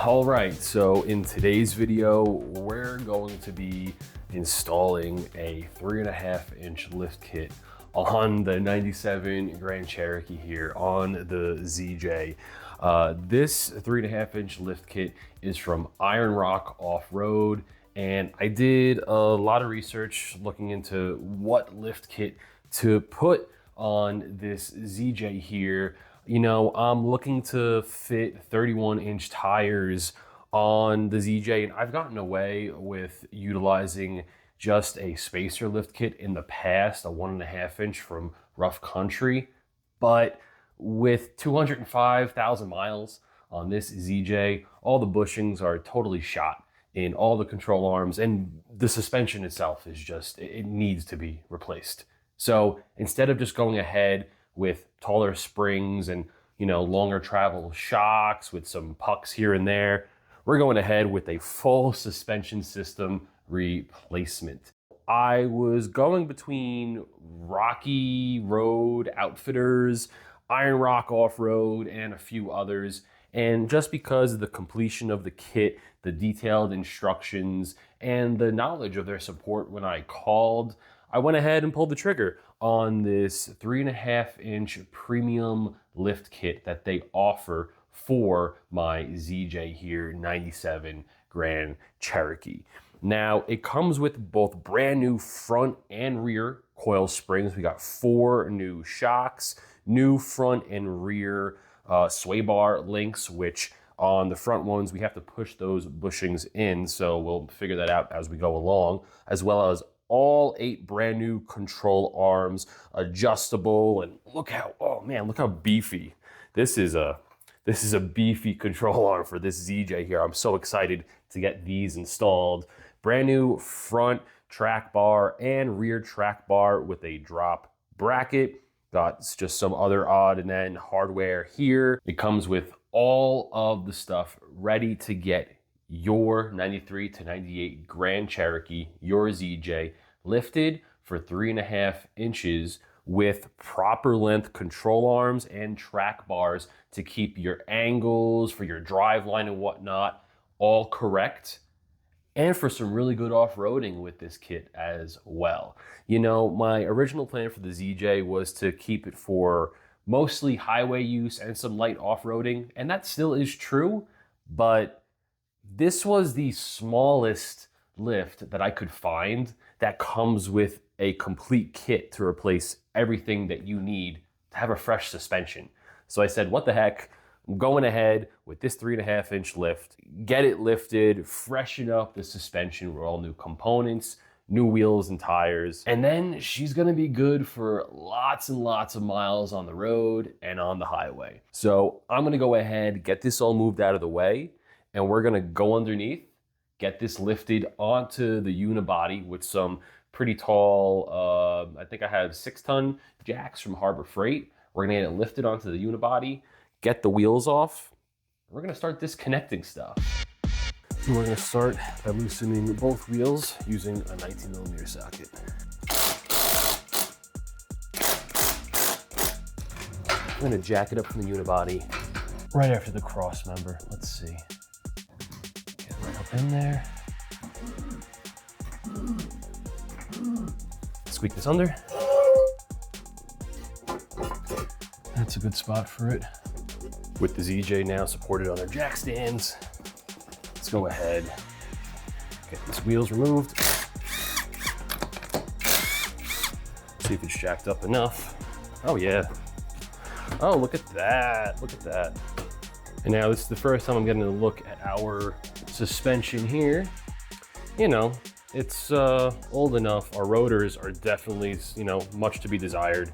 All right, so in today's video, we're going to be installing a 3.5-inch lift kit on the 97 Grand Cherokee here on the ZJ. This 3.5-inch lift kit is from Iron Rock Off-Road, and I did a lot of research looking into what lift kit to put on this ZJ here. You know, I'm looking to fit 31-inch tires on the ZJ, and I've gotten away with utilizing just a spacer lift kit in the past, a 1.5-inch from Rough Country. But with 205,000 miles on this ZJ, all the bushings are totally shot in all the control arms, and the suspension itself is just, it needs to be replaced. So instead of just going ahead with taller springs and, you know, longer travel shocks with some pucks here and there, we're going ahead with a full suspension system replacement. I was going between Rocky Road Outfitters, Iron Rock Off-Road, and a few others. And just because of the completion of the kit, the detailed instructions, and the knowledge of their support when I called, I went ahead and pulled the trigger on this 3.5-inch premium lift kit that they offer for my ZJ here, 97 Grand Cherokee. Now, it comes with both brand new front and rear coil springs. We got 4 new shocks, new front and rear sway bar links, which on the front ones, we have to push those bushings in. So we'll figure that out as we go along, as well as all 8 brand new control arms, adjustable, and look how, oh man, look how beefy. This is a beefy control arm for this ZJ here. I'm so excited to get these installed. Brand new front track bar and rear track bar with a drop bracket. Got just some other odd and end hardware here. It comes with all of the stuff ready to get your 93 to 98 Grand Cherokee, your ZJ, lifted for 3.5 inches with proper length control arms and track bars to keep your angles for your drive line and whatnot all correct, and for some really good off-roading with this kit as well. You know, my original plan for the ZJ was to keep it for mostly highway use and some light off-roading, and that still is true, but this was the smallest lift that I could find that comes with a complete kit to replace everything that you need to have a fresh suspension. So I said, what the heck? I'm going ahead with this 3.5-inch lift, get it lifted, freshen up the suspension with all new components, new wheels and tires, and then she's gonna be good for lots and lots of miles on the road and on the highway. So I'm gonna go ahead, get this all moved out of the way, and we're gonna go underneath, get this lifted onto the unibody with some pretty tall, I think I have 6-ton jacks from Harbor Freight. We're gonna get it lifted onto the unibody, get the wheels off. We're gonna start disconnecting stuff. And we're gonna start by loosening both wheels using a 19mm socket. I'm gonna jack it up from the unibody right after the cross member. Let's see. Get right up in there. Squeak this under. That's a good spot for it. With the ZJ now supported on their jack stands, let's go ahead, get these wheels removed. See if it's jacked up enough. Oh yeah. Oh, look at that, look at that. And now this is the first time I'm getting a look at our suspension here. You know, it's old enough. Our rotors are definitely, you know, much to be desired.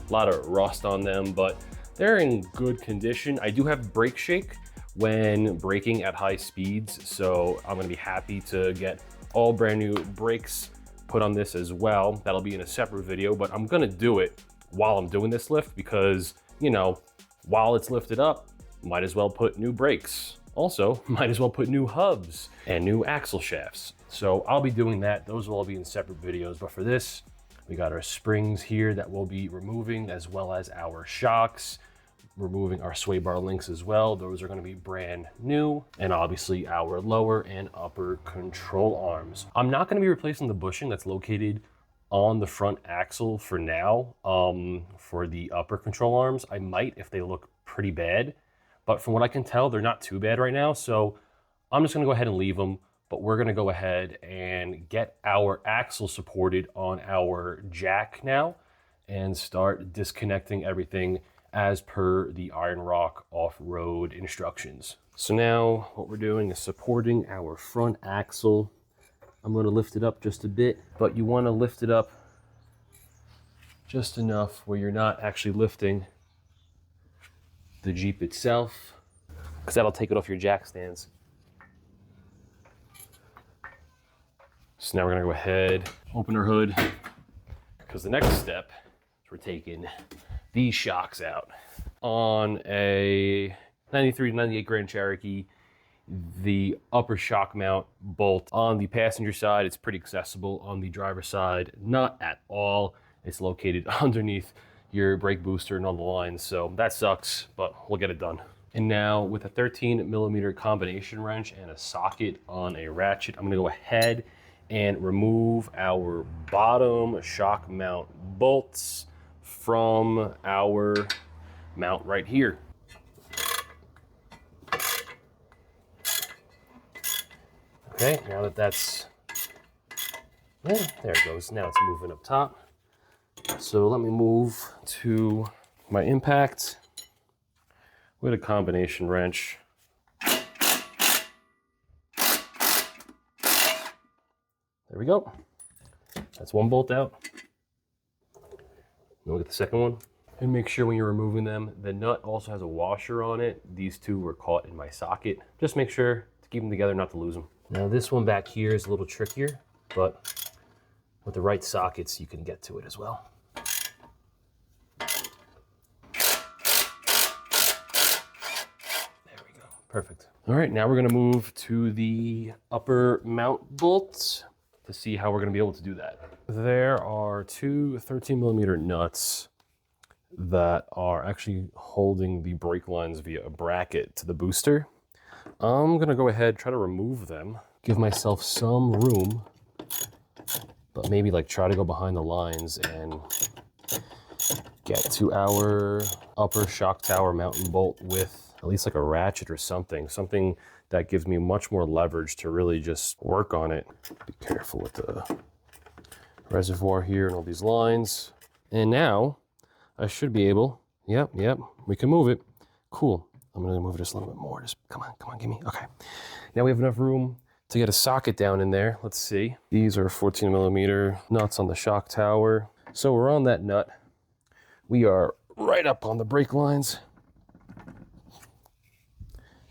A lot of rust on them, but they're in good condition. I do have brake shake when braking at high speeds, so I'm gonna be happy to get all brand new brakes put on this as well. That'll be in a separate video, but I'm gonna do it while I'm doing this lift because, you know, while it's lifted up, might as well put new brakes. Also, might as well put new hubs and new axle shafts. So I'll be doing that. Those will all be in separate videos, but for this, we got our springs here that we'll be removing, as well as our shocks, removing our sway bar links as well. Those are gonna be brand new, and obviously our lower and upper control arms. I'm not gonna be replacing the bushing that's located on the front axle for now. For the upper control arms, I might if they look pretty bad, but from what I can tell, they're not too bad right now. So I'm just gonna go ahead and leave them, but we're gonna go ahead and get our axle supported on our jack now and start disconnecting everything as per the Iron Rock off-road instructions. So now what we're doing is supporting our front axle. I'm gonna lift it up just a bit, but you wanna lift it up just enough where you're not actually lifting the Jeep itself, because that'll take it off your jack stands. So now we're gonna go ahead, open our hood, because the next step is we're taking these shocks out. On a 93 to 98 Grand Cherokee, the upper shock mount bolt on the passenger side, it's pretty accessible. On the driver's side, not at all. It's located underneath your brake booster and on the lines, so that sucks, but we'll get it done. And now with a 13mm combination wrench and a socket on a ratchet, I'm gonna go ahead and remove our bottom shock mount bolts from our mount right here. Okay, now that that's, there it goes. Now it's moving up top. So let me move to my impact with a combination wrench. There we go. That's one bolt out. Look at the second one. And make sure when you're removing them, the nut also has a washer on it. These two were caught in my socket. Just make sure to keep them together, not to lose them. Now this one back here is a little trickier, but with the right sockets, you can get to it as well. There we go, perfect. All right, now we're gonna move to the upper mount bolts to see how we're gonna be able to do that. There are two 13mm nuts that are actually holding the brake lines via a bracket to the booster. I'm gonna go ahead, try to remove them, give myself some room, but maybe like try to go behind the lines and get to our upper shock tower mountain bolt with at least like a ratchet or something that gives me much more leverage to really just work on it. Be careful with the reservoir here and all these lines. And now I should be able, yep, we can move it. Cool. I'm gonna move it just a little bit more. Just come on, give me. Okay. Now we have enough room to get a socket down in there. Let's see. These are 14mm nuts on the shock tower. So we're on that nut. We are right up on the brake lines.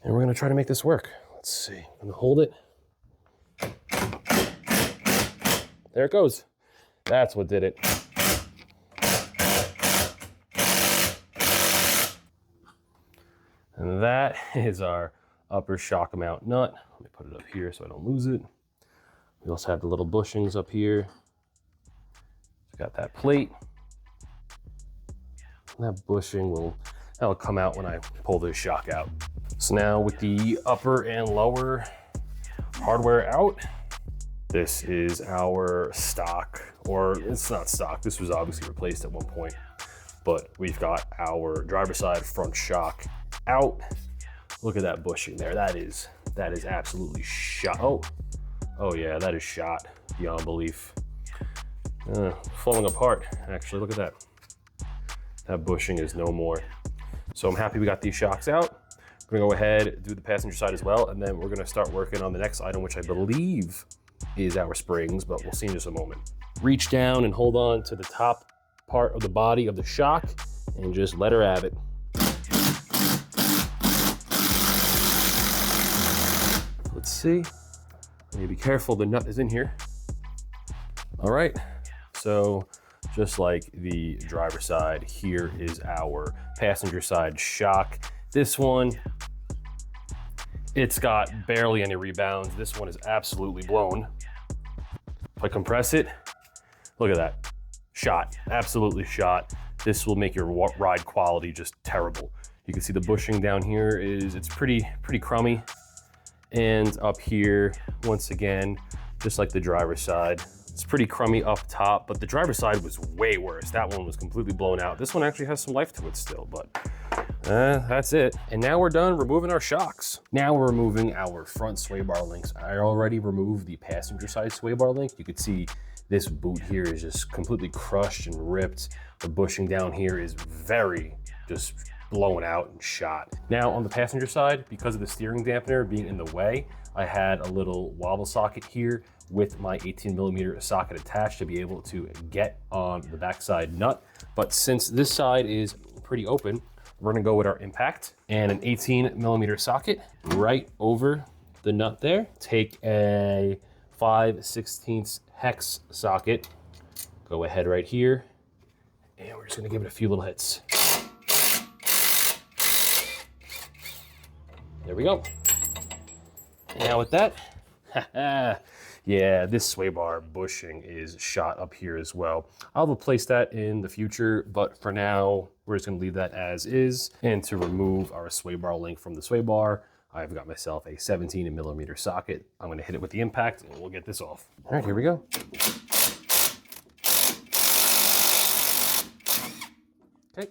And we're gonna try to make this work. Let's see. I'm gonna hold it. There it goes. That's what did it. And that is our upper shock mount nut. Let me put it up here so I don't lose it. We also have the little bushings up here. Got that plate. And that bushing that'll come out when I pull this shock out. So now with the upper and lower hardware out, this is our stock, or it's not stock. This was obviously replaced at one point, but we've got our driver's side front shock out. Look at that bushing there. That is absolutely shot. Oh yeah, that is shot beyond belief. Falling apart, actually. Look at that. That bushing is no more. So I'm happy we got these shocks out. We're gonna go ahead, do the passenger side as well, and then we're gonna start working on the next item, which I believe is our springs, but we'll see in just a moment. Reach down and hold on to the top part of the body of the shock and just let her have it. Let's see. I need to be careful, the nut is in here. All right, so just like the driver's side, here is our passenger side shock. This one, it's got barely any rebounds. This one is absolutely blown. If I compress it, look at that, shot, absolutely shot. This will make your ride quality just terrible. You can see the bushing down here it's pretty crummy. And up here, once again, just like the driver's side, it's pretty crummy up top, but the driver's side was way worse. That one was completely blown out. This one actually has some life to it still, but that's it. And now we're done removing our shocks. Now we're removing our front sway bar links. I already removed the passenger side sway bar link. You could see this boot here is just completely crushed and ripped. The bushing down here is very just blown out and shot. Now on the passenger side, because of the steering dampener being in the way, I had a little wobble socket here with my 18mm socket attached to be able to get on the backside nut. But since this side is pretty open, we're gonna go with our impact and an 18mm socket right over the nut there. Take a 5/16 hex socket, go ahead right here, and we're just gonna give it a few little hits. There we go. And now with that, yeah, this sway bar bushing is shot up here as well. I'll replace that in the future, but for now, we're just gonna leave that as is. And to remove our sway bar link from the sway bar, I've got myself a 17mm socket. I'm gonna hit it with the impact and we'll get this off. All right, here we go. Okay,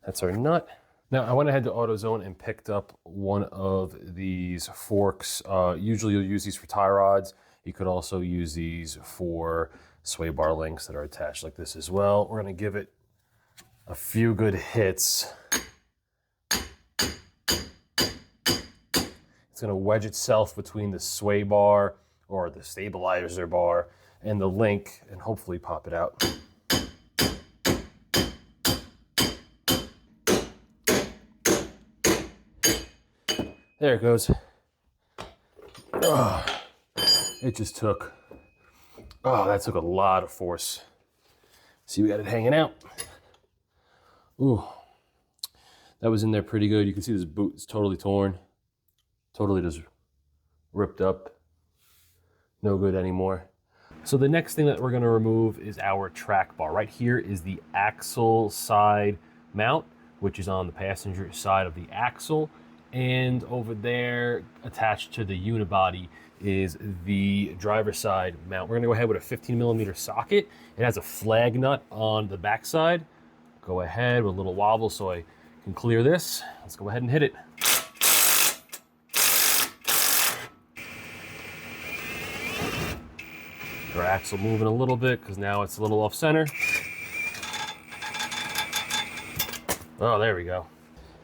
that's our nut. Now I went ahead to AutoZone and picked up one of these forks. Usually you'll use these for tie rods. You could also use these for sway bar links that are attached like this as well. We're gonna give it a few good hits. It's gonna wedge itself between the sway bar or the stabilizer bar and the link and hopefully pop it out. There it goes. Oh, it just took, that took a lot of force. See, we got it hanging out. Ooh, that was in there pretty good. You can see this boot is totally torn. Totally just ripped up. No good anymore. So the next thing that we're gonna remove is our track bar. Right here is the axle side mount, which is on the passenger side of the axle. And over there, attached to the unibody, is the driver's side mount. We're gonna go ahead with a 15mm socket. It has a flag nut on the back side. Go ahead with a little wobble so I can clear this. Let's go ahead and hit it. Our axle moving a little bit because now it's a little off center. Oh, there we go.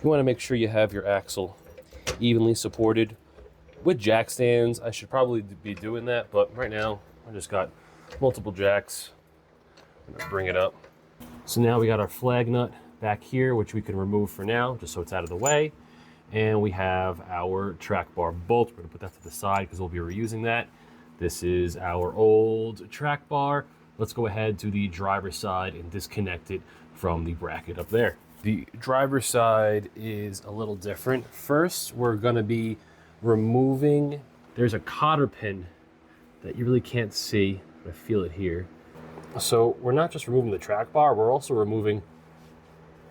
You want to make sure you have your axle evenly supported with jack stands. I should probably be doing that, but right now I just got multiple jacks. I'm gonna bring it up. So now we got our flag nut back here, which we can remove for now, just so it's out of the way. And we have our track bar bolt. We're gonna put that to the side because we'll be reusing that. This is our old track bar. Let's go ahead to the driver's side and disconnect it from the bracket up there. The driver's side is a little different. First, we're gonna be removing, there's a cotter pin that you really can't see, but I feel it here. So we're not just removing the track bar, we're also removing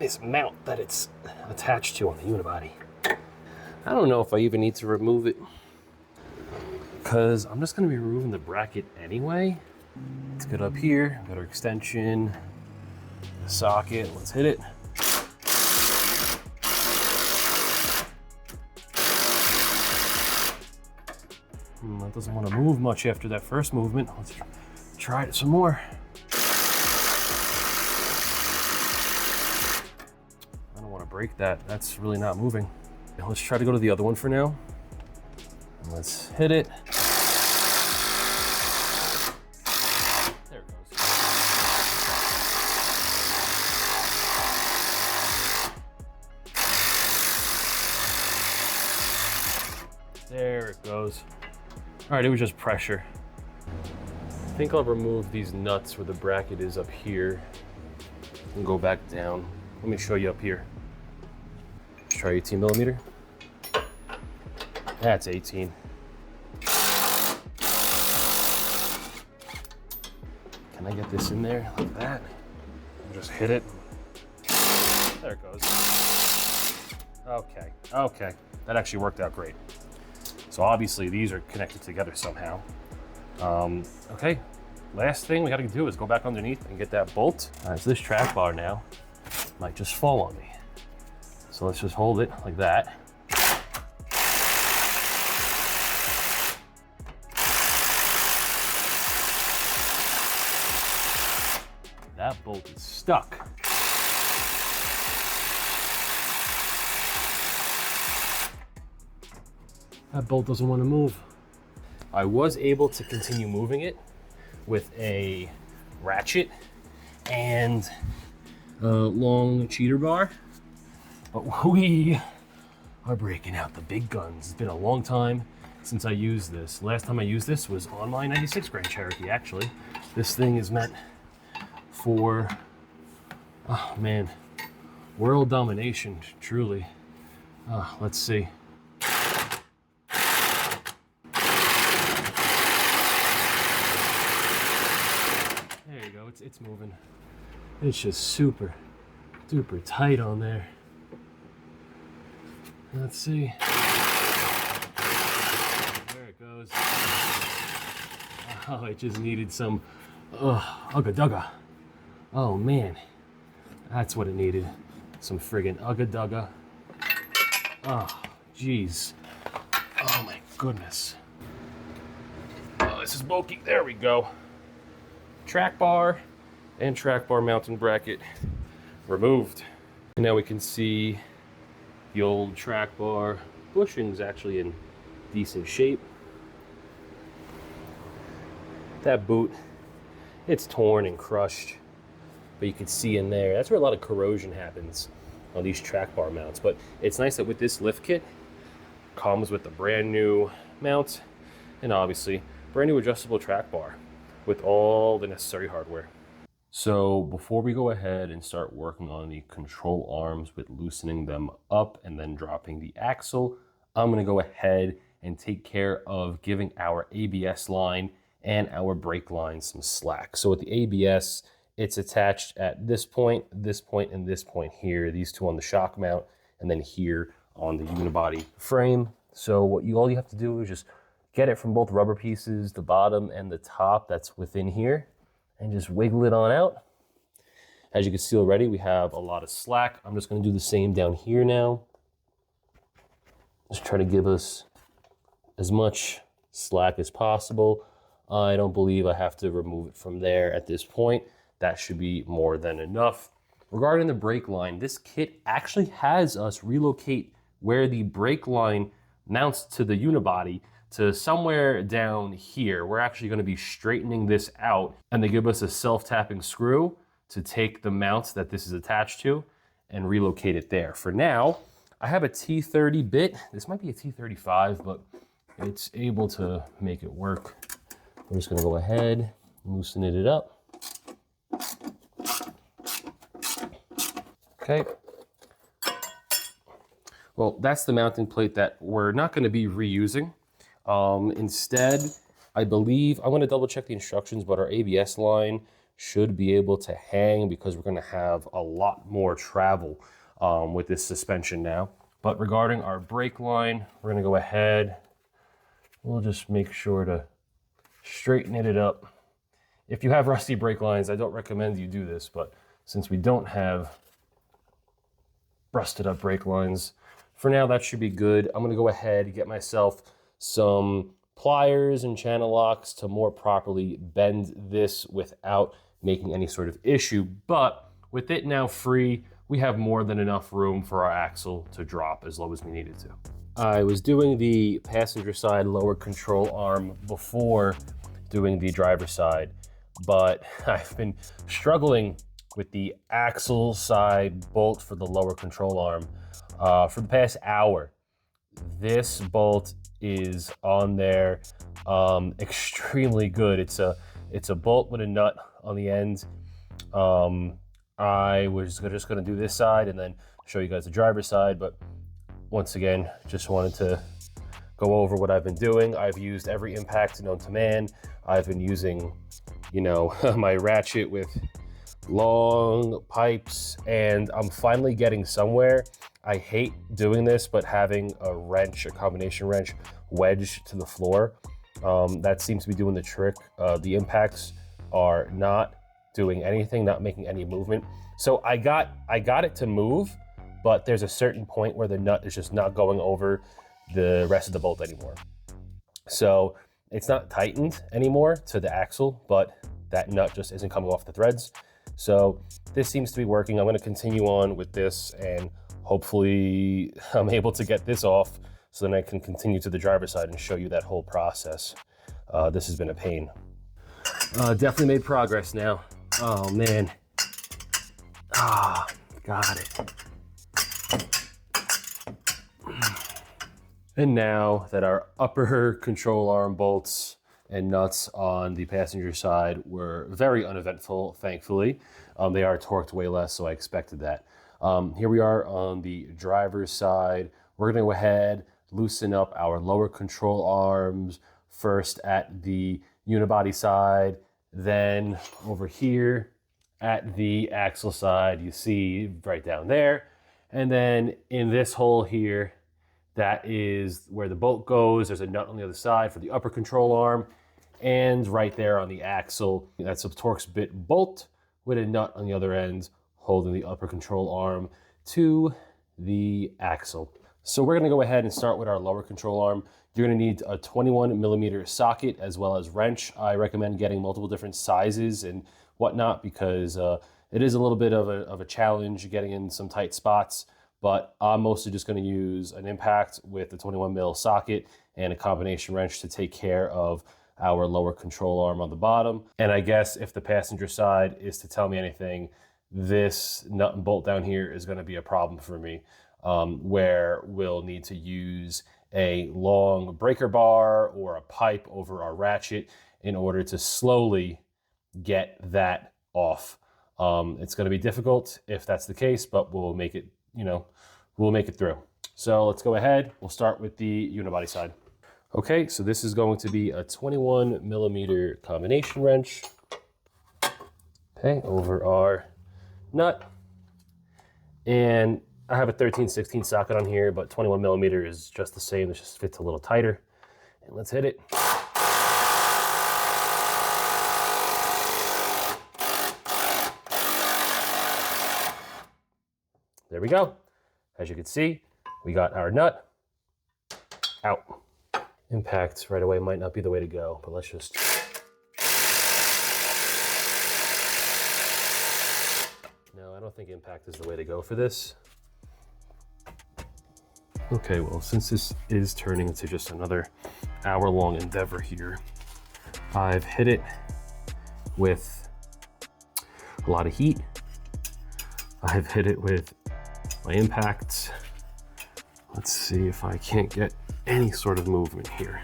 this mount that it's attached to on the unibody. I don't know if I even need to remove it because I'm just gonna be removing the bracket anyway. Let's get up here, got our extension, the socket, let's hit it. That doesn't want to move much after that first movement. Let's try it some more. I don't want to break that. That's really not moving. Let's try to go to the other one for now. Let's hit it. There it goes. There it goes. All right, it was just pressure. I think I'll remove these nuts where the bracket is up here and go back down. Let me show you up here. Let's try 18 millimeter. That's 18. Can I get this in there like that? Just hit it. There it goes. Okay. That actually worked out great. So obviously these are connected together somehow. Okay, last thing we gotta do is go back underneath and get that bolt. All right, so this track bar now might just fall on me. So let's just hold it like that. That bolt is stuck. That bolt doesn't want to move. I was able to continue moving it with a ratchet and a long cheater bar, but we are breaking out the big guns. It's been a long time since I used this. Last time I used this was on my 96 Grand Cherokee, actually. This thing is meant for, oh man, world domination, truly. Let's see. There you go, it's moving. It's just super duper tight on there. Let's see. There it goes. Oh, it just needed some ugga dugga. Oh man, that's what it needed. Some friggin' ugga dugga. Oh, geez. Oh my goodness. Oh, this is bulky. There we go. Track bar and track bar mounting bracket removed. And now we can see the old track bar bushing's actually in decent shape. That boot, it's torn and crushed, but you can see in there, that's where a lot of corrosion happens on these track bar mounts. But it's nice that with this lift kit, comes with a brand new mount and obviously brand new adjustable track bar with all the necessary hardware. So before we go ahead and start working on the control arms with loosening them up and then dropping the axle, I'm gonna go ahead and take care of giving our ABS line and our brake line some slack. So with the ABS, it's attached at this point, and this point here, these two on the shock mount, and then here on the unibody frame. So all you have to do is just get it from both rubber pieces, the bottom and the top that's within here, and just wiggle it on out. As you can see already, we have a lot of slack. I'm just gonna do the same down here now. Just try to give us as much slack as possible. I don't believe I have to remove it from there at this point. That should be more than enough. Regarding the brake line, this kit actually has us relocate where the brake line mounts to the unibody to somewhere down here. We're actually going to be straightening this out, and they give us a self-tapping screw to take the mounts that this is attached to and relocate it there. For now, I have a T30 bit. This might be a T35, but it's able to make it work. I'm just going to go ahead and loosen it up. Okay. Well, that's the mounting plate that we're not going to be reusing. Instead, I believe, I'm going to double check the instructions, but our ABS line should be able to hang because we're going to have a lot more travel with this suspension now. But regarding our brake line, we're going to go ahead. We'll just make sure to straighten it up. If you have rusty brake lines, I don't recommend you do this, but since we don't have rusted up brake lines, for now that should be good. I'm going to go ahead and get myself some pliers and channel locks to more properly bend this without making any sort of issue. But with it now free, we have more than enough room for our axle to drop as low as we needed to. I was doing the passenger side lower control arm before doing the driver side, but I've been struggling with the axle side bolt for the lower control arm for the past hour. This bolt is on there extremely good. It's a It's a bolt with a nut on the end. I was just gonna do this side and then show you guys the driver's side, but once again, just wanted to go over what I've been doing. I've used every impact known to man. I've been using, you know, my ratchet with long pipes, and I'm finally getting somewhere. I hate doing this, but having a wrench, a combination wrench wedged to the floor, that seems to be doing the trick. The impacts are not doing anything, not making any movement. So I got it to move, but there's a certain point where the nut is just not going over the rest of the bolt anymore. So it's not tightened anymore to the axle, but that nut just isn't coming off the threads. So this seems to be working. I'm going to continue on with this, and hopefully I'm able to get this off so then I can continue to the driver's side and show you that whole process. This has been a pain. Definitely made progress now. Oh man. Got it. And now that our upper control arm bolts and nuts on the passenger side were very uneventful, thankfully. They are torqued way less, so I expected that. Here we are on the driver's side. We're gonna go ahead, loosen up our lower control arms, first at the unibody side, then over here at the axle side, you see right down there. And then in this hole here, that is where the bolt goes. There's a nut on the other side for the upper control arm. And right there on the axle, that's a Torx bit bolt with a nut on the other end holding the upper control arm to the axle. So we're gonna go ahead and start with our lower control arm. You're gonna need a 21mm socket as well as wrench. I recommend getting multiple different sizes and whatnot because it is a little bit of a challenge getting in some tight spots, but I'm mostly just gonna use an impact with the 21mm socket and a combination wrench to take care of our lower control arm on the bottom. And I guess if the passenger side is to tell me anything, this nut and bolt down here is gonna be a problem for me, where we'll need to use a long breaker bar or a pipe over our ratchet in order to slowly get that off. It's gonna be difficult if that's the case, but we'll make it, we'll make it through. So let's go ahead. We'll start with the unibody side. Okay, so this is going to be a 21mm combination wrench. Okay, over our nut. And I have a 13/16 socket on here, but 21mm is just the same. It just fits a little tighter. And let's hit it. There we go. As you can see, we got our nut out. Impact right away might not be the way to go, but let's just. No, I don't think impact is the way to go for this. Okay, well, since this is turning into just another hour-long endeavor here, I've hit it with a lot of heat. I've hit it with my impacts. Let's see if I can't get any sort of movement here.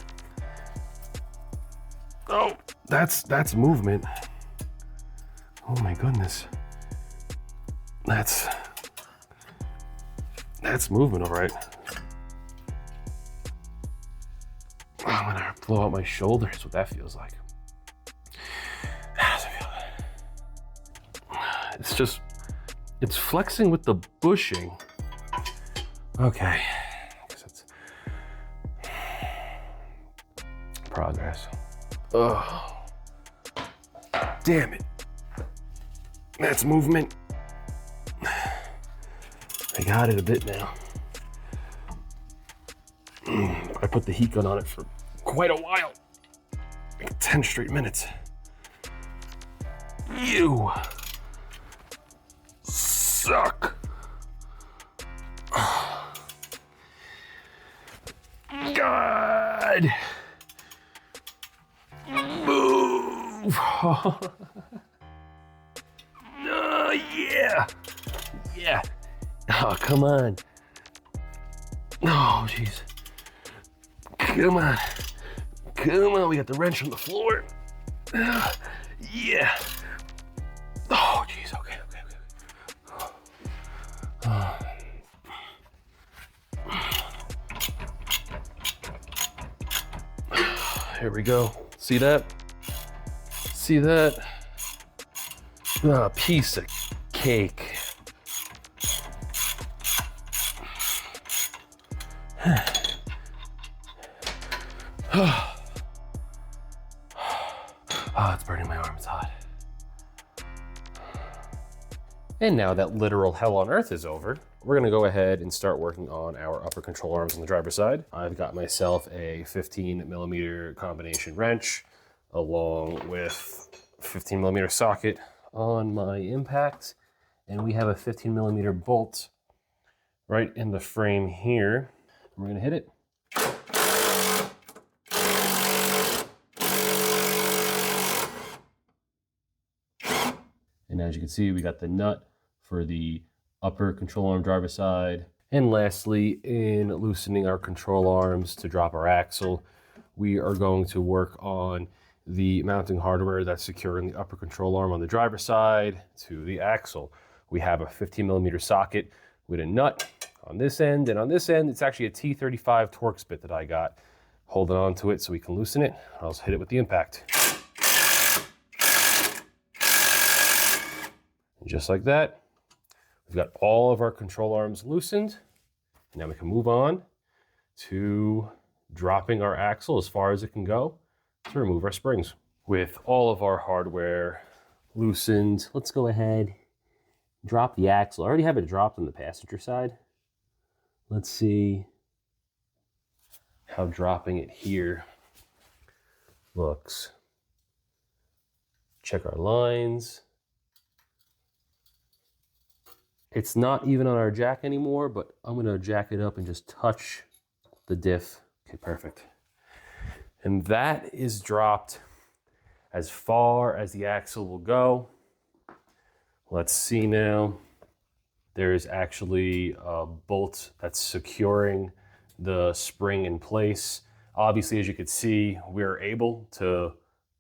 Oh, that's movement. Oh my goodness. That's movement, all right. I'm gonna blow out my shoulder. That's what that feels like. How does it feel? It's just, it's flexing with the bushing. Okay. Progress. Oh, damn it. That's movement. I got it a bit now. I put the heat gun on it for quite a while. Like 10 straight minutes. You suck. God. Move. Yeah. Yeah. Oh, come on. Oh, jeez. Come on. Come on. We got the wrench on the floor. Yeah. Oh, geez, okay. Here we go. See that? See that? A piece of cake. Oh, it's burning my arm, it's hot. And now that literal hell on earth is over, we're gonna go ahead and start working on our upper control arms on the driver's side. I've got myself a 15mm combination wrench along with 15mm socket on my impact. And we have a 15mm bolt right in the frame here. We're gonna hit it. And as you can see, we got the nut for the upper control arm driver side. And lastly, in loosening our control arms to drop our axle, we are going to work on the mounting hardware that's securing the upper control arm on the driver side to the axle. We have a 15mm socket with a nut on this end, and on this end, it's actually a T35 Torx bit that I got. Holding on to it so we can loosen it. I'll just hit it with the impact. And just like that, we've got all of our control arms loosened. Now we can move on to dropping our axle as far as it can go to remove our springs. With all of our hardware loosened, let's go ahead, drop the axle. I already have it dropped on the passenger side. Let's see how dropping it here looks. Check our lines. It's not even on our jack anymore, but I'm gonna jack it up and just touch the diff. Okay, perfect. And that is dropped as far as the axle will go. Let's see now. There is actually a bolt that's securing the spring in place. Obviously, as you can see, we're able to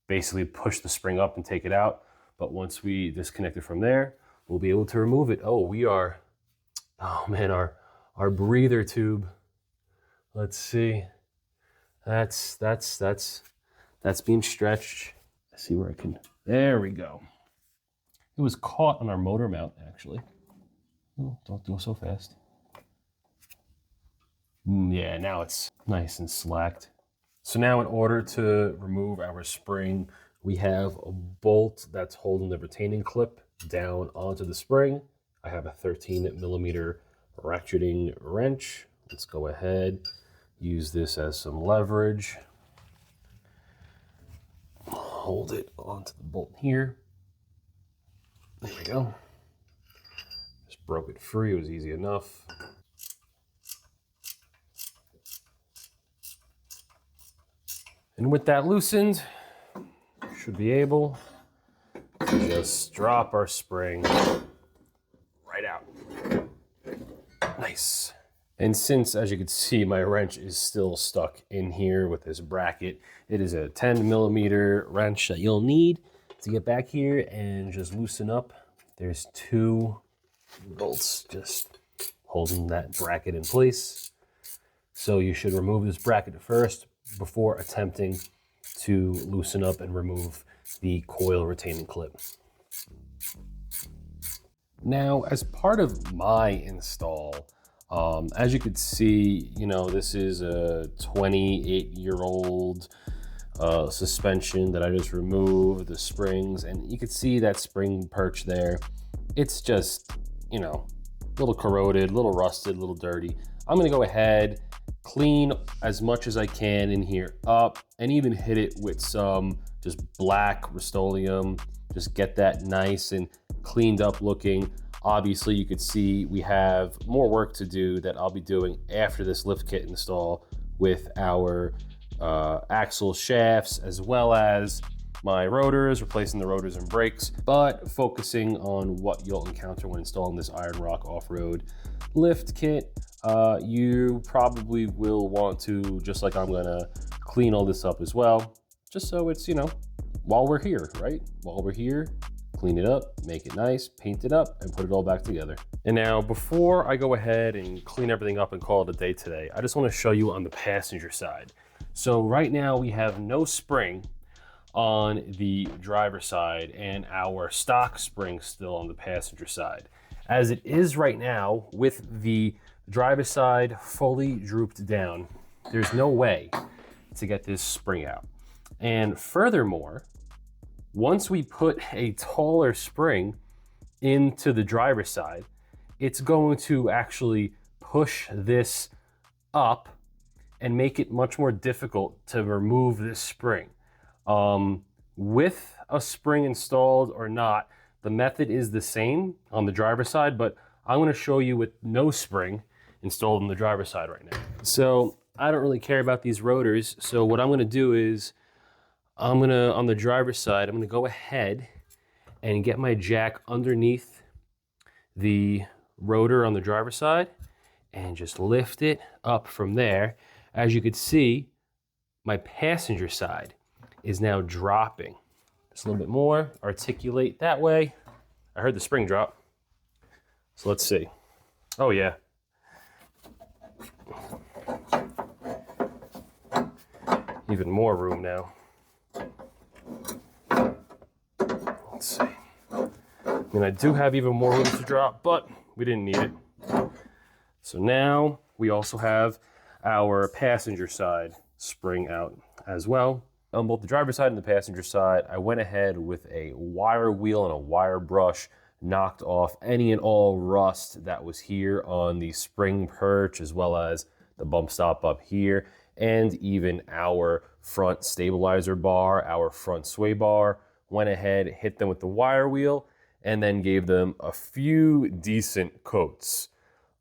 basically push the spring up and take it out. But once we disconnect it from there, we'll be able to remove it. Oh man, our breather tube. Let's see. That's being stretched. Let's see where I can, there we go. It was caught on our motor mount, actually. Oh, don't go so fast. Yeah, now it's nice and slacked. So now in order to remove our spring, we have a bolt that's holding the retaining clip down onto the spring. I have a 13mm ratcheting wrench. Let's go ahead, use this as some leverage. Hold it onto the bolt here. There we go. Just broke it free, it was easy enough. And with that loosened, should be able to just drop our spring right out. Nice. And since, as you can see, my wrench is still stuck in here with this bracket, it is a 10mm wrench that you'll need to get back here and just loosen up. There's 2 bolts just holding that bracket in place. So you should remove this bracket first before attempting to loosen up and remove the coil retaining clip. Now, as part of my install, as you could see, this is a 28-year-old suspension that I just removed the springs, and you could see that spring perch there. It's just, a little corroded, a little rusted, a little dirty. I'm gonna go ahead, clean as much as I can in here up, and even hit it with some just black Rust-Oleum, just get that nice and cleaned up looking. Obviously, you could see we have more work to do that I'll be doing after this lift kit install with our axle shafts, as well as my rotors, replacing the rotors and brakes, but focusing on what you'll encounter when installing this Iron Rock off-road lift kit. You probably will want to, just like I'm gonna, clean all this up as well, just so it's, while we're here, right? While we're here, clean it up, make it nice, paint it up, and put it all back together. And now, before I go ahead and clean everything up and call it a day today, I just want to show you on the passenger side. So right now we have no spring on the driver's side and our stock spring still on the passenger side. As it is right now, with the driver's side fully drooped down, there's no way to get this spring out. And furthermore, once we put a taller spring into the driver's side, it's going to actually push this up and make it much more difficult to remove this spring. With a spring installed or not, the method is the same on the driver's side, but I'm going to show you with no spring installed on the driver's side right now. So I don't really care about these rotors. So what I'm going to do is on the driver's side, I'm going to go ahead and get my jack underneath the rotor on the driver's side and just lift it up from there. As you can see, my passenger side is now dropping. Just a little bit more, articulate that way. I heard the spring drop. So let's see. Oh yeah. Even more room now. Let's see. I mean, I do have even more room to drop, but we didn't need it. So now we also have our passenger side spring out as well. On both the driver's side and the passenger side, I went ahead with a wire wheel and a wire brush, knocked off any and all rust that was here on the spring perch, as well as the bump stop up here, and even our front stabilizer bar, our front sway bar. Went ahead, hit them with the wire wheel, and then gave them a few decent coats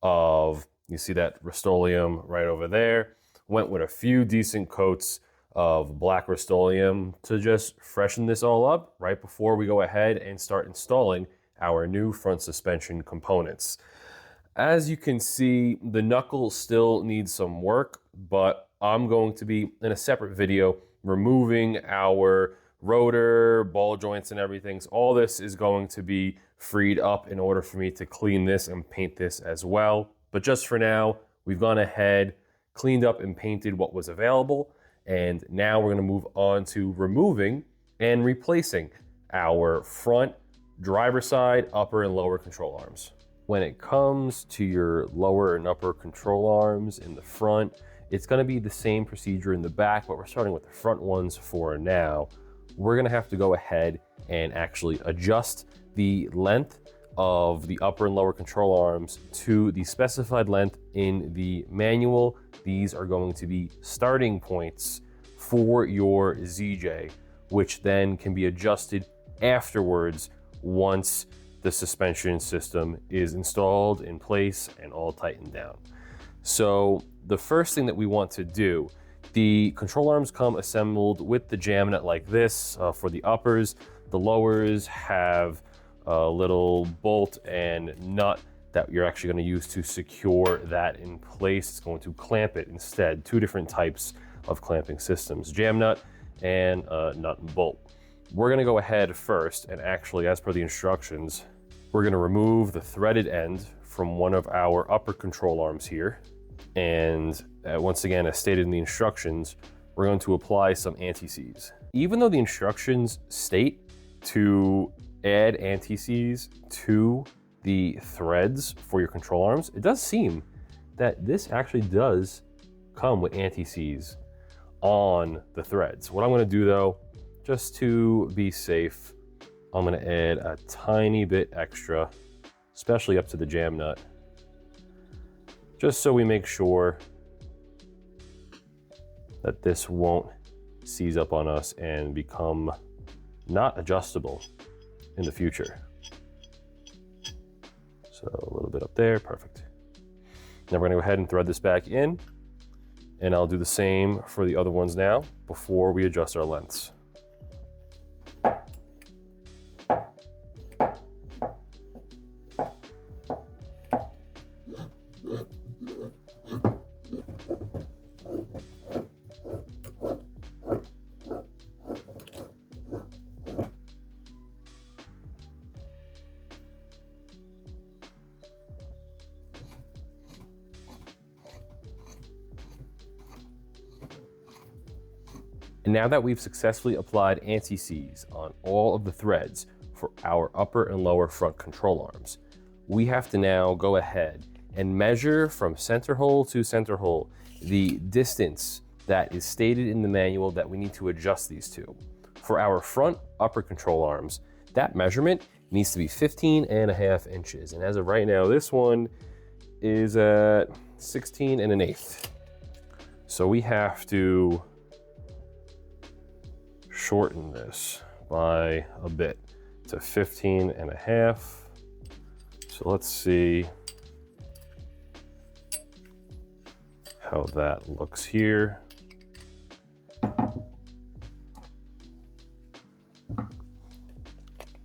of, you see that Rust-Oleum right over there. Went with a few decent coats of black Rust-Oleum to just freshen this all up right before we go ahead and start installing our new front suspension components. As you can see, the knuckle still needs some work, but I'm going to be in a separate video removing our rotor, ball joints, and everything. So all this is going to be freed up in order for me to clean this and paint this as well. But just for now, we've gone ahead, cleaned up and painted what was available. And now we're going to move on to removing and replacing our front driver side, upper and lower control arms. When it comes to your lower and upper control arms in the front, it's going to be the same procedure in the back, but we're starting with the front ones for now. We're going to have to go ahead and actually adjust the length of the upper and lower control arms to the specified length in the manual. These are going to be starting points for your ZJ, which then can be adjusted afterwards once the suspension system is installed in place and all tightened down. So the first thing that we want to do, the control arms come assembled with the jam nut like this for the uppers. The lowers have a little bolt and nut that you're actually going to use to secure that in place. It's going to clamp it instead. Two different types of clamping systems, jam nut and nut and bolt. We're going to go ahead first and actually, as per the instructions, we're going to remove the threaded end from one of our upper control arms here. And once again, as stated in the instructions, we're going to apply some anti-seize. Even though the instructions state to add anti-seize to the threads for your control arms, it does seem that this actually does come with anti-seize on the threads. What I'm going to do though, just to be safe, I'm going to add a tiny bit extra, especially up to the jam nut, just so we make sure that this won't seize up on us and become not adjustable in the future. So a little bit up there, perfect. Now we're gonna go ahead and thread this back in, and I'll do the same for the other ones now before we adjust our lengths. And now that we've successfully applied anti-seize on all of the threads for our upper and lower front control arms, we have to now go ahead and measure from center hole to center hole the distance that is stated in the manual that we need to adjust these to. For our front upper control arms, that measurement needs to be 15.5 inches. And as of right now, this one is at 16.1/8. So we have to shorten this by a bit to 15.5. So let's see how that looks here.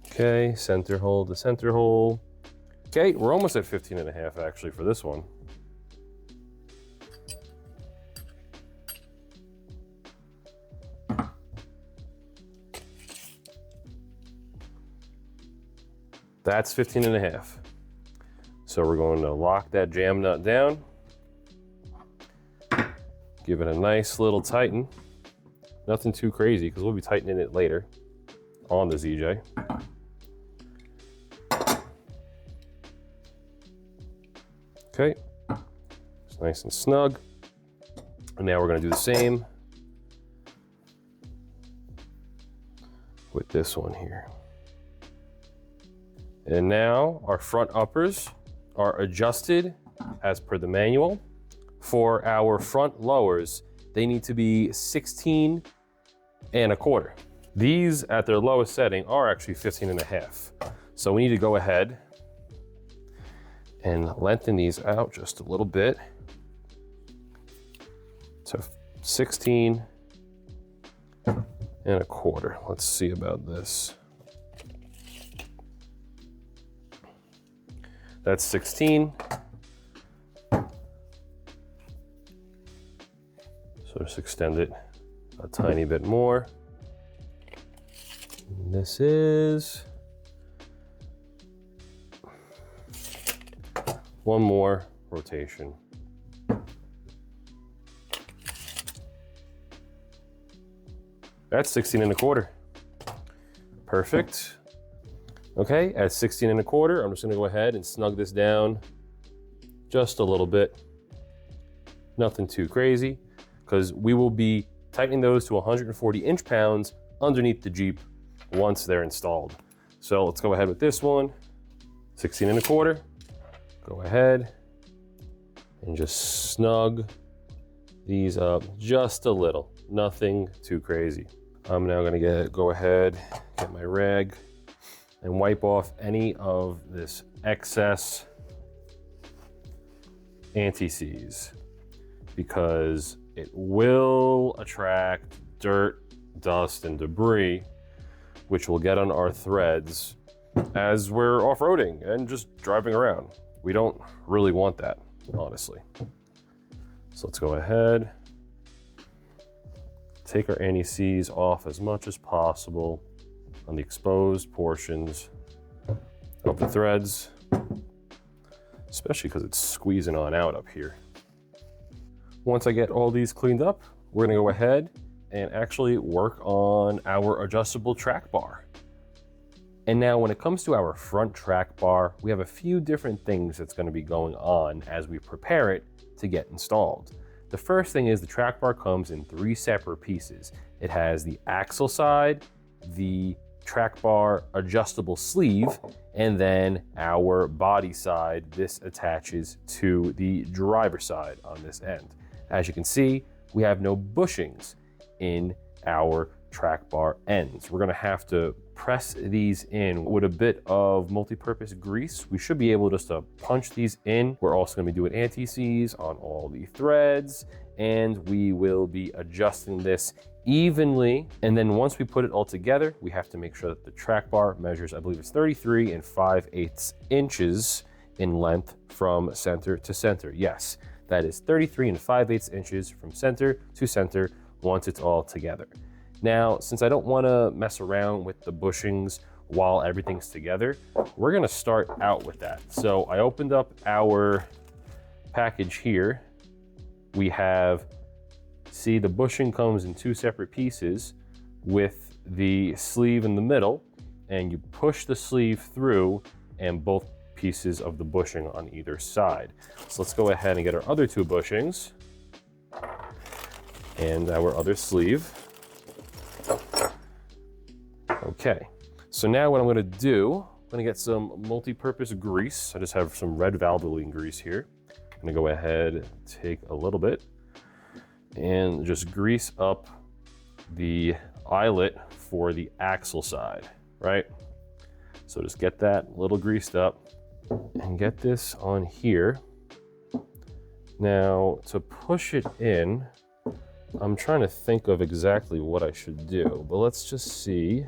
Okay, center hole to center hole. Okay, we're almost at 15.5 actually for this one. That's 15.5. So we're going to lock that jam nut down. Give it a nice little tighten. Nothing too crazy because we'll be tightening it later on the ZJ. Okay, it's nice and snug. And now we're going to do the same with this one here. And now our front uppers are adjusted as per the manual. For our front lowers, they need to be 16.25. These at their lowest setting are actually 15.5. So we need to go ahead and lengthen these out just a little bit to 16.25. Let's see about this. That's 16. So just extend it a tiny bit more. And this is one more rotation. That's 16.25. Perfect. Okay, at 16.25, I'm just gonna go ahead and snug this down just a little bit. Nothing too crazy, because we will be tightening those to 140 inch-pounds underneath the Jeep once they're installed. So let's go ahead with this one, 16.25. Go ahead and just snug these up just a little, nothing too crazy. I'm now gonna go ahead, get my rag, and wipe off any of this excess anti-seize because it will attract dirt, dust, and debris, which will get on our threads as we're off-roading and just driving around. We don't really want that, honestly. So let's go ahead, take our anti-seize off as much as possible on the exposed portions of the threads, especially because it's squeezing on out up here. Once I get all these cleaned up, we're gonna go ahead and actually work on our adjustable track bar. And now when it comes to our front track bar, we have a few different things that's gonna be going on as we prepare it to get installed. The first thing is the track bar comes in 3 separate pieces. It has the axle side, the track bar adjustable sleeve, and then our body side. This attaches to the driver's side on this end. As you can see, we have no bushings in our track bar ends. We're gonna have to press these in with a bit of multi-purpose grease. We should be able just to punch these in. We're also gonna be doing anti-seize on all the threads, and we will be adjusting this evenly. And then once we put it all together, we have to make sure that the track bar measures, I believe it's 33 5/8 inches in length from center to center. Yes, that is 33 5/8 inches from center to center once it's all together. Now, since I don't wanna mess around with the bushings while everything's together, we're gonna start out with that. So I opened up our package here. We have See, the bushing comes in two separate pieces with the sleeve in the middle, and you push the sleeve through and both pieces of the bushing on either side. So let's go ahead and get our other two bushings and our other sleeve. Okay, so now what I'm gonna do, I'm gonna get some multi-purpose grease. I just have some red Valvoline grease here. I'm gonna go ahead, take a little bit, and just grease up the eyelet for the axle side, right? So just get that a little greased up and get this on here. Now, to push it in, I'm trying to think of exactly what I should do, but let's just see.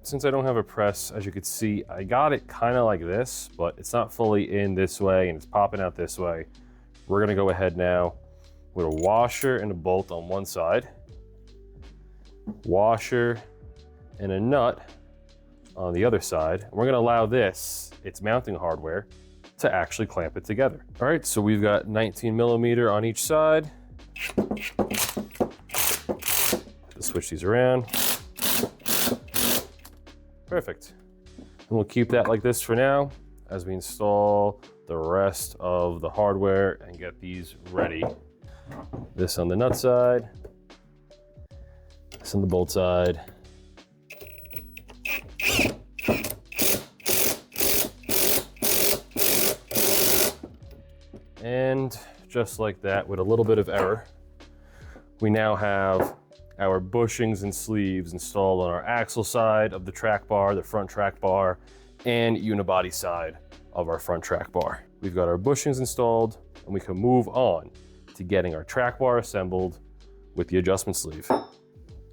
Since I don't have a press, as you can see, I got it kind of like this, but it's not fully in this way and it's popping out this way. We're gonna go ahead now with a washer and a bolt on one side, washer and a nut on the other side. And we're gonna allow this, its mounting hardware, to actually clamp it together. All right, so we've got 19 millimeter on each side. Let's switch these around. Perfect. And we'll keep that like this for now as we install the rest of the hardware and get these ready. This on the nut side, this on the bolt side. And just like that, with a little bit of error, we now have our bushings and sleeves installed on our axle side of the track bar, the front track bar, and unibody side of our front track bar. We've got our bushings installed, and we can move on to getting our track bar assembled with the adjustment sleeve.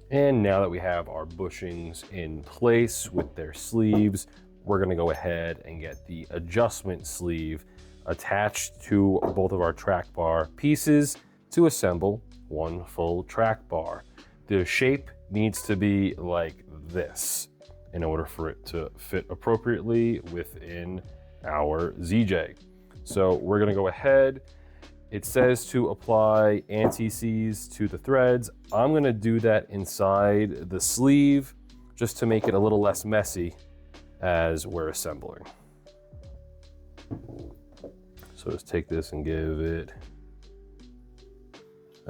And now that we have our bushings in place with their sleeves, we're gonna go ahead and get the adjustment sleeve attached to both of our track bar pieces to assemble one full track bar. The shape needs to be like this in order for it to fit appropriately within our ZJ. So we're gonna go ahead. It says to apply anti-seize to the threads. I'm gonna do that inside the sleeve just to make it a little less messy as we're assembling. So just take this and give it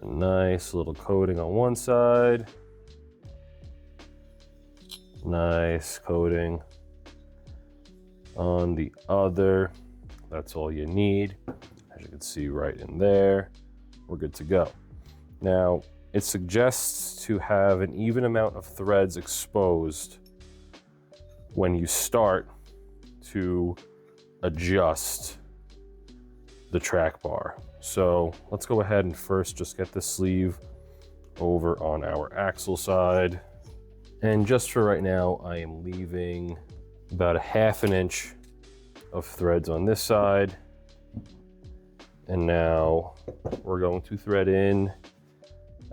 a nice little coating on one side. Nice coating on the other. That's all you need. As you can see right in there, we're good to go. Now, it suggests to have an even amount of threads exposed when you start to adjust the track bar. So let's go ahead and first just get the sleeve over on our axle side. And just for right now, I am leaving about 1/2 inch of threads on this side. And now we're going to thread in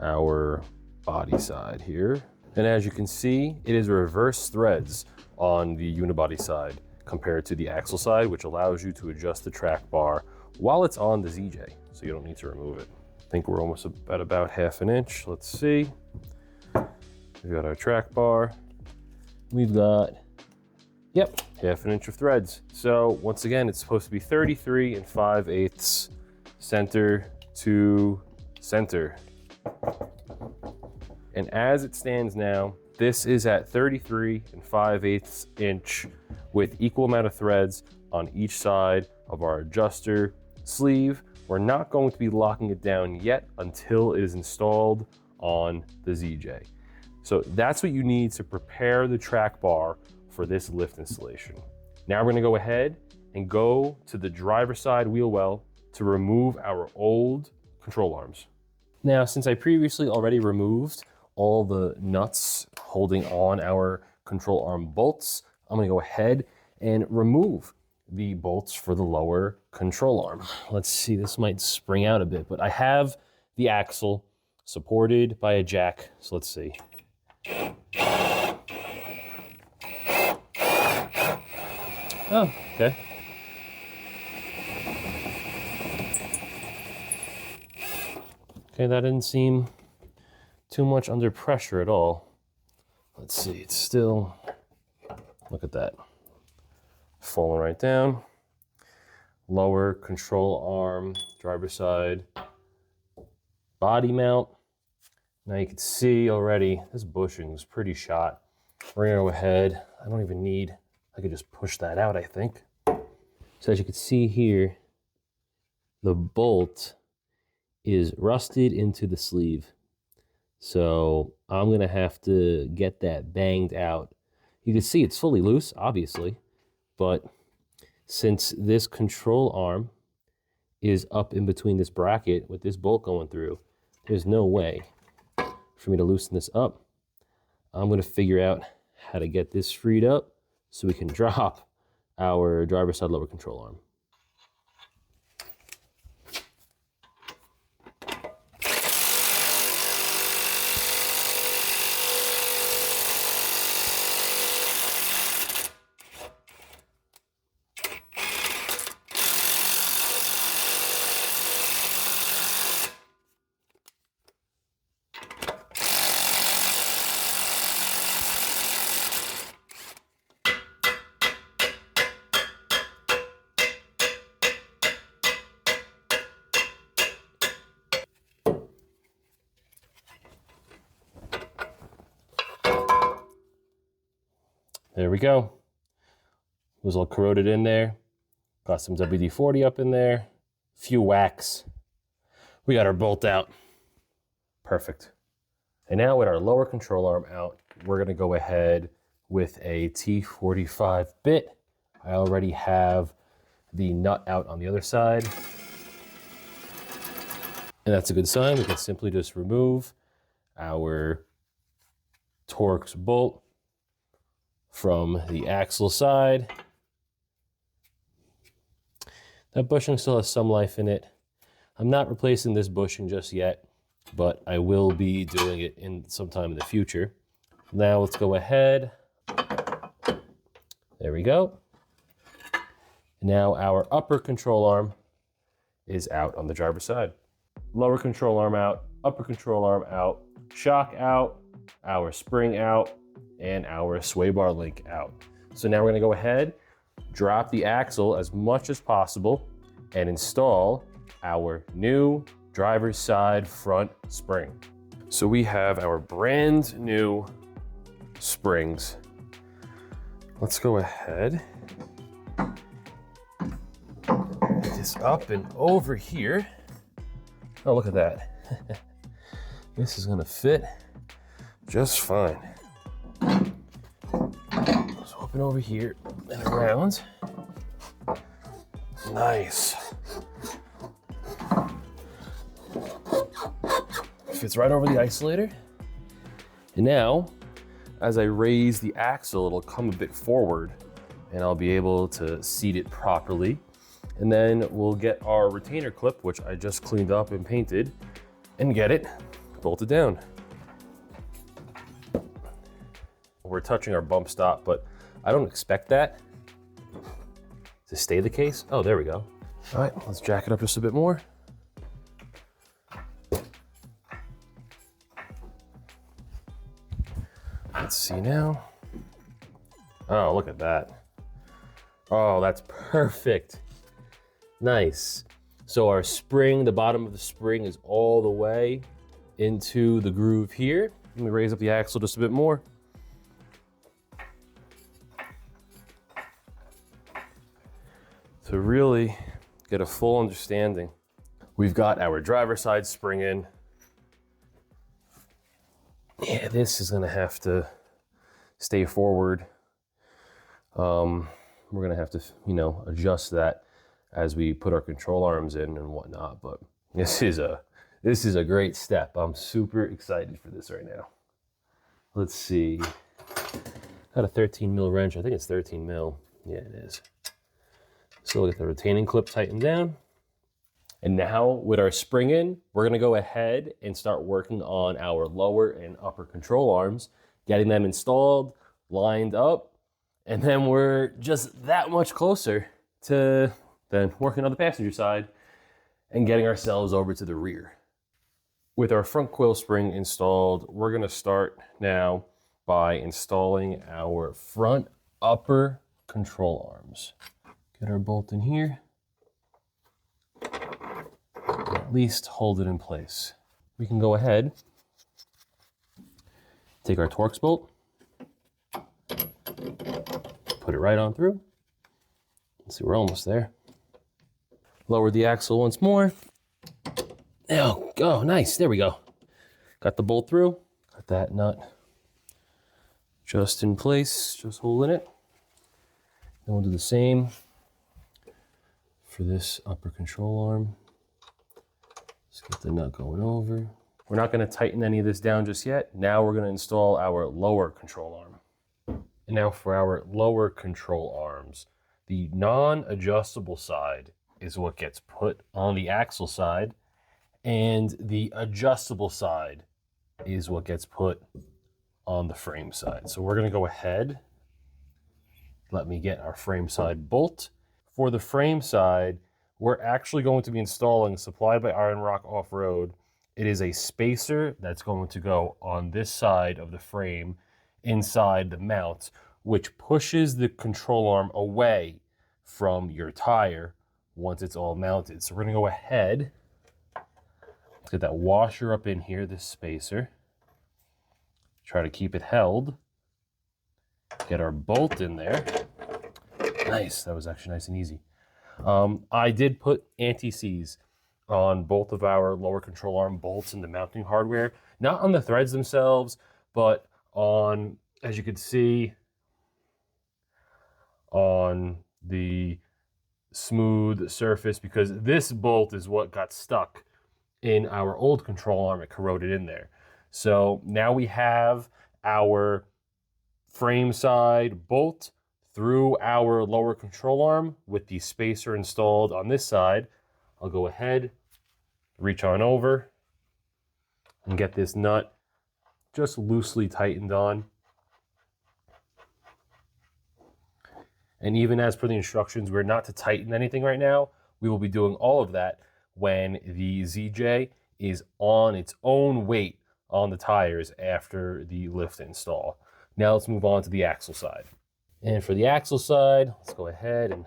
our body side here. And as you can see, it is reverse threads on the unibody side compared to the axle side, which allows you to adjust the track bar while it's on the ZJ, so you don't need to remove it. I think we're almost at about 1/2 inch. Let's see. We've got our track bar. We've got, yep, 1/2 inch of threads. So once again, it's supposed to be 33 5/8 center to center. And as it stands now, this is at 33 5/8 inch with equal amount of threads on each side of our adjuster sleeve. We're not going to be locking it down yet until it is installed on the ZJ. So that's what you need to prepare the track bar for this lift installation. Now we're gonna go ahead and go to the driver's side wheel well to remove our old control arms. Now, since I previously already removed all the nuts holding on our control arm bolts, I'm gonna go ahead and remove the bolts for the lower control arm. Let's see, this might spring out a bit, but I have the axle supported by a jack, so let's see. Oh, okay. Okay, that didn't seem too much under pressure at all. Let's see, it's still, look at that. Falling right down. Lower control arm, driver's side, body mount. Now you can see already, this bushing is pretty shot. We're gonna go ahead, I don't even need, I could just push that out, I think. So as you can see here, the bolt is rusted into the sleeve. So I'm gonna have to get that banged out. You can see it's fully loose, obviously, but since this control arm is up in between this bracket with this bolt going through, there's no way for me to loosen this up. I'm gonna figure out how to get this freed up so we can drop our driver's side lower control arm. There we go. It was all corroded in there. Got some WD-40 up in there. Few whacks. We got our bolt out. Perfect. And now with our lower control arm out, we're gonna go ahead with a T45 bit. I already have the nut out on the other side. And that's a good sign. We can simply just remove our Torx bolt from the axle side. That bushing still has some life in it. I'm not replacing this bushing just yet, but I will be doing it in sometime in the future. Now let's go ahead. There we go. Now our upper control arm is out on the driver's side. Lower control arm out, upper control arm out, shock out, our spring out, and our sway bar link out. So now we're gonna go ahead, drop the axle as much as possible, and install our new driver's side front spring. So we have our brand new springs. Let's go ahead, get this up and over here. Oh, look at that. This is gonna fit just fine. So open over here and around. Nice. Fits right over the isolator. And now, as I raise the axle, it'll come a bit forward and I'll be able to seat it properly. And then we'll get our retainer clip, which I just cleaned up and painted, and get it bolted down. We're touching our bump stop, but I don't expect that to stay the case. Oh, there we go. All right, let's jack it up just a bit more. Let's see now. Oh, look at that. Oh, that's perfect. Nice. So our spring, the bottom of the spring is all the way into the groove here. Let me raise up the axle just a bit more. To really get a full understanding. We've got our driver's side spring in. Yeah, this is gonna have to stay forward. We're gonna have to, adjust that as we put our control arms in and whatnot, but this is a great step. I'm super excited for this right now. Let's see. Got a 13 mil wrench. I think it's 13 mil. Yeah, it is. So we'll get the retaining clip tightened down. And now with our spring in, we're gonna go ahead and start working on our lower and upper control arms, getting them installed, lined up, And then we're just that much closer to then working on the passenger side and getting ourselves over to the rear. With our front coil spring installed, we're gonna start now by installing our front upper control arms. Get our bolt in here, and at least hold it in place. We can go ahead, take our Torx bolt, put it right on through. Let's see, we're almost there. Lower the axle once more. Oh, nice, there we go. Got the bolt through, got that nut just in place, just holding it. Then we'll do the same for this upper control arm. Let's get the nut going over. We're not gonna tighten any of this down just yet. Now we're gonna install our lower control arm. And now for our lower control arms, the non-adjustable side is what gets put on the axle side, and the adjustable side is what gets put on the frame side. So we're gonna go ahead, let me get our frame side bolt. For the frame side, we're actually going to be installing, supplied by Iron Rock Off-Road, it is a spacer that's going to go on this side of the frame inside the mount, which pushes the control arm away from your tire once it's all mounted. So we're gonna go ahead, let's get that washer up in here, this spacer. Try to keep it held. Get our bolt in there. Nice, that was actually nice and easy. I did put anti-seize on both of our lower control arm bolts and the mounting hardware, not on the threads themselves, but on, as you can see, on the smooth surface, because this bolt is what got stuck in our old control arm. It corroded in there. So now we have our frame side bolt through our lower control arm with the spacer installed on this side. I'll go ahead, reach on over, and get this nut just loosely tightened on. And even as per the instructions, we're not to tighten anything right now. We will be doing all of that when the ZJ is on its own weight on the tires after the lift install. Now let's move on to the axle side. And for the axle side, let's go ahead and,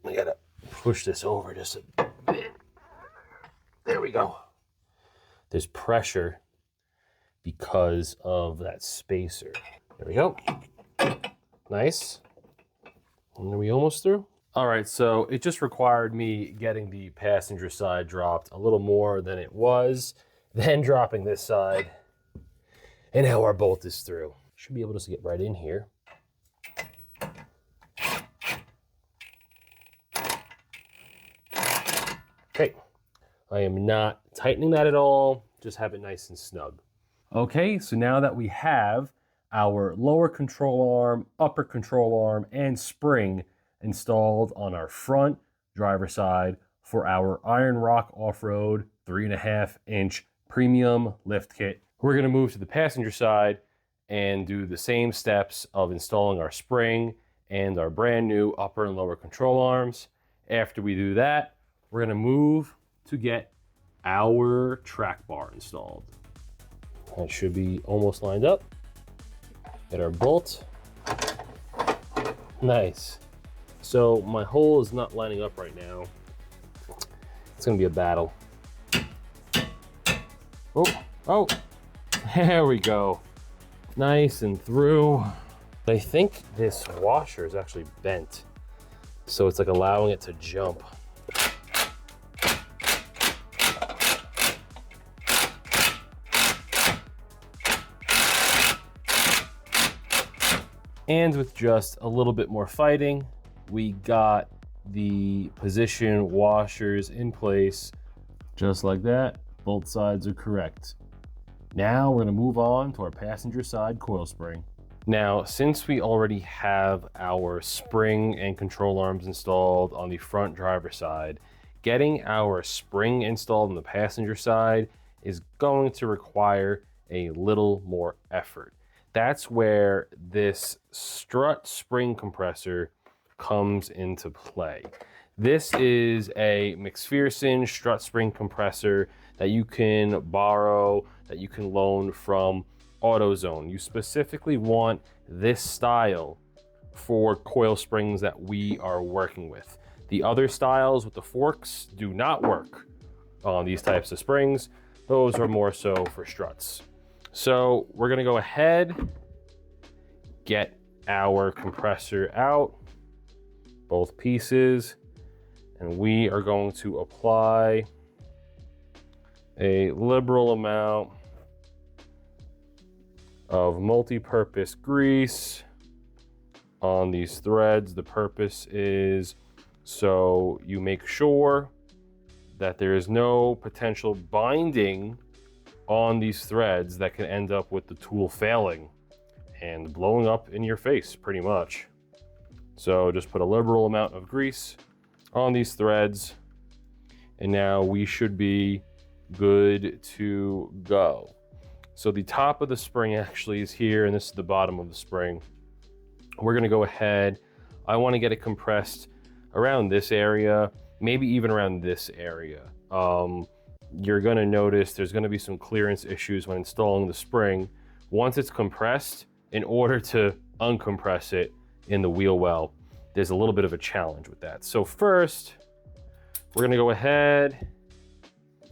I gotta push this over just a bit. There we go. There's pressure because of that spacer. There we go. Nice. And are we almost through? All right, so it just required me getting the passenger side dropped a little more than it was, then dropping this side, and now our bolt is through. Should be able to get right in here. Okay, I am not tightening that at all, just have it nice and snug. Okay, so now that we have our lower control arm, upper control arm, and spring installed on our front driver side for our Iron Rock Off-Road 3.5-inch premium lift kit, we're gonna move to the passenger side and do the same steps of installing our spring and our brand new upper and lower control arms. After we do that, we're gonna move to get our track bar installed. That should be almost lined up. Get our bolt. Nice. So my hole is not lining up right now. It's gonna be a battle. Oh, there we go. Nice and through. I think this washer is actually bent, so it's like allowing it to jump. And with just a little bit more fighting, we got the position washers in place just like that. Both sides are correct. Now we're gonna move on to our passenger side coil spring. Now, since we already have our spring and control arms installed on the front driver side, getting our spring installed on the passenger side is going to require a little more effort. that's where this strut spring compressor comes into play. This is a McPherson strut spring compressor that you can borrow, that you can loan from AutoZone. You specifically want this style for coil springs that we are working with. The other styles with the forks do not work on these types of springs. Those are more so for struts. So we're gonna go ahead, get our compressor out, both pieces, and we are going to apply a liberal amount of multi-purpose grease on these threads. The purpose is so you make sure that there is no potential binding on these threads that can end up with the tool failing and blowing up in your face pretty much. So just put a liberal amount of grease on these threads, and now we should be good to go. So the top of the spring actually is here, and this is the bottom of the spring. We're gonna go ahead. I wanna get it compressed around this area, maybe even around this area. You're gonna notice there's gonna be some clearance issues when installing the spring. Once it's compressed, in order to uncompress it in the wheel well, there's a little bit of a challenge with that. So first, we're gonna go ahead,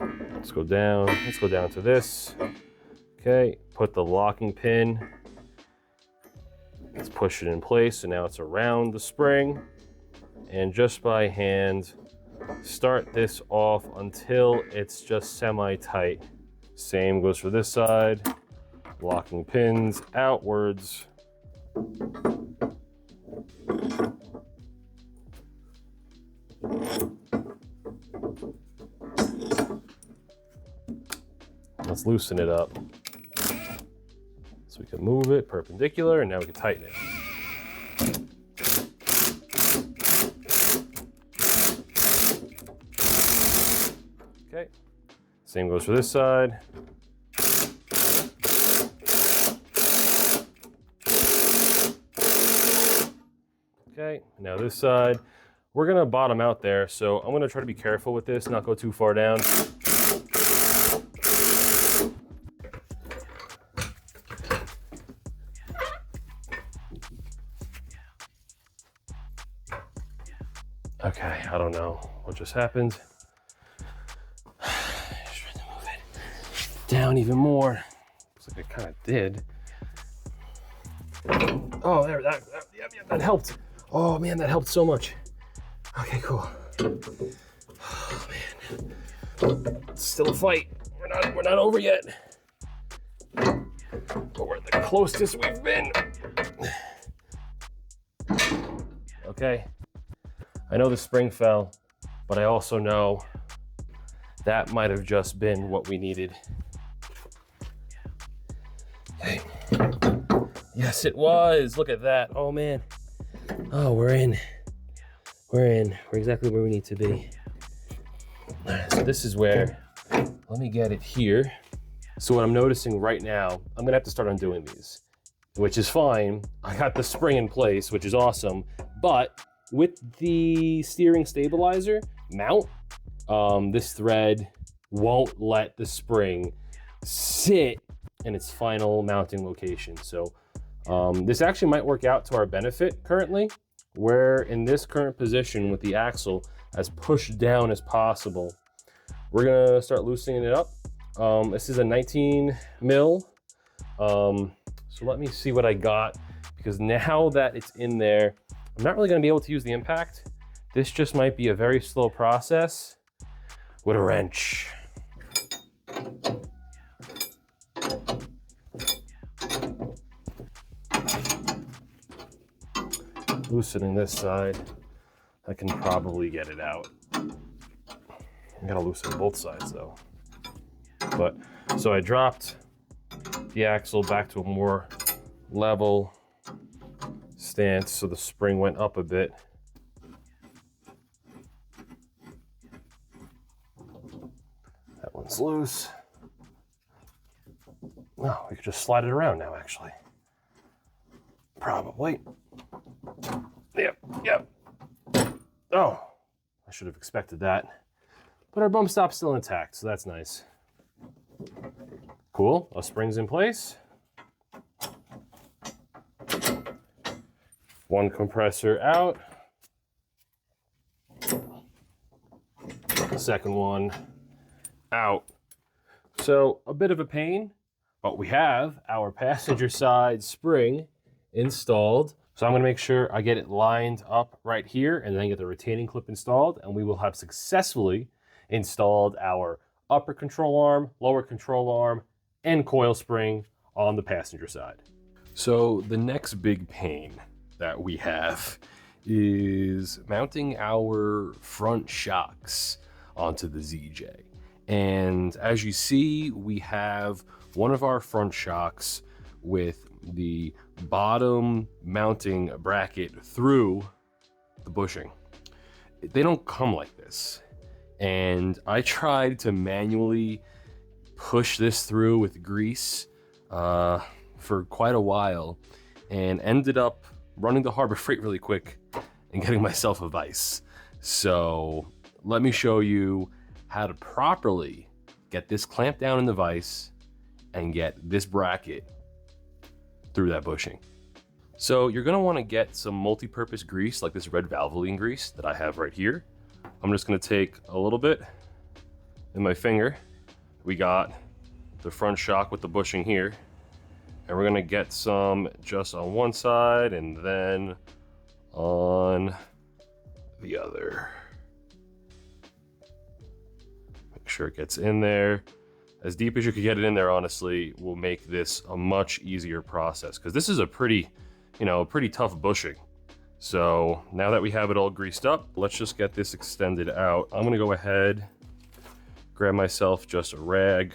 let's go down to this. Okay, put the locking pin, let's push it in place, so now it's around the spring, and just by hand, start this off until it's just semi-tight. Same goes for this side, locking pins outwards. Let's loosen it up so we can move it perpendicular, and now we can tighten it. Okay, same goes for this side. Okay, now this side. We're gonna bottom out there, so I'm gonna try to be careful with this, not go too far down. Okay, I don't know what just happened. Just trying to move it down even more. Looks like it kind of did. Oh, there, that helped. Oh man, that helped so much. Okay, cool. Oh man, it's still a fight. We're not over yet, but we're the closest we've been. Okay, I know the spring fell, but I also know that might have just been what we needed. Okay. Yes, it was. Look at that. Oh man. Oh, we're in. We're exactly where we need to be. All right, so this is where, let me get it here. So what I'm noticing right now, I'm gonna have to start undoing these, which is fine. I got the spring in place, which is awesome. But with the steering stabilizer mount, this thread won't let the spring sit in its final mounting location. So this actually might work out to our benefit currently. We're in this current position with the axle as pushed down as possible. We're gonna start loosening it up. This is a 19 mil. So let me see what I got, because now that it's in there, I'm not really gonna be able to use the impact. This just might be a very slow process with a wrench. Loosening this side, I can probably get it out. I gotta loosen both sides though. But, so I dropped the axle back to a more level stance, so the spring went up a bit. That one's loose. Oh, we could just slide it around now, actually. Probably. Yep. Oh, I should have expected that. But our bump stop's still intact, so that's nice. Cool, our spring's in place. One compressor out. Second one out. So a bit of a pain, but we have our passenger side spring installed. So I'm gonna make sure I get it lined up right here and then get the retaining clip installed, and we will have successfully installed our upper control arm, lower control arm, and coil spring on the passenger side. So the next big pain that we have is mounting our front shocks onto the ZJ. And as you see, we have one of our front shocks with the bottom mounting bracket through the bushing. They don't come like this. And I tried to manually push this through with grease for quite a while and ended up running to Harbor Freight really quick and getting myself a vise. So let me show you how to properly get this clamped down in the vise and get this bracket through that bushing. So you're gonna wanna get some multi-purpose grease like this red Valvoline grease that I have right here. I'm just gonna take a little bit in my finger. We got the front shock with the bushing here, and we're gonna get some just on one side and then on the other. Make sure it gets in there. As deep as you can get it in there, honestly, will make this a much easier process, because this is a pretty tough bushing. So now that we have it all greased up, let's just get this extended out. I'm gonna go ahead, grab myself just a rag,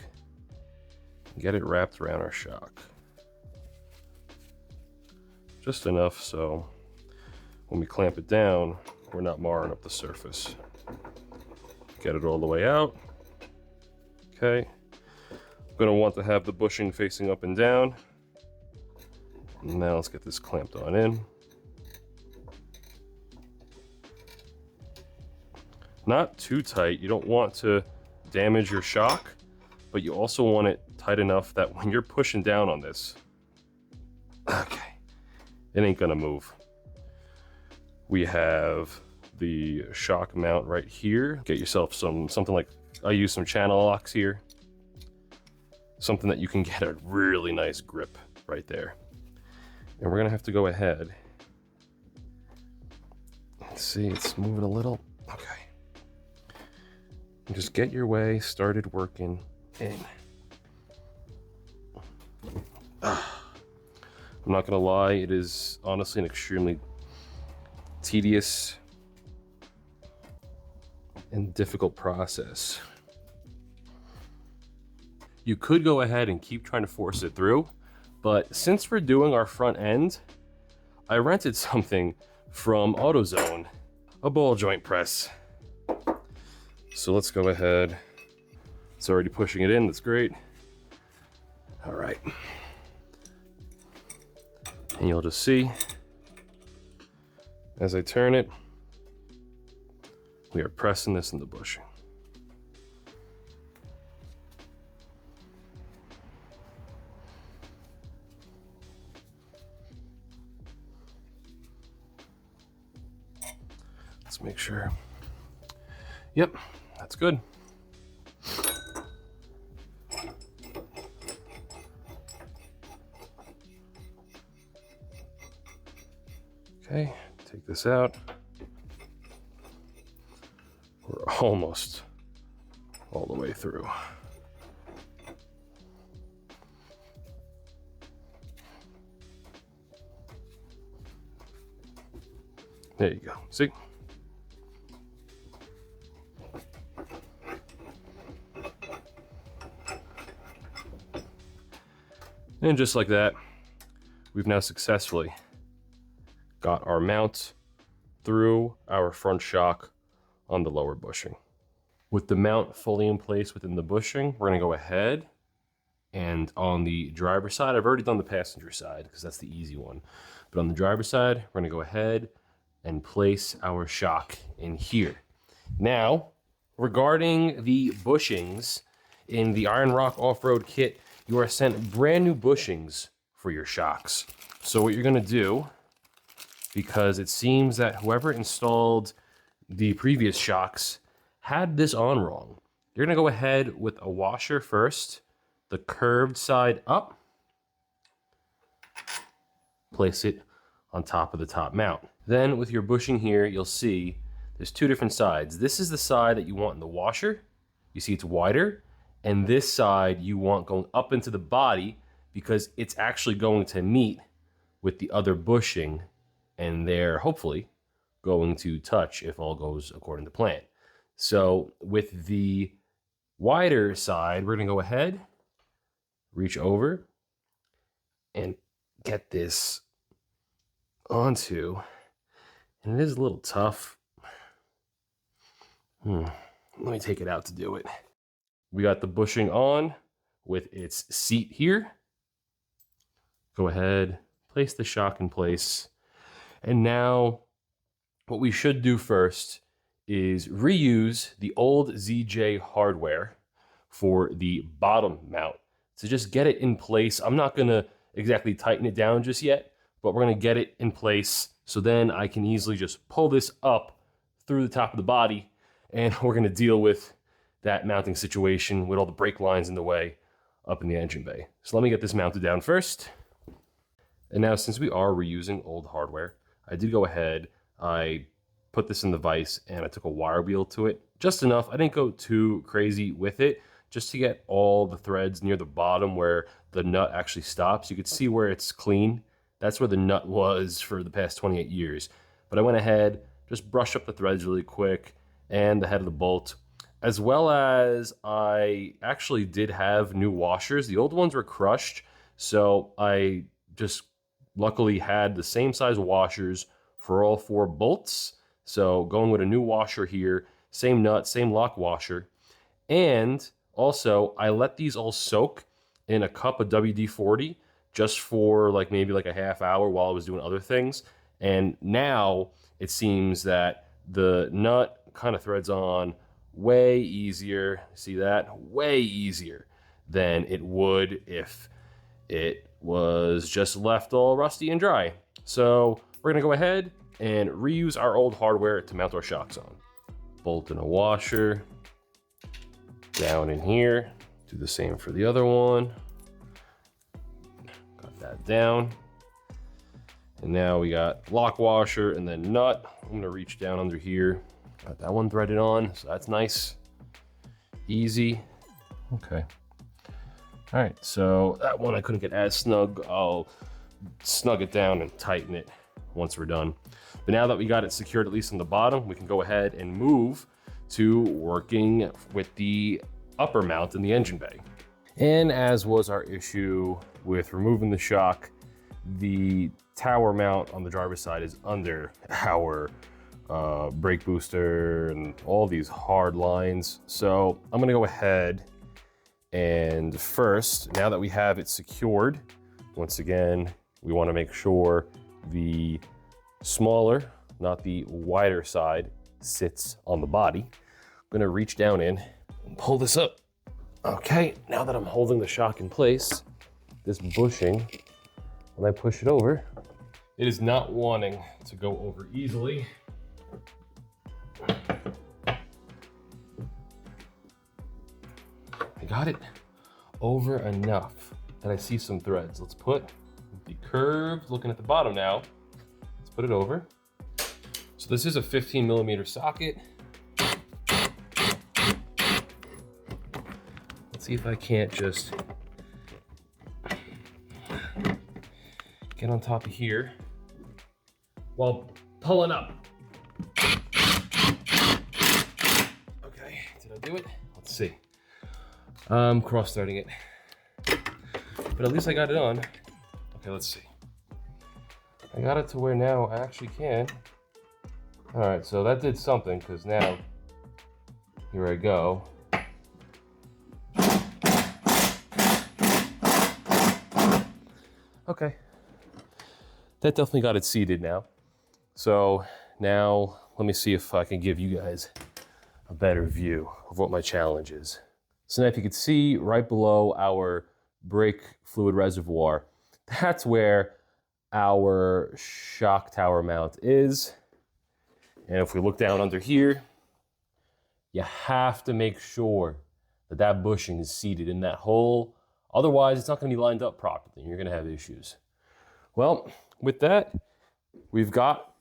get it wrapped around our shock. Just enough so when we clamp it down, we're not marring up the surface. Get it all the way out. Okay. I'm gonna want to have the bushing facing up and down. Now let's get this clamped on in. Not too tight. You don't want to damage your shock, but you also want it tight enough that when you're pushing down on this, okay, it ain't gonna move. We have the shock mount right here. Get yourself something like, I use some channel locks here. Something that you can get a really nice grip right there. And we're gonna have to go ahead. Let's see, it's moving a little. Okay. And just get your way started working in. I'm not gonna lie, it is honestly an extremely tedious and difficult process. You could go ahead and keep trying to force it through, but since we're doing our front end, I rented something from AutoZone, a ball joint press. So let's go ahead. It's already pushing it in, that's great. All right. And you'll just see, as I turn it, we are pressing this in the bushing. Let's make sure. Yep, that's good. Okay, take this out. We're almost all the way through. There you go, see? And just like that, we've now successfully got our mount through our front shock on the lower bushing. With the mount fully in place within the bushing, we're gonna go ahead And on the driver's side, I've already done the passenger side because that's the easy one. But on the driver's side, we're gonna go ahead and place our shock in here. Now, regarding the bushings, in the Iron Rock off-road kit, you are sent brand new bushings for your shocks. So what you're gonna do, because it seems that whoever installed the previous shocks had this on wrong, you're gonna go ahead with a washer first, the curved side up, place it on top of the top mount. Then with your bushing here, you'll see there's two different sides. This is the side that you want in the washer. You see it's wider. And this side you want going up into the body because it's actually going to meet with the other bushing, and they're hopefully going to touch if all goes according to plan. So with the wider side, we're gonna go ahead, reach over and get this onto, and it is a little tough. Let me take it out to do it. We got the bushing on with its seat here. Go ahead, place the shock in place. And now what we should do first is reuse the old ZJ hardware for the bottom mount to just get it in place. I'm not gonna exactly tighten it down just yet, but we're gonna get it in place so then I can easily just pull this up through the top of the body, and we're gonna deal with that mounting situation with all the brake lines in the way up in the engine bay. So let me get this mounted down first. And now, since we are reusing old hardware, I did go ahead, I put this in the vise and I took a wire wheel to it, just enough. I didn't go too crazy with it, just to get all the threads near the bottom where the nut actually stops. You could see where it's clean. That's where the nut was for the past 28 years. But I went ahead, just brushed up the threads really quick and the head of the bolt. As well as I actually did have new washers. The old ones were crushed, so I just luckily had the same size washers for all 4 bolts. So going with a new washer here, same nut, same lock washer. And also I let these all soak in a cup of WD-40 just for maybe a half hour while I was doing other things. And now it seems that the nut kind of threads on way easier, see that? Way easier than it would if it was just left all rusty and dry. So we're gonna go ahead and reuse our old hardware to mount our shocks on. Bolt in a washer, down in here, do the same for the other one. Got that down. And now we got lock washer and then nut. I'm gonna reach down under here. Got that one threaded on, so that's nice. Easy. Okay. All right, so that one I couldn't get as snug. I'll snug it down and tighten it once we're done. But now that we got it secured, at least on the bottom, we can go ahead and move to working with the upper mount in the engine bay. And as was our issue with removing the shock, the tower mount on the driver's side is under our brake booster and all these hard lines. So I'm gonna go ahead and first, now that we have it secured, once again, we wanna make sure the smaller, not the wider side, sits on the body. I'm gonna reach down in and pull this up. Okay, now that I'm holding the shock in place, this bushing, when I push it over, it is not wanting to go over easily. I got it over enough that I see some threads. Let's put the curved, looking at the bottom now, let's put it over. So this is a 15mm socket. Let's see if I can't just get on top of here while pulling up. Okay, did I do it? Let's see. I'm cross-threading it, but at least I got it on. Okay, let's see. I got it to where now I actually can. All right, so that did something, because now, here I go. Okay. That definitely got it seated now. So now let me see if I can give you guys a better view of what my challenge is. So now if you can see right below our brake fluid reservoir, that's where our shock tower mount is. And if we look down under here, you have to make sure that that bushing is seated in that hole. Otherwise, it's not going to be lined up properly. You're going to have issues. Well, with that, we've got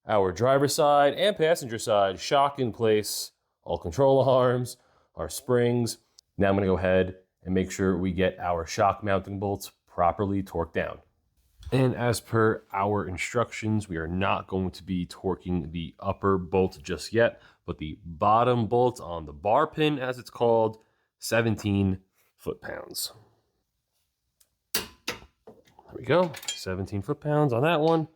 our driver's side and passenger side shock in place, all control arms, our springs. Now I'm going to go ahead and make sure we get our shock mounting bolts properly torqued down. And as per our instructions, we are not going to be torquing the upper bolt just yet, but the bottom bolt on the bar pin, as it's called, 17 foot-pounds. There we go, 17 foot-pounds on that one.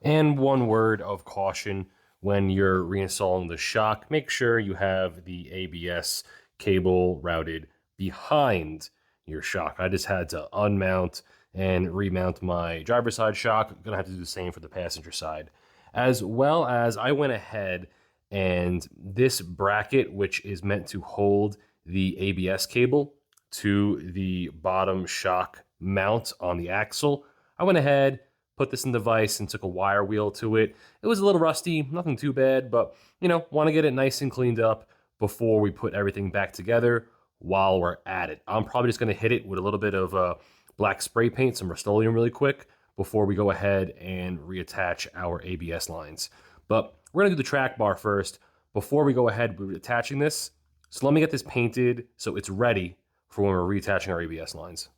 And one word of caution when you're reinstalling the shock, make sure you have the ABS cable routed behind your shock. I just had to unmount and remount my driver's side shock. I'm gonna have to do the same for the passenger side. As well as I went ahead and this bracket, which is meant to hold the ABS cable to the bottom shock mount on the axle, I went ahead, put this in the vise and took a wire wheel to it. It was a little rusty, nothing too bad, but you know, want to get it nice and cleaned up before we put everything back together while we're at it. I'm probably just gonna hit it with a little bit of black spray paint, some Rust-Oleum really quick before we go ahead and reattach our ABS lines. But we're gonna do the track bar first before we go ahead with attaching this. So let me get this painted so it's ready for when we're reattaching our ABS lines.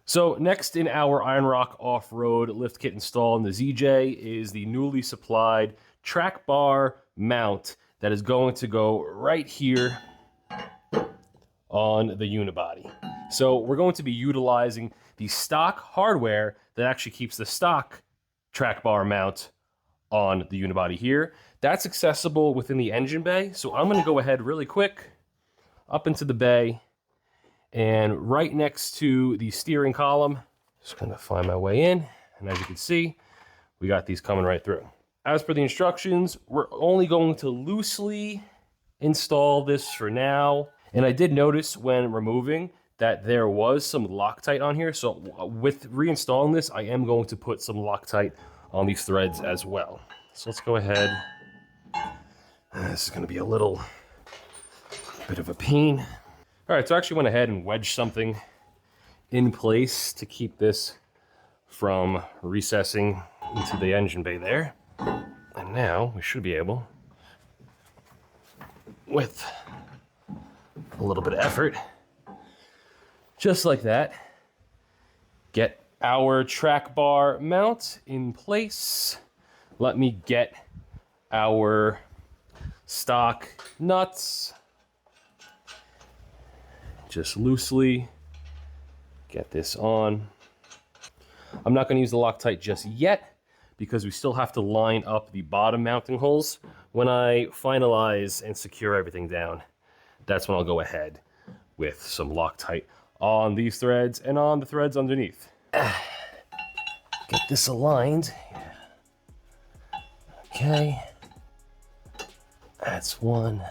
So next in our Iron Rock off-road lift kit install in the ZJ is the newly supplied track bar mount that is going to go right here on the unibody. So we're going to be utilizing the stock hardware that actually keeps the stock track bar mount on the unibody here. That's accessible within the engine bay. So I'm gonna go ahead really quick up into the bay and right next to the steering column, just gonna find my way in. And as you can see, we got these coming right through. As per the instructions, we're only going to loosely install this for now. And I did notice when removing that there was some Loctite on here. So with reinstalling this, I am going to put some Loctite on these threads as well. So let's go ahead. This is gonna be a little bit of a pain. All right, so I actually went ahead and wedged something in place to keep this from recessing into the engine bay there. And now we should be able, with a little bit of effort, just like that, get our track bar mount in place. Let me get our stock nuts. Just loosely get this on. I'm not going to use the Loctite just yet because we still have to line up the bottom mounting holes. When I finalize and secure everything down, that's when I'll go ahead with some Loctite on these threads and on the threads underneath. Get this aligned. Okay. That's one.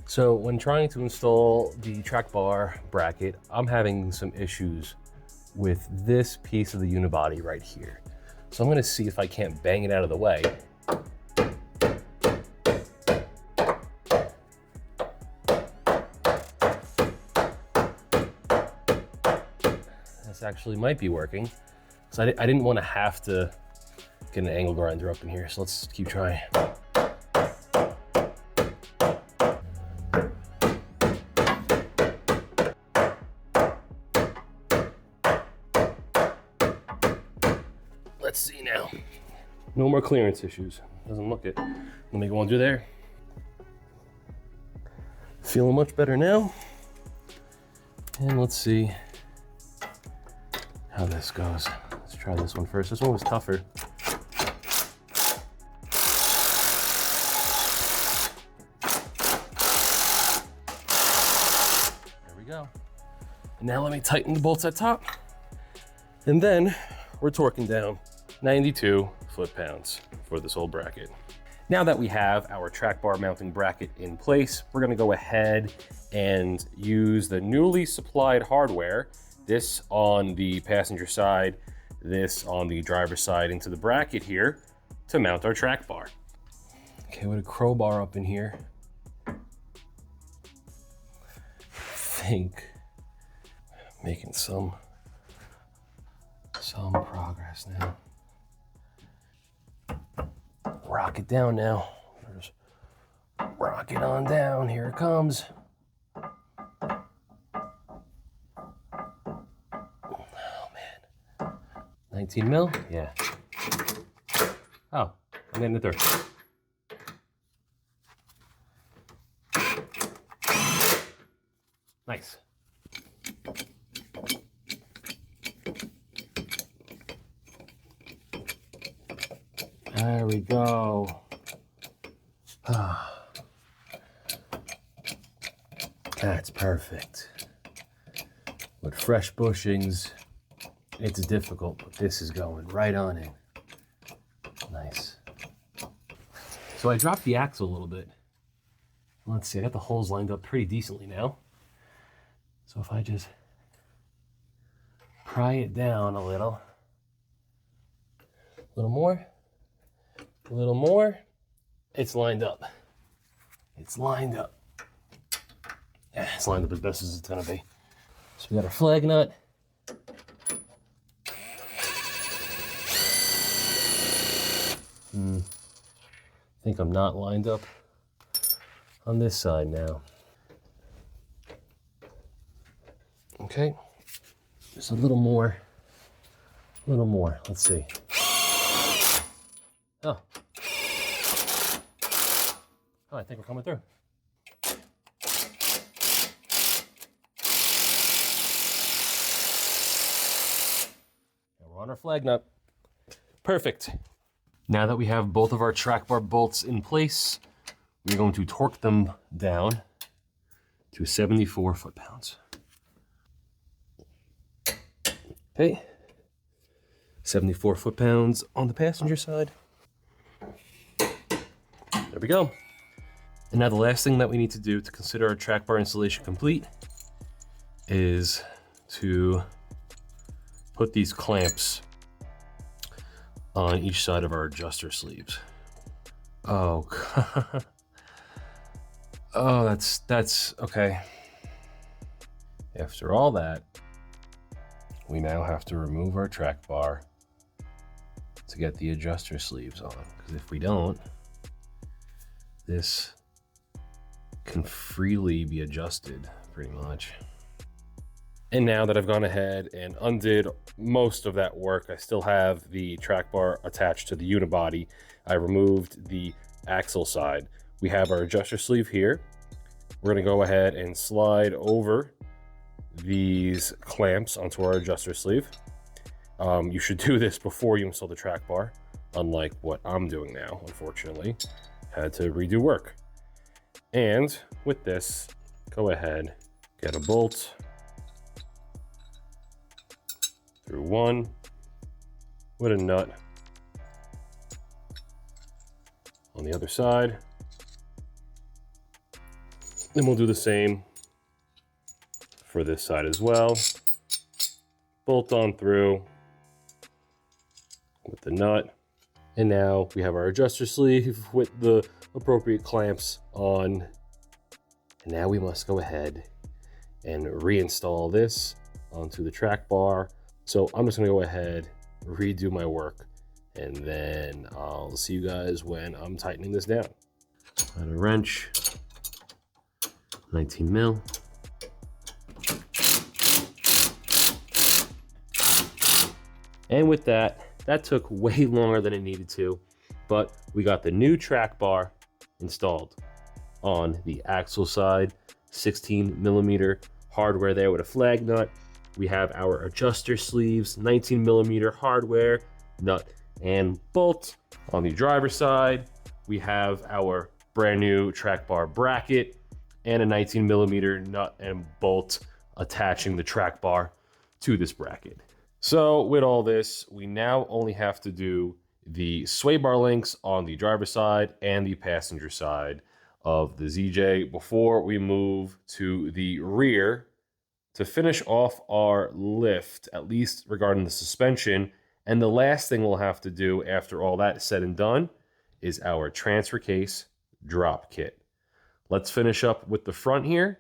So when trying to install the track bar bracket, I'm having some issues with this piece of the unibody right here. So I'm gonna see if I can't bang it out of the way. This actually might be working. So I didn't want to have to get an angle grinder up in here, so let's keep trying. Let's see now. No more clearance issues. Doesn't look it. Let me go under there. Feeling much better now. And let's see how this goes. Let's try this one first. This one was tougher. And now let me tighten the bolts at top. And then we're torquing down 92 foot-pounds for this whole bracket. Now that we have our track bar mounting bracket in place, we're gonna go ahead and use the newly supplied hardware, this on the passenger side, this on the driver's side into the bracket here to mount our track bar. Okay, with a crowbar up in here. I think making some progress now. Rock it down now. Just rock it on down. Here it comes. Oh man. 19 mil? Yeah. Oh, I'm getting it through. Nice. There we go. That's perfect. With fresh bushings, it's difficult, but this is going right on in. Nice. So I dropped the axle a little bit. Let's see, I got the holes lined up pretty decently now. So if I just pry it down a little more, a little more, it's lined up. It's lined up. Yeah, it's lined up as best as it's gonna be. So we got our flag nut. I think I'm not lined up on this side now. Okay, just a little more, let's see. Oh, I think we're coming through. And we're on our flag nut. Perfect. Now that we have both of our track bar bolts in place, we're going to torque them down to 74 foot-pounds. Okay, 74 foot-pounds on the passenger side. There we go. And now the last thing that we need to do to consider our track bar installation complete is to put these clamps on each side of our adjuster sleeves. Oh, oh, that's okay. After all that, we now have to remove our track bar to get the adjuster sleeves on. Because if we don't, this can freely be adjusted pretty much. And now that I've gone ahead and undid most of that work, I still have the track bar attached to the unibody. I removed the axle side. We have our adjuster sleeve here. We're gonna go ahead and slide over these clamps onto our adjuster sleeve. You should do this before you install the track bar, unlike what I'm doing now, unfortunately. Had to redo work. And with this, go ahead, get a bolt through one with a nut on the other side. Then we'll do the same for this side as well. Bolt on through with the nut. And now we have our adjuster sleeve with the appropriate clamps on. And now we must go ahead and reinstall this onto the track bar. So I'm just gonna go ahead, redo my work, and then I'll see you guys when I'm tightening this down. Got a wrench, 19 mil. And with that took way longer than it needed to, but we got the new track bar installed on the axle side, 16 millimeter hardware there with a flag nut. We have our adjuster sleeves, 19 millimeter hardware, nut and bolt. On the driver's side, we have our brand new track bar bracket and a 19 millimeter nut and bolt attaching the track bar to this bracket. So with all this, we now only have to do the sway bar links on the driver's side and the passenger side of the ZJ before we move to the rear to finish off our lift, at least regarding the suspension. And the last thing we'll have to do after all that is said and done is our transfer case drop kit. Let's finish up with the front here,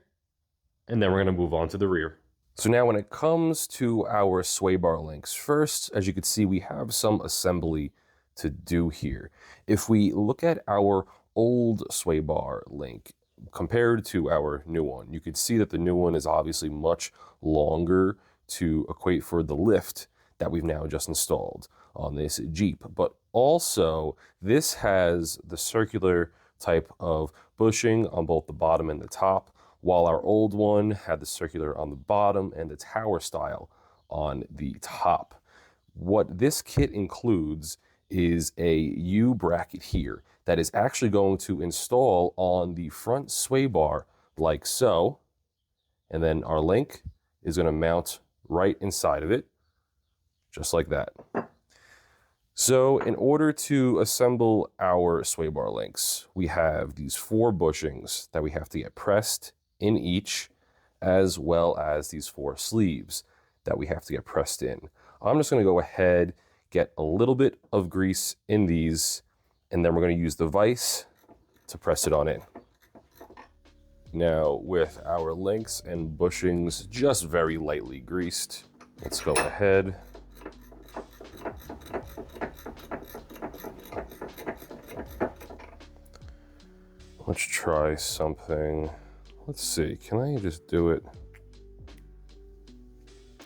and then we're going to move on to the rear. So now when it comes to our sway bar links, first, as you can see, we have some assembly to do here. If we look at our old sway bar link compared to our new one, you could see that the new one is obviously much longer to equate for the lift that we've now just installed on this Jeep. But also, this has the circular type of bushing on both the bottom and the top, while our old one had the circular on the bottom and the tower style on the top. What this kit includes is a U bracket here that is actually going to install on the front sway bar like so, and then our link is going to mount right inside of it, just like that. So in order to assemble our sway bar links, we have these 4 bushings that we have to get pressed in each, as well as these 4 sleeves that we have to get pressed in. I'm just going to go ahead, get a little bit of grease in these, and then we're going to use the vise to press it on in. Now, with our links and bushings just very lightly greased, let's go ahead. Let's try something. Let's see, can I just do it?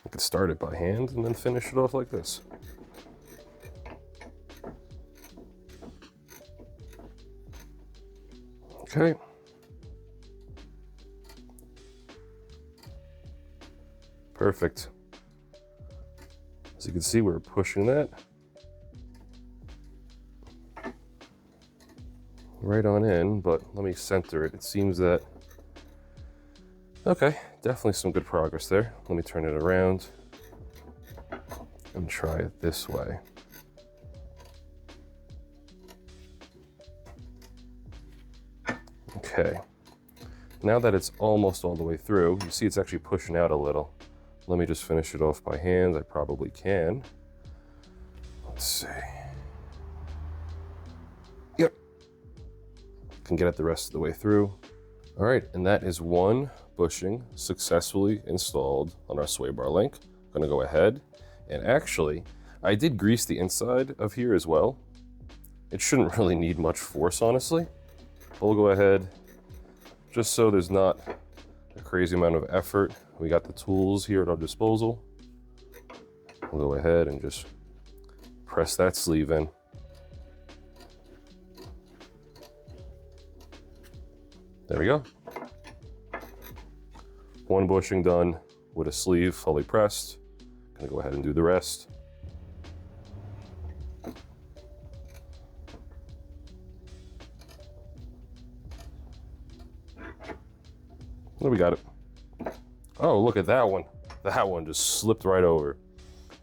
I could start it by hand and then finish it off like this. Okay. Perfect. As you can see, we're pushing that right on in, but let me center it. It seems that, okay, definitely some good progress there. Let me turn it around and try it this way. Okay, now that it's almost all the way through, you see it's actually pushing out a little. Let me just finish it off by hand. I probably can. Let's see. Yep. Can get it the rest of the way through. All right, and that is 1 bushing successfully installed on our sway bar link. I'm gonna go ahead and actually, I did grease the inside of here as well. It shouldn't really need much force, honestly. But we'll go ahead, just so there's not a crazy amount of effort. We got the tools here at our disposal. We'll go ahead and just press that sleeve in. There we go. 1 bushing done with a sleeve fully pressed. Gonna go ahead and do the rest. There we got it. Oh, look at that one. That one just slipped right over.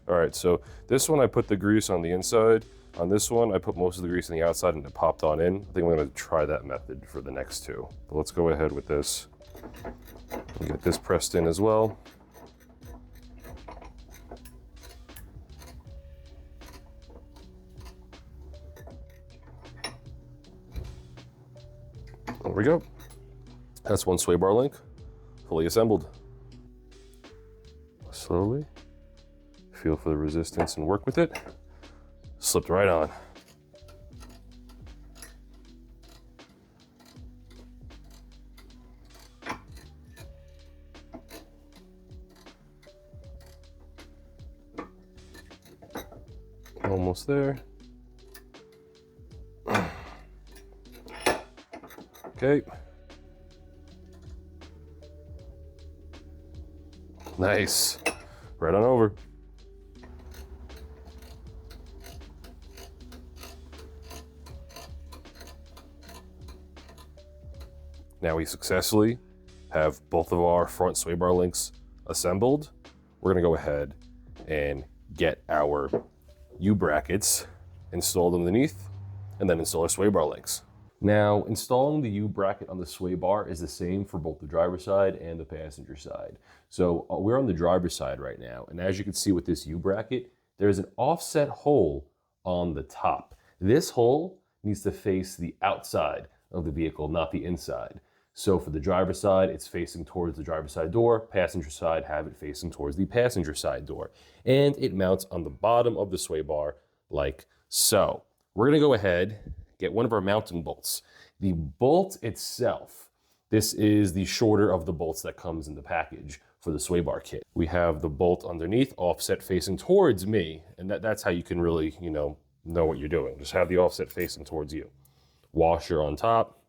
All right, so this one I put the grease on the inside. On this one, I put most of the grease on the outside and it popped on in. I think I'm gonna try that method for the next 2. But let's go ahead with this. We'll get this pressed in as well. There we go. That's 1 sway bar link, fully assembled. Slowly, feel for the resistance and work with it. Slipped right on. Almost there. Okay. Nice. Right on over. Now we successfully have both of our front sway bar links assembled, we're gonna go ahead and get our U-brackets installed underneath and then install our sway bar links. Now, installing the U-bracket on the sway bar is the same for both the driver's side and the passenger side. So we're on the driver's side right now, and as you can see with this U-bracket, there's an offset hole on the top. This hole needs to face the outside of the vehicle, not the inside. So for the driver's side, it's facing towards the driver's side door. Passenger side, have it facing towards the passenger side door. And it mounts on the bottom of the sway bar like so. We're gonna go ahead, get one of our mounting bolts. The bolt itself, this is the shorter of the bolts that comes in the package for the sway bar kit. We have the bolt underneath, offset facing towards me, and that's how you can really, know what you're doing. Just have the offset facing towards you. Washer on top,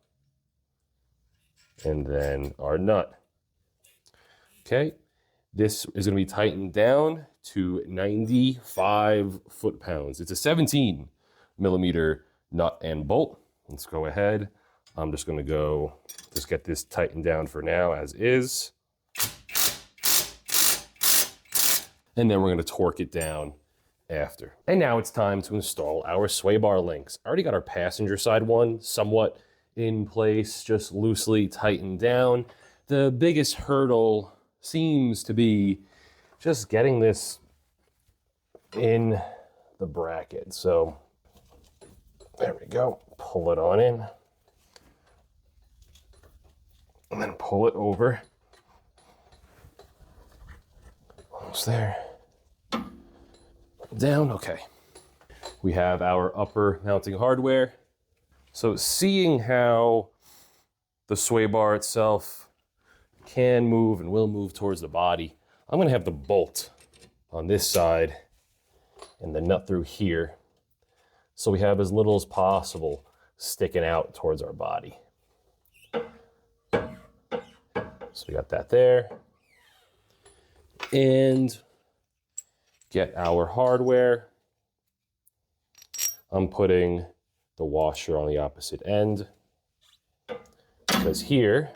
and then our nut. Okay, this is gonna be tightened down to 95 foot-pounds. It's a 17 millimeter nut and bolt. Let's go ahead. I'm just gonna just get this tightened down for now as is. And then we're gonna torque it down after. And now it's time to install our sway bar links. I already got our passenger side one somewhat in place, just loosely tightened down. The biggest hurdle seems to be just getting this in the bracket. So there we go, pull it on in. And then pull it over. Almost there. Down, okay. We have our upper mounting hardware. So seeing how the sway bar itself can move and will move towards the body, I'm gonna have the bolt on this side and the nut through here. So we have as little as possible sticking out towards our body. So we got that there. And get our hardware. I'm putting the washer on the opposite end, because here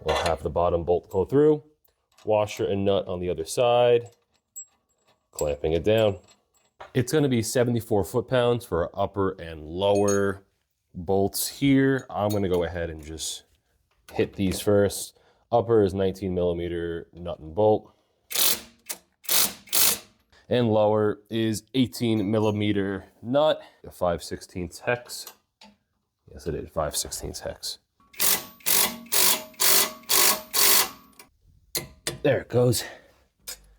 we'll have the bottom bolt go through, washer and nut on the other side, clamping it down. It's gonna be 74 foot-pounds for our upper and lower bolts here. I'm gonna go ahead and just hit these first. Upper is 19 millimeter nut and bolt. And lower is 18 millimeter nut, a 5/16 hex. Yes, it is 5/16 hex. There it goes,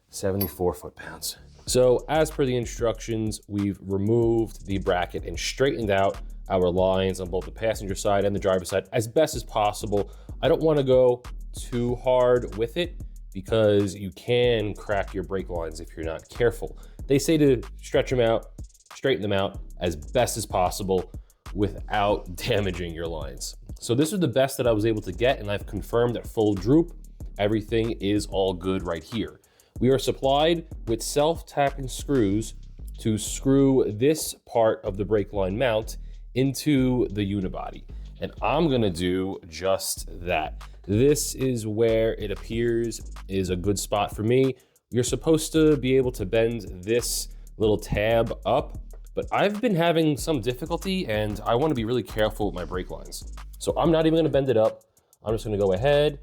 74 foot-pounds. So as per the instructions, we've removed the bracket and straightened out our lines on both the passenger side and the driver's side as best as possible. I don't want to go too hard with it because you can crack your brake lines if you're not careful. They say to stretch them out, straighten them out as best as possible without damaging your lines. So this is the best that I was able to get, and I've confirmed at full droop, everything is all good right here. We are supplied with self-tapping screws to screw this part of the brake line mount into the unibody. And I'm gonna do just that. This is where it appears is a good spot for me. You're supposed to be able to bend this little tab up, but I've been having some difficulty and I wanna be really careful with my brake lines. So I'm not even gonna bend it up. I'm just gonna go ahead,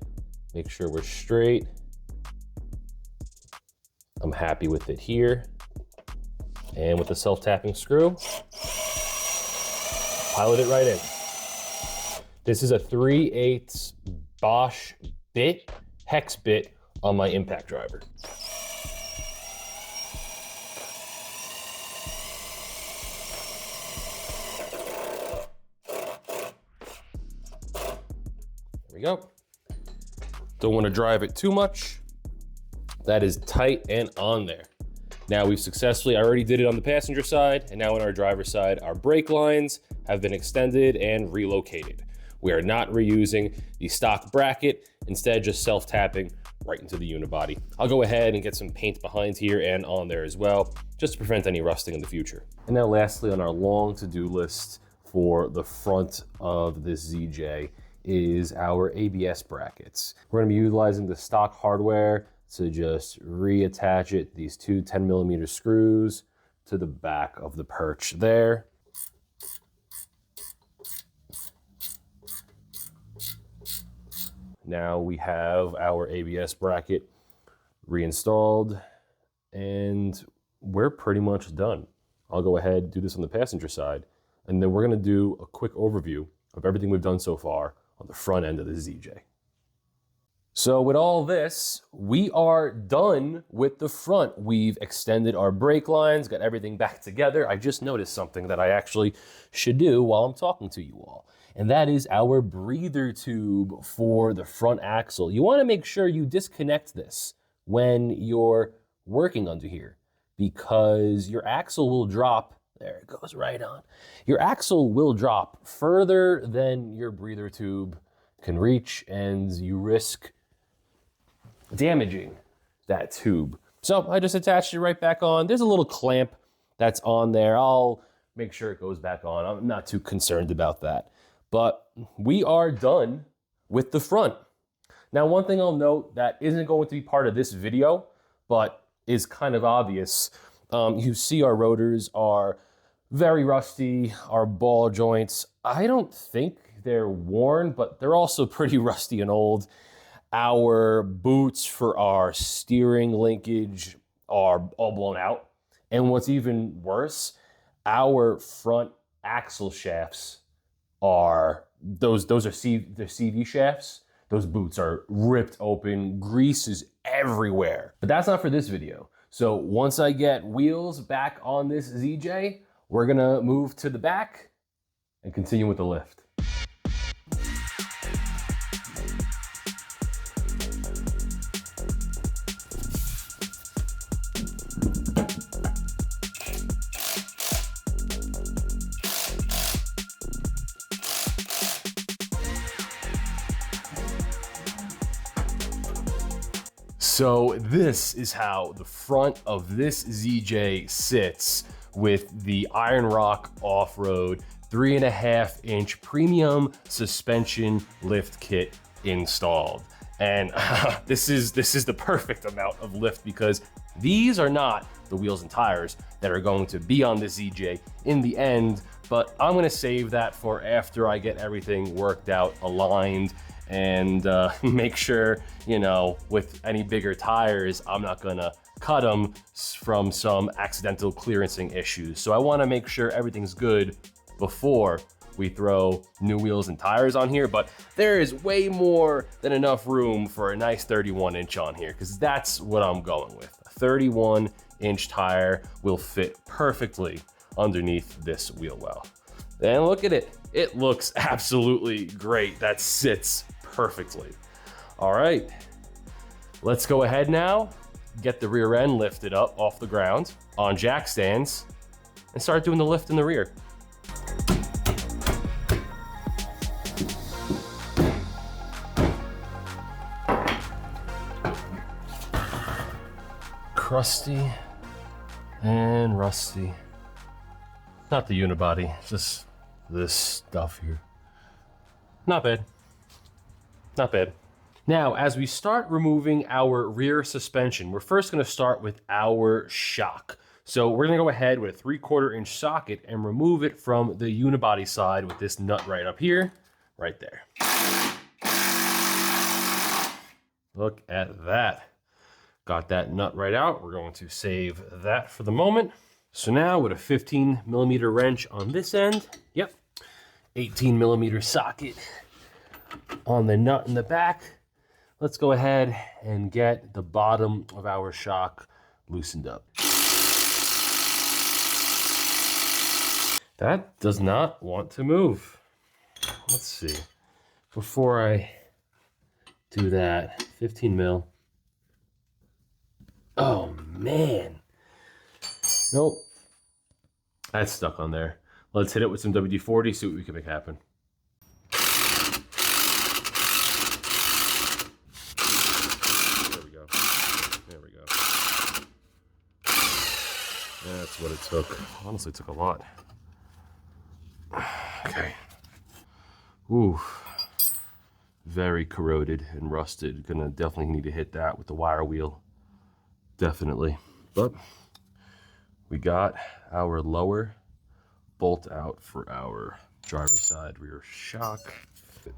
make sure we're straight. I'm happy with it here. And with the self-tapping screw, pilot it right in. This is a 3/8 Bosch bit, hex bit on my impact driver. There we go. Don't want to drive it too much. That is tight and on there. Now we've successfully, I already did it on the passenger side, and now on our driver's side, our brake lines have been extended and relocated. We are not reusing the stock bracket, instead just self-tapping right into the unibody. I'll go ahead and get some paint behind here and on there as well, just to prevent any rusting in the future. And now lastly on our long to-do list for the front of this ZJ is our ABS brackets. We're gonna be utilizing the stock hardware to just reattach it, these two 10mm screws to the back of the perch there. Now we have our ABS bracket reinstalled and we're pretty much done. I'll go ahead and do this on the passenger side, and then we're gonna do a quick overview of everything we've done so far on the front end of the ZJ. So with all this, we are done with the front. We've extended our brake lines, got everything back together. I just noticed something that I actually should do while I'm talking to you all, and that is our breather tube for the front axle. You wanna make sure you disconnect this when you're working under here, because your axle will drop. There it goes, right on. Your axle will drop further than your breather tube can reach, and you risk damaging that tube. So I just attached it right back on. There's a little clamp that's on there. I'll make sure it goes back on. I'm not too concerned about that. But we are done with the front. Now, one thing I'll note that isn't going to be part of this video, but is kind of obvious. You see our rotors are very rusty, our ball joints, I don't think they're worn, but they're also pretty rusty and old. Our boots for our steering linkage are all blown out. And what's even worse, our front axle shafts are, they're CV shafts. Those boots are ripped open, grease is everywhere. But that's not for this video. So once I get wheels back on this ZJ, we're gonna move to the back and continue with the lift. So this is how the front of this ZJ sits with the Iron Rock Off-Road 3.5-inch premium suspension lift kit installed. And this is the perfect amount of lift, because these are not the wheels and tires that are going to be on this ZJ in the end, but I'm gonna save that for after I get everything worked out, aligned, and make sure, you know, with any bigger tires, I'm not gonna cut them from some accidental clearancing issues. So I wanna make sure everything's good before we throw new wheels and tires on here, but there is way more than enough room for a nice 31-inch on here, because that's what I'm going with. A 31-inch tire will fit perfectly underneath this wheel well. And look at it. It looks absolutely great. That sits perfectly. All right, let's go ahead now, get the rear end lifted up off the ground on jack stands and start doing the lift in the rear. Crusty and rusty. Not the unibody, just this stuff here. Not bad. Not bad. Now, as we start removing our rear suspension, we're first gonna start with our shock. So we're gonna go ahead with a 3/4 inch socket and remove it from the unibody side with this nut right up here, right there. Look at that. Got that nut right out. We're going to save that for the moment. So now with a 15mm wrench on this end, yep, 18mm socket on the nut in the back, let's go ahead and get the bottom of our shock loosened up. That does not want to move. Let's see. Before I do that, 15mm. Oh man. Nope. That's stuck on there. Let's hit it with some WD-40, see what we can make happen. There we go. There we go. That's what it took. Honestly, it took a lot. Okay. Ooh. very corroded and rusted. Gonna definitely need to hit that with the wire wheel, definitely. But we got our lower bolt out for our driver's side rear shock.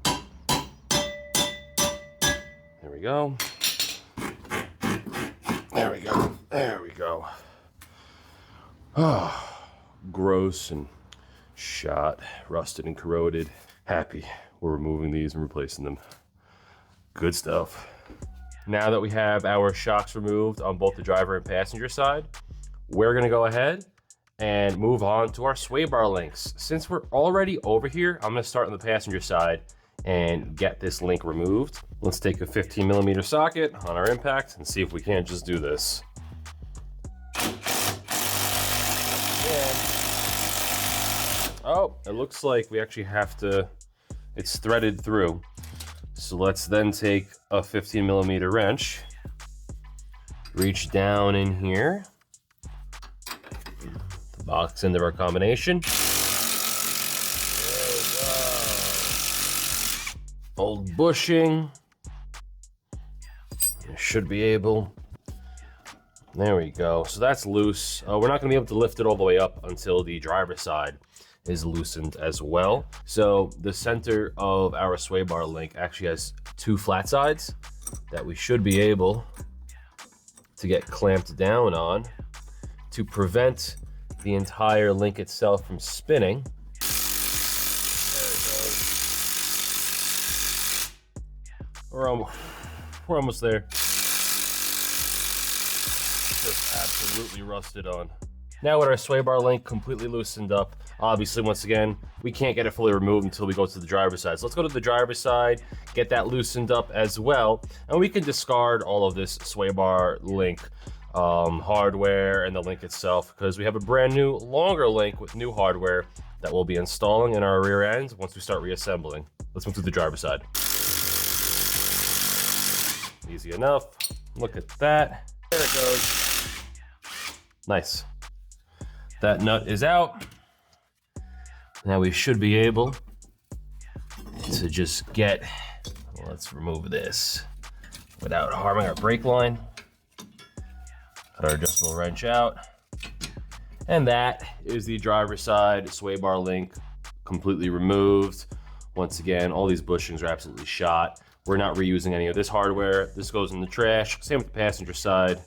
There we go. There we go. There we go. Oh, gross and shot, rusted and corroded. Happy we're removing these and replacing them. Good stuff. Now that we have our shocks removed on both the driver and passenger side, we're gonna go ahead and move on to our sway bar links. Since we're already over here, I'm gonna start on the passenger side and get this link removed. Let's take a 15mm socket on our impact and see if we can't just do this. Oh, it looks like we actually have to, it's threaded through. So let's then take a 15mm wrench, reach down in here, the box end of our combination. There we go. Old bushing. Should be able. There we go. So that's loose. We're not gonna be able to lift it all the way up until the driver's side is loosened as well. So the center of our sway bar link actually has two flat sides that we should be able to get clamped down on to prevent the entire link itself from spinning. There it goes. We're almost there. Just absolutely rusted on. Now with our sway bar link completely loosened up, obviously once again, we can't get it fully removed until we go to the driver's side. So let's go to the driver's side, get that loosened up as well, and we can discard all of this sway bar link hardware and the link itself, because we have a brand new longer link with new hardware that we'll be installing in our rear end once we start reassembling. Let's move to the driver's side. Easy enough. Look at that. There it goes. Nice. That nut is out. Now we should be able to just get, let's remove this without harming our brake line. Cut our adjustable wrench out. And that is the driver's side sway bar link completely removed. Once again, all these bushings are absolutely shot. We're not reusing any of this hardware. This goes in the trash. Same with the passenger side.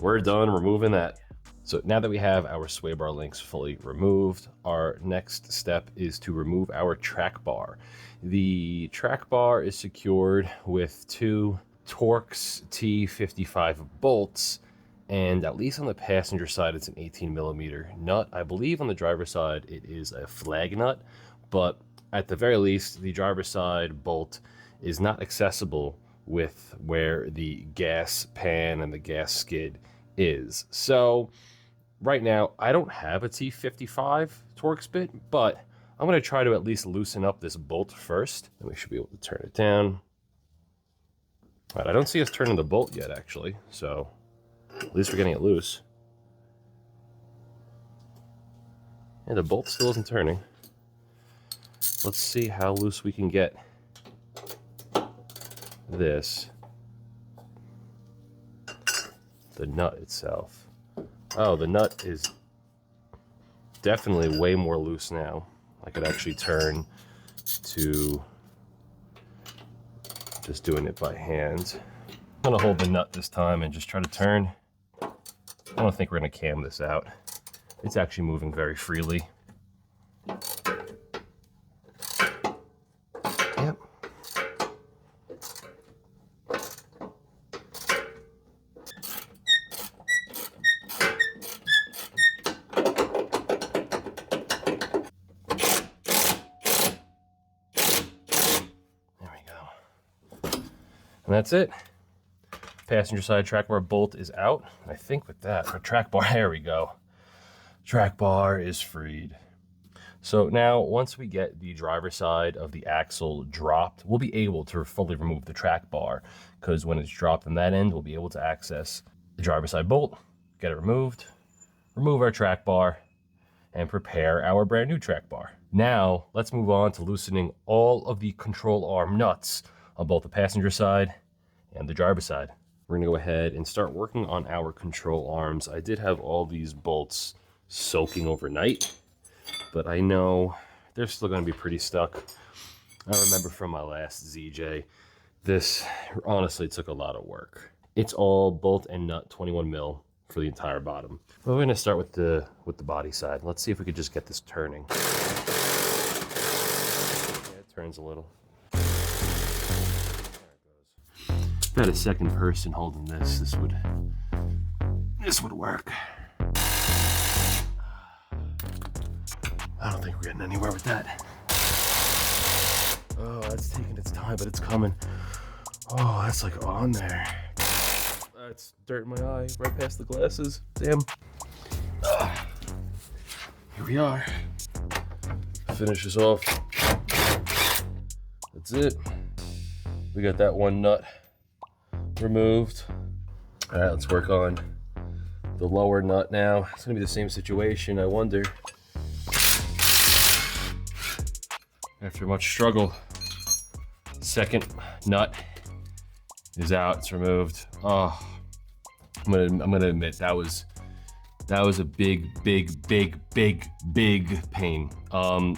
We're done removing that. So now that we have our sway bar links fully removed, our next step is to remove our track bar. The track bar is secured with two Torx T55 bolts, and at least on the passenger side, it's an 18mm nut. I believe on the driver's side, it is a flag nut, but at the very least, the driver's side bolt is not accessible with where the gas pan and the gas skid is. So right now, I don't have a T55 Torx bit, but I'm going to try to at least loosen up this bolt first, and we should be able to turn it down. All right, I don't see us turning the bolt yet, actually, so at least we're getting it loose. And the bolt still isn't turning. Let's see how loose we can get this. The nut itself. Oh, the nut is definitely way more loose now. I could actually turn to just doing it by hand. I'm gonna hold the nut this time and just try to turn. I don't think we're gonna cam this out. It's actually moving very freely. Yep. And that's it. Passenger side track bar bolt is out. I think with that, our track bar, there we go. Track bar is freed. So now, once we get the driver's side of the axle dropped, we'll be able to fully remove the track bar, because when it's dropped on that end, we'll be able to access the driver's side bolt, get it removed, remove our track bar, and prepare our brand new track bar. Now, let's move on to loosening all of the control arm nuts on both the passenger side and the driver's side. We're gonna go ahead and start working on our control arms. I did have all these bolts soaking overnight, but I know they're still gonna be pretty stuck. I remember from my last ZJ, this honestly took a lot of work. It's all bolt and nut 21 mil for the entire bottom. But we're gonna start with the body side. Let's see if we could just get this turning. Yeah, it turns a little. There it goes. If I had a second person holding this, this would work. I don't think we're getting anywhere with that. Oh, that's taking its time, but it's coming. Oh, that's like on there. That's dirt in my eye, right past the glasses. Damn. Here we are. Finish this off. That's it. We got that one nut removed. All right, let's work on the lower nut now. It's gonna be the same situation, I wonder. After much struggle, second nut is out, it's removed. Oh, I'm gonna admit that was a big pain.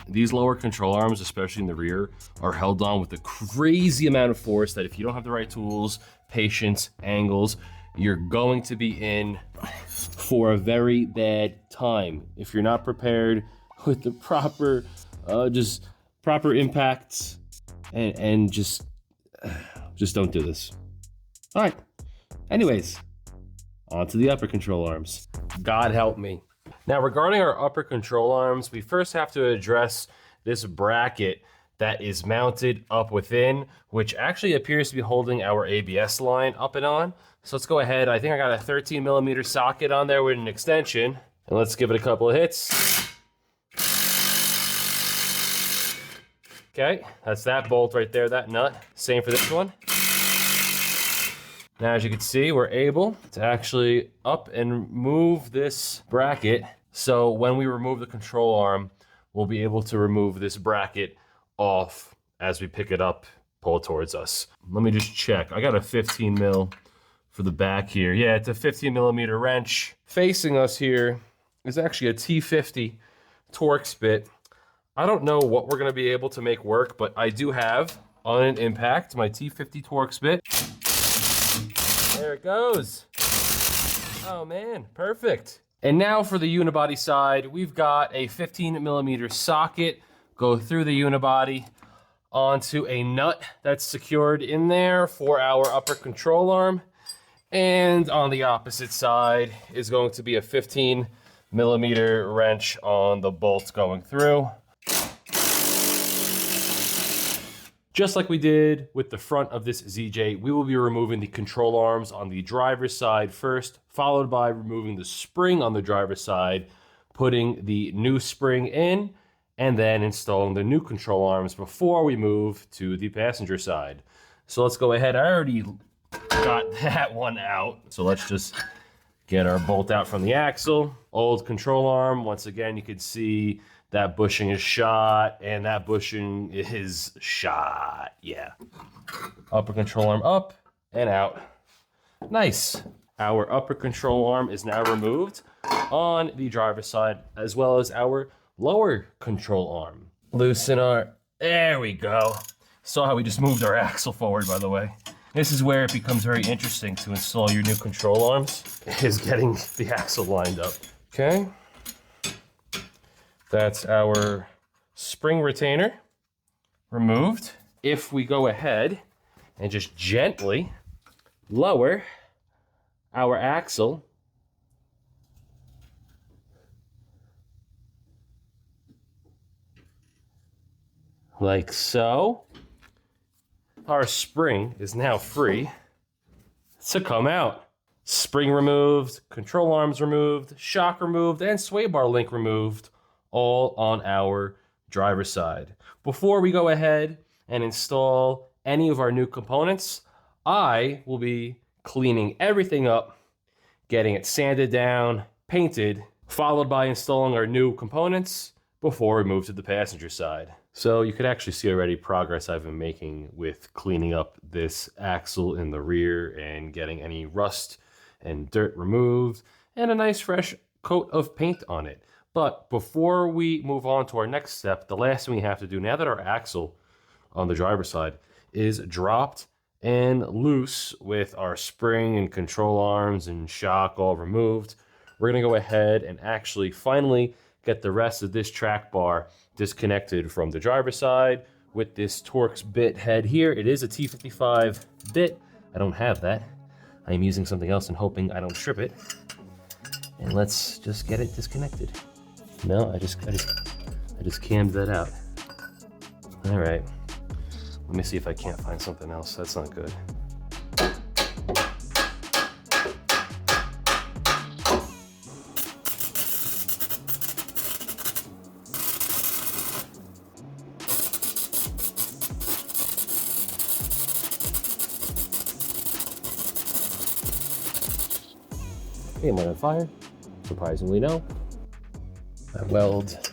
These lower control arms, especially in the rear, are held on with a crazy amount of force that if you don't have the right tools, patience, angles, you're going to be in for a very bad time if you're not prepared with the proper proper impacts and just don't do this. All right, anyways, on to the upper control arms. God help me. Now, regarding our upper control arms, we first have to address this bracket that is mounted up within, which actually appears to be holding our ABS line up and on. So let's go ahead. I think I got a 13 millimeter socket on there with an extension, and let's give it a couple of hits. Okay, that's that bolt right there, that nut. Same for this one. Now, as you can see, we're able to actually up and move this bracket. So when we remove the control arm, we'll be able to remove this bracket off as we pick it up, pull it towards us. Let me just check. I got a 15 mil for the back here. Yeah, it's a 15 millimeter wrench. Facing us here is actually a T50 Torx bit. I don't know what we're gonna be able to make work, but I do have, on an impact, my T50 Torx bit. There it goes. Oh man, perfect. And now for the unibody side, we've got a 15 millimeter socket, go through the unibody onto a nut that's secured in there for our upper control arm. And on the opposite side is going to be a 15 millimeter wrench on the bolt going through. Just like we did with the front of this ZJ, we will be removing the control arms on the driver's side first, followed by removing the spring on the driver's side, putting the new spring in, and then installing the new control arms before we move to the passenger side. So let's go ahead. I already got that one out. So let's just get our bolt out from the axle. Old control arm. Once again, you can see that bushing is shot, and that bushing is shot. Yeah. Upper control arm up and out. Nice. Our upper control arm is now removed on the driver's side, as well as our lower control arm. Loosen our, there we go. Saw how we just moved our axle forward, by the way. This is where it becomes very interesting to install your new control arms, is getting the axle lined up. Okay. That's our spring retainer removed. If we go ahead and just gently lower our axle, like so, our spring is now free to come out. Spring removed, control arms removed, shock removed, and sway bar link removed, all on our driver's side. Before we go ahead and install any of our new components, I will be cleaning everything up, getting it sanded down, painted, followed by installing our new components, before we move to the passenger side. So you could actually see already progress I've been making with cleaning up this axle in the rear and getting any rust and dirt removed and a nice fresh coat of paint on it. But before we move on to our next step, the last thing we have to do now that our axle on the driver's side is dropped and loose with our spring and control arms and shock all removed, we're gonna go ahead and actually finally get the rest of this track bar disconnected from the driver's side with this Torx bit head here. It is a T55 bit. I don't have that. I am using something else and hoping I don't strip it. And let's just get it disconnected. No, I just cammed that out. All right, let me see if I can't find something else. That's not good. Hey, am I on fire? Surprisingly, no. My weld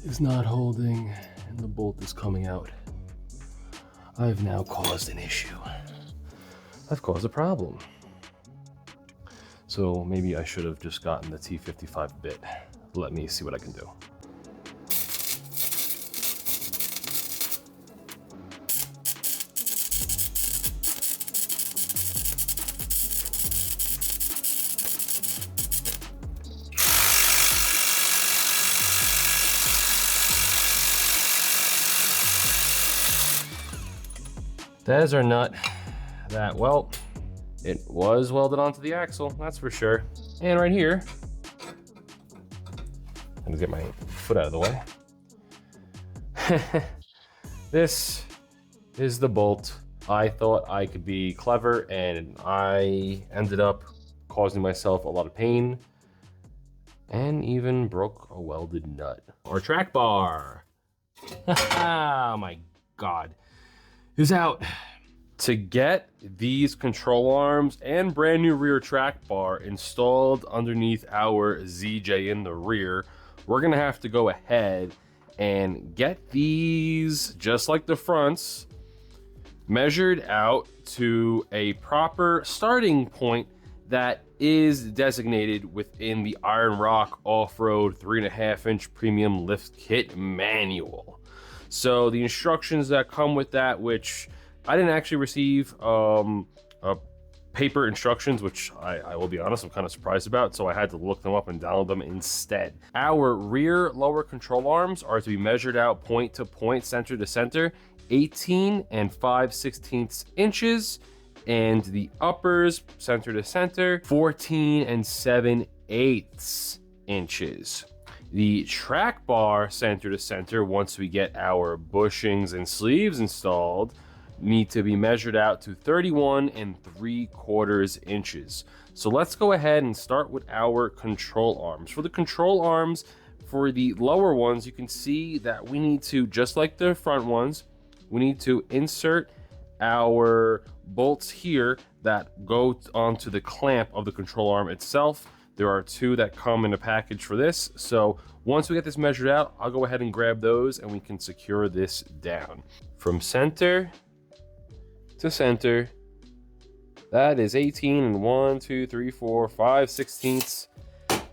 is not holding and the bolt is coming out. I've now caused an issue. I've caused a problem. So maybe I should have just gotten the T55 bit. Let me see what I can do. That is our nut that, well, it was welded onto the axle, that's for sure. And right here, let me get my foot out of the way. This is the bolt. I thought I could be clever and I ended up causing myself a lot of pain and even broke a welded nut. Our track bar. Oh my God. Is out. To get these control arms and brand new rear track bar installed underneath our ZJ in the rear, we're gonna have to go ahead and get these, just like the fronts, measured out to a proper starting point that is designated within the Iron Rock Off-Road 3.5-inch premium lift kit manual. So the instructions that come with that, which I didn't actually receive paper instructions, which I will be honest, I'm kind of surprised about, so I had to look them up and download them instead. Our rear lower control arms are to be measured out point to point, center to center, 18 and 5/16 inches, and the uppers, center to center, 14 and 7/8 inches. The track bar center to center, once we get our bushings and sleeves installed, need to be measured out to 31 and 3/4 inches. So let's go ahead and start with our control arms. For the control arms, for the lower ones, you can see that we need to, just like the front ones, we need to insert our bolts here that go onto the clamp of the control arm itself. There are two that come in a package for this. So once we get this measured out, I'll go ahead and grab those and we can secure this down. From center to center, that is 18 and 1, 2, 3, 4, 5/16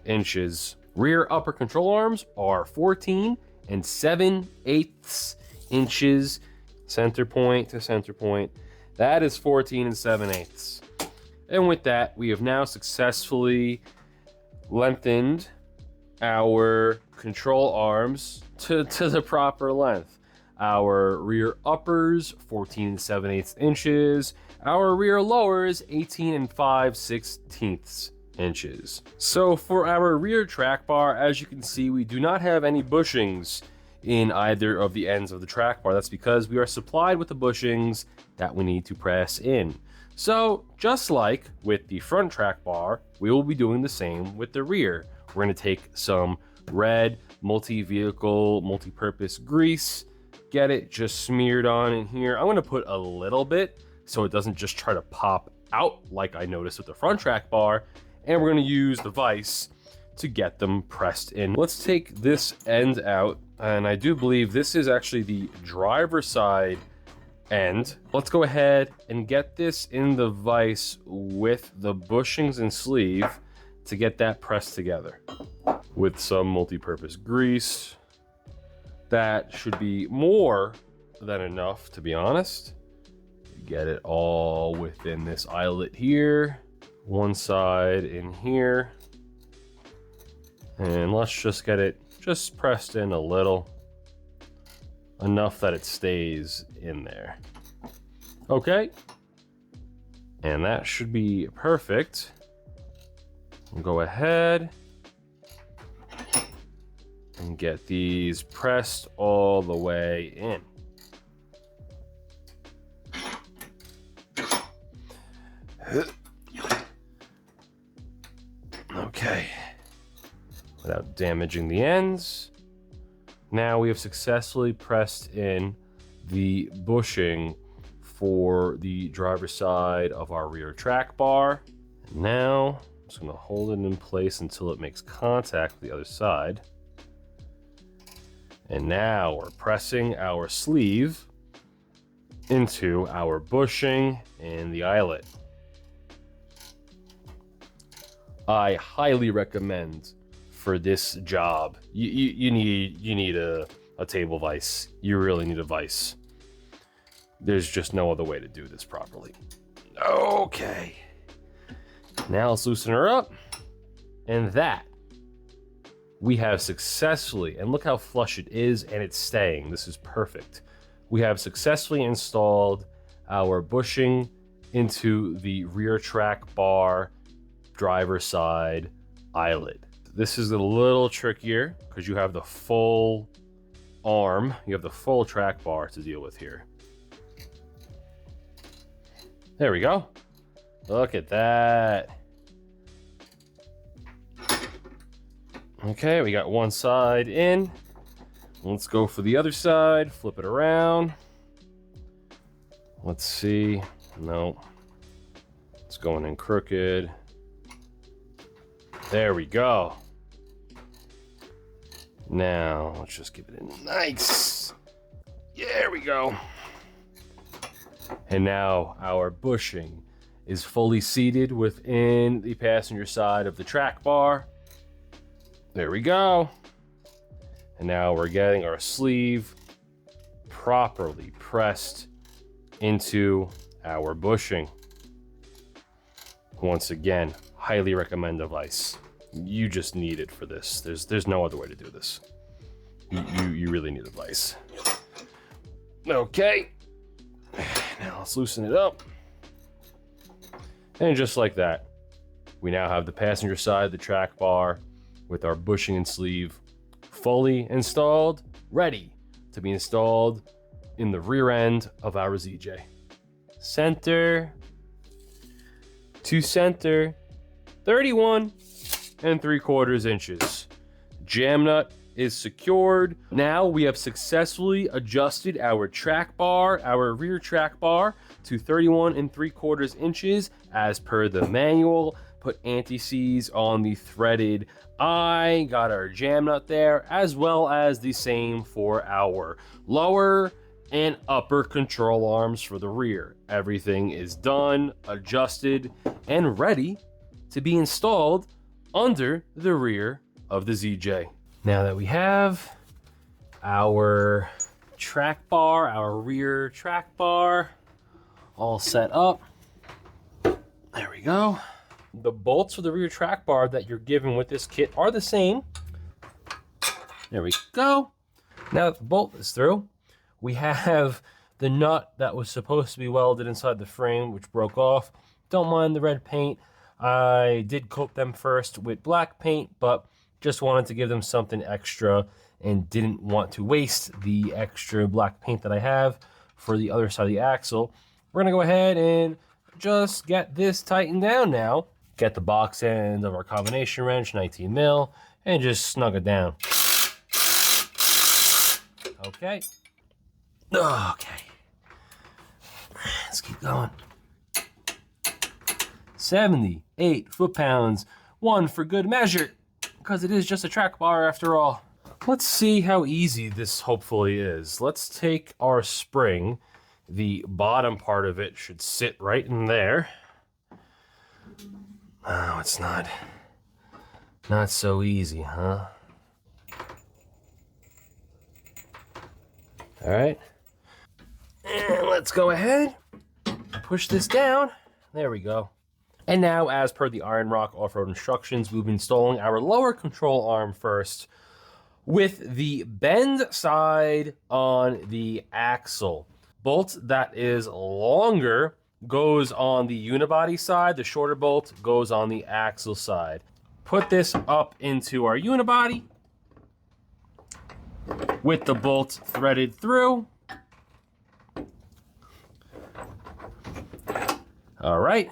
inches. Rear upper control arms are 14 and 7/8 inches, center point to center point. That is 14 and 7/8. And with that, we have now successfully lengthened our control arms to the proper length. Our rear uppers, 14 and 7/8 inches. Our rear lowers, 18 and 5/16 inches. So for our rear track bar, as you can see, we do not have any bushings in either of the ends of the track bar. That's because we are supplied with the bushings that we need to press in. So just like with the front track bar, we will be doing the same with the rear. We're going to take some red multi-vehicle, multi-purpose grease, get it just smeared on in here. I'm going to put a little bit so it doesn't just try to pop out like I noticed with the front track bar. And we're going to use the vise to get them pressed in. Let's take this end out, and I do believe this is actually the driver's side end. Let's go ahead and get this in the vise with the bushings and sleeve to get that pressed together with some multi-purpose grease. That should be more than enough, to be honest. Get it all within this eyelet here, one side in here, and let's just get it just pressed in a little, enough that it stays in there. Okay, and that should be perfect. We'll go ahead and get these pressed all the way in. Okay, without damaging the ends. Now we have successfully pressed in the bushing for the driver's side of our rear track bar. Now I'm just gonna hold it in place until it makes contact with the other side. And now we're pressing our sleeve into our bushing and the eyelet. I highly recommend for this job, you need a table vise. You really need a vise. There's just no other way to do this properly. Okay. Now let's loosen her up. And that we have successfully, and look how flush it is, and it's staying. This is perfect. We have successfully installed our bushing into the rear track bar driver's side eyelet. This is a little trickier because you have the full arm, you have the full track bar to deal with here. There we go. Look at that. Okay, we got one side in. Let's go for the other side, flip it around. Let's see. No, it's going in crooked. There we go. Now, let's just give it a nice. There we go. And now our bushing is fully seated within the passenger side of the track bar. There we go. And now we're getting our sleeve properly pressed into our bushing. Once again, highly recommend a vise. You just need it for this. There's no other way to do this. You really need a vise. Okay. Now let's loosen it up. And just like that, we now have the passenger side of the track bar with our bushing and sleeve fully installed, ready to be installed in the rear end of our ZJ. Center to center, 31 3/4 inches. Jam nut is secured. Now we have successfully adjusted our track bar, our rear track bar, to 31 3/4 inches as per the manual. Put anti-seize on the threaded eye, got our jam nut there, as well as the same for our lower and upper control arms for the rear. Everything is done, adjusted, and ready to be installed under the rear of the ZJ. Now that we have our track bar, our rear track bar, all set up, there we go. The bolts for the rear track bar that you're given with this kit are the same. There we go. Now that the bolt is through, we have the nut that was supposed to be welded inside the frame, which broke off. Don't mind the red paint. I did coat them first with black paint, but just wanted to give them something extra and didn't want to waste the extra black paint that I have for the other side of the axle. We're gonna go ahead and just get this tightened down now. Get the box end of our combination wrench, 19 mil, and just snug it down. Okay. Okay. Let's keep going. 78 foot-pounds, one for good measure. because it is just a track bar after all. Let's see how easy this hopefully is. Let's take our spring. The bottom part of it should sit right in there. Oh, it's not so easy, huh? All right. And let's go ahead, push this down. There we go. And now, as per the Iron Rock off-road instructions, we'll be installing our lower control arm first with the bend side on the axle. Bolt that is longer goes on the unibody side. The shorter bolt goes on the axle side. Put this up into our unibody with the bolt threaded through. All right.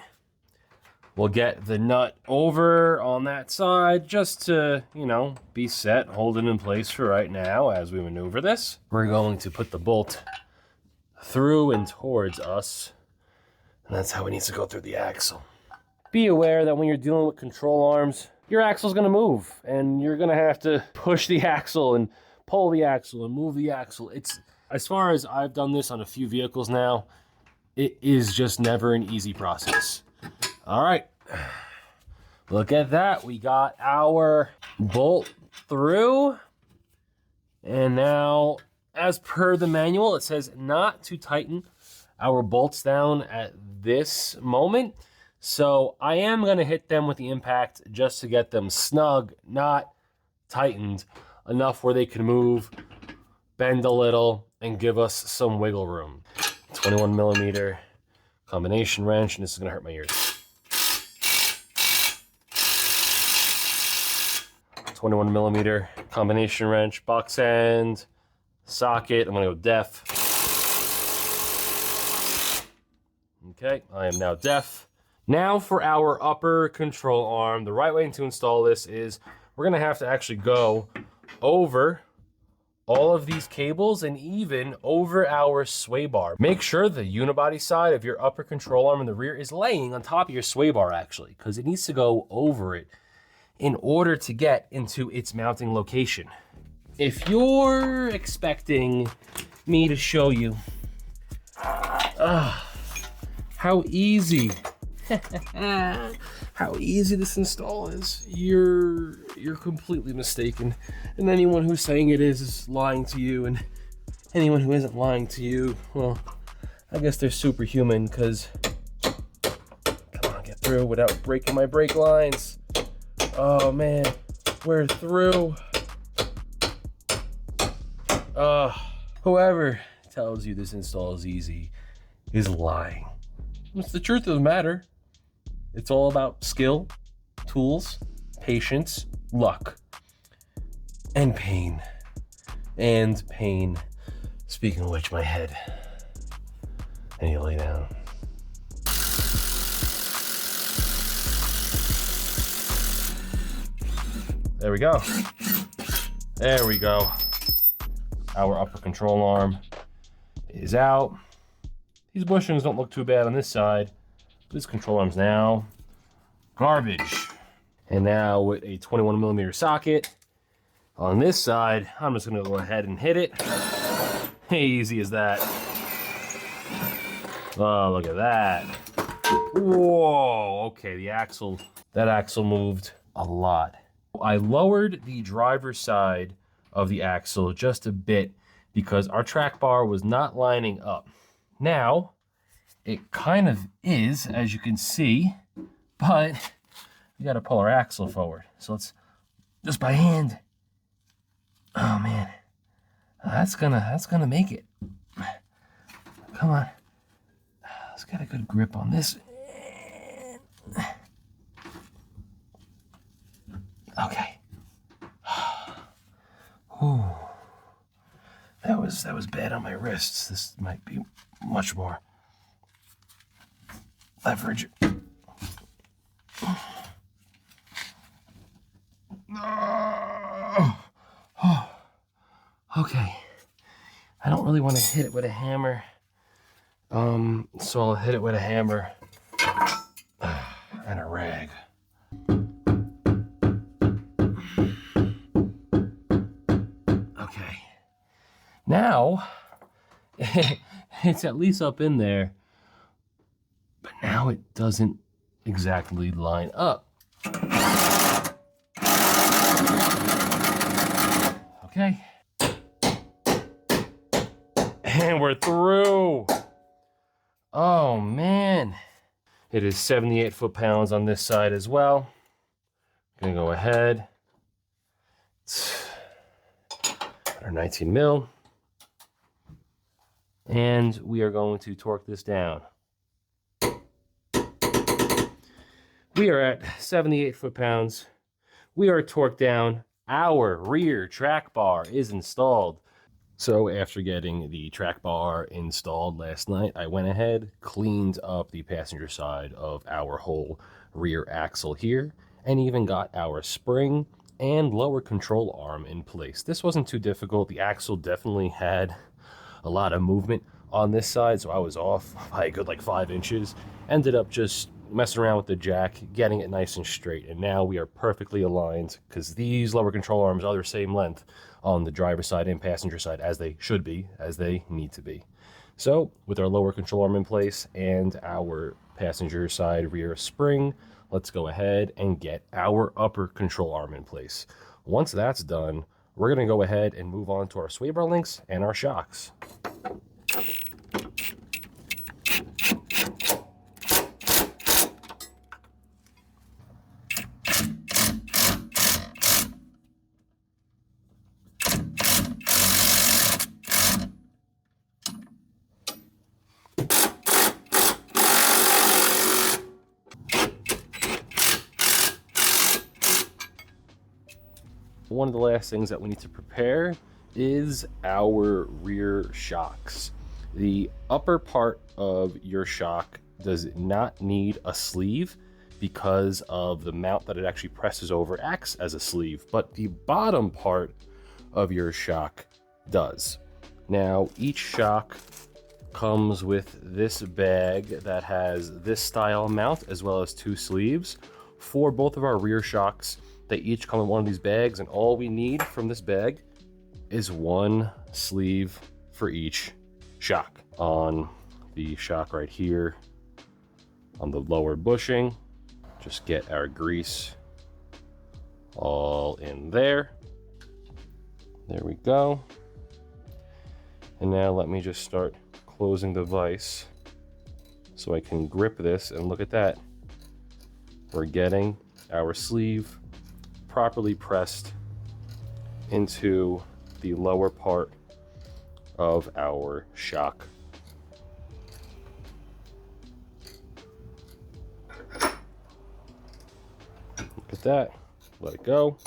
We'll get the nut over on that side just to, you know, be set, hold it in place for right now as we maneuver this. We're going to put the bolt through and towards us, and that's how it needs to go through the axle. Be aware that when you're dealing with control arms, your axle's gonna move, and you're gonna have to push the axle and pull the axle and move the axle. It's, as far as I've done this on a few vehicles now, it is just never an easy process. All right, look at that. We got our bolt through. And now, as per the manual, it says not to tighten our bolts down at this moment. So I am gonna hit them with the impact just to get them snug, not tightened enough where they can move, bend a little, and give us some wiggle room. 21 millimeter combination wrench, and this is gonna hurt my ears. 21 millimeter combination wrench, box end, socket. I'm gonna go def. Okay, I am now def. Now for our upper control arm. The right way to install this is we're gonna have to actually go over all of these cables and even over our sway bar. Make sure the unibody side of your upper control arm in the rear is laying on top of your sway bar actually, because it needs to go over it in order to get into its mounting location. If you're expecting me to show you how easy how easy this install is, you're completely mistaken. And anyone who's saying it is lying to you, and anyone who isn't lying to you, well, I guess they're superhuman, because come on, get through without breaking my brake lines. Oh man, we're through. Whoever tells you this install is easy is lying. It's the truth of the matter. It's all about skill, tools, patience, luck, and pain. And pain. Speaking of which, my head. I need to lay down. There we go. There we go. Our upper control arm is out. These bushings don't look too bad on this side. This control arm's now garbage. And now with a 21 millimeter socket on this side, I'm just gonna go ahead and hit it. Easy as that. Oh, look at that. Whoa, okay, that axle moved a lot. I lowered the driver's side of the axle just a bit because our track bar was not lining up. Now, it kind of is, as you can see, but we gotta pull our axle forward. So let's, just by hand. Oh man, that's gonna make it. Come on, let's get a good grip on this. Okay. Ooh. That was bad on my wrists. This might be much more leverage. Okay. I don't really want to hit it with a hammer. So I'll hit it with a hammer and a rag. Now, it's at least up in there, but now it doesn't exactly line up. Okay. And we're through. Oh man. It is 78 foot-pounds on this side as well. Gonna go ahead. It's 119 mil. And we are going to torque this down. We are at 78 foot-pounds. We are torqued down. Our rear track bar is installed. So after getting the track bar installed last night, I went ahead, cleaned up the passenger side of our whole rear axle here, and even got our spring and lower control arm in place. This wasn't too difficult. The axle definitely had a lot of movement on this side, so I was off by a good like 5 inches. Ended up just messing around with the jack, getting it nice and straight, and now we are perfectly aligned because these lower control arms are the same length on the driver's side and passenger side as they should be, as they need to be. So with our lower control arm in place and our passenger side rear spring, let's go ahead and get our upper control arm in place. Once that's done, we're going to go ahead and move on to our sway bar links and our shocks. One of the last things that we need to prepare is our rear shocks. The upper part of your shock does not need a sleeve because of the mount that it actually presses over acts as a sleeve, but the bottom part of your shock does. Now, each shock comes with this bag that has this style mount as well as 2 sleeves. For both of our rear shocks, they each come in one of these bags, and all we need from this bag is 1 sleeve for each shock. On the shock right here, on the lower bushing, just get our grease all in there. There we go. And now let me just start closing the vise so I can grip this, and look at that. We're getting our sleeve properly pressed into the lower part of our shock. Look at that, let it go.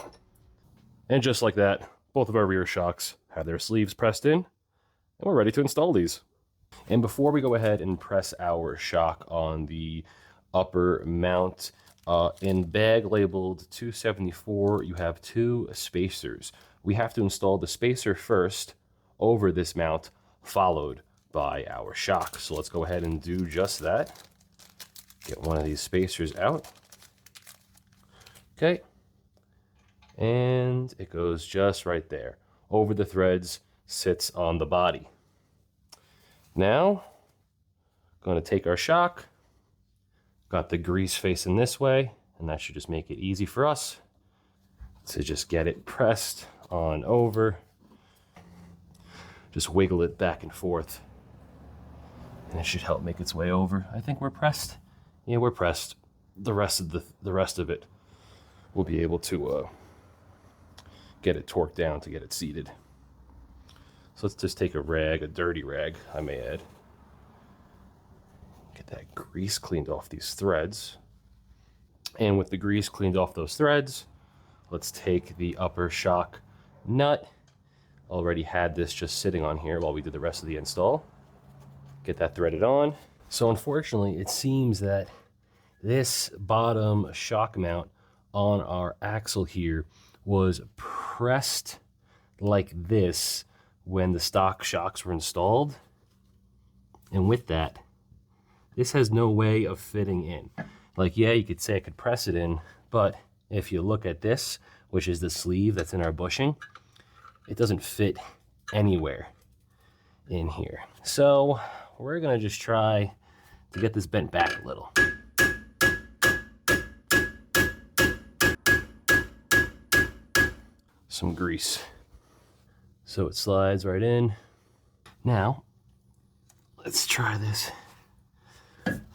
And just like that, both of our rear shocks have their sleeves pressed in, and we're ready to install these. And before we go ahead and press our shock on the upper mount, in bag labeled 274, you have 2 spacers. We have to install the spacer first over this mount, followed by our shock. So let's go ahead and do just that. Get one of these spacers out. Okay. And it goes just right there. Over the threads, sits on the body. Now, going to take our shock. Got the grease facing this way, and that should just make it easy for us to just get it pressed on over. Just wiggle it back and forth, and it should help make its way over. I think we're pressed. Yeah, we're pressed. The rest of it, we'll be able to get it torqued down to get it seated. So let's just take a rag, a dirty rag, I may add. Get that grease cleaned off these threads. And with the grease cleaned off those threads, let's take the upper shock nut. Already had this just sitting on here while we did the rest of the install. Get that threaded on. So unfortunately, it seems that this bottom shock mount on our axle here was pressed like this when the stock shocks were installed. And with that, this has no way of fitting in. Like, yeah, you could say I could press it in, but if you look at this, which is the sleeve that's in our bushing, it doesn't fit anywhere in here. So we're gonna just try to get this bent back a little. Some grease. So it slides right in. Now, let's try this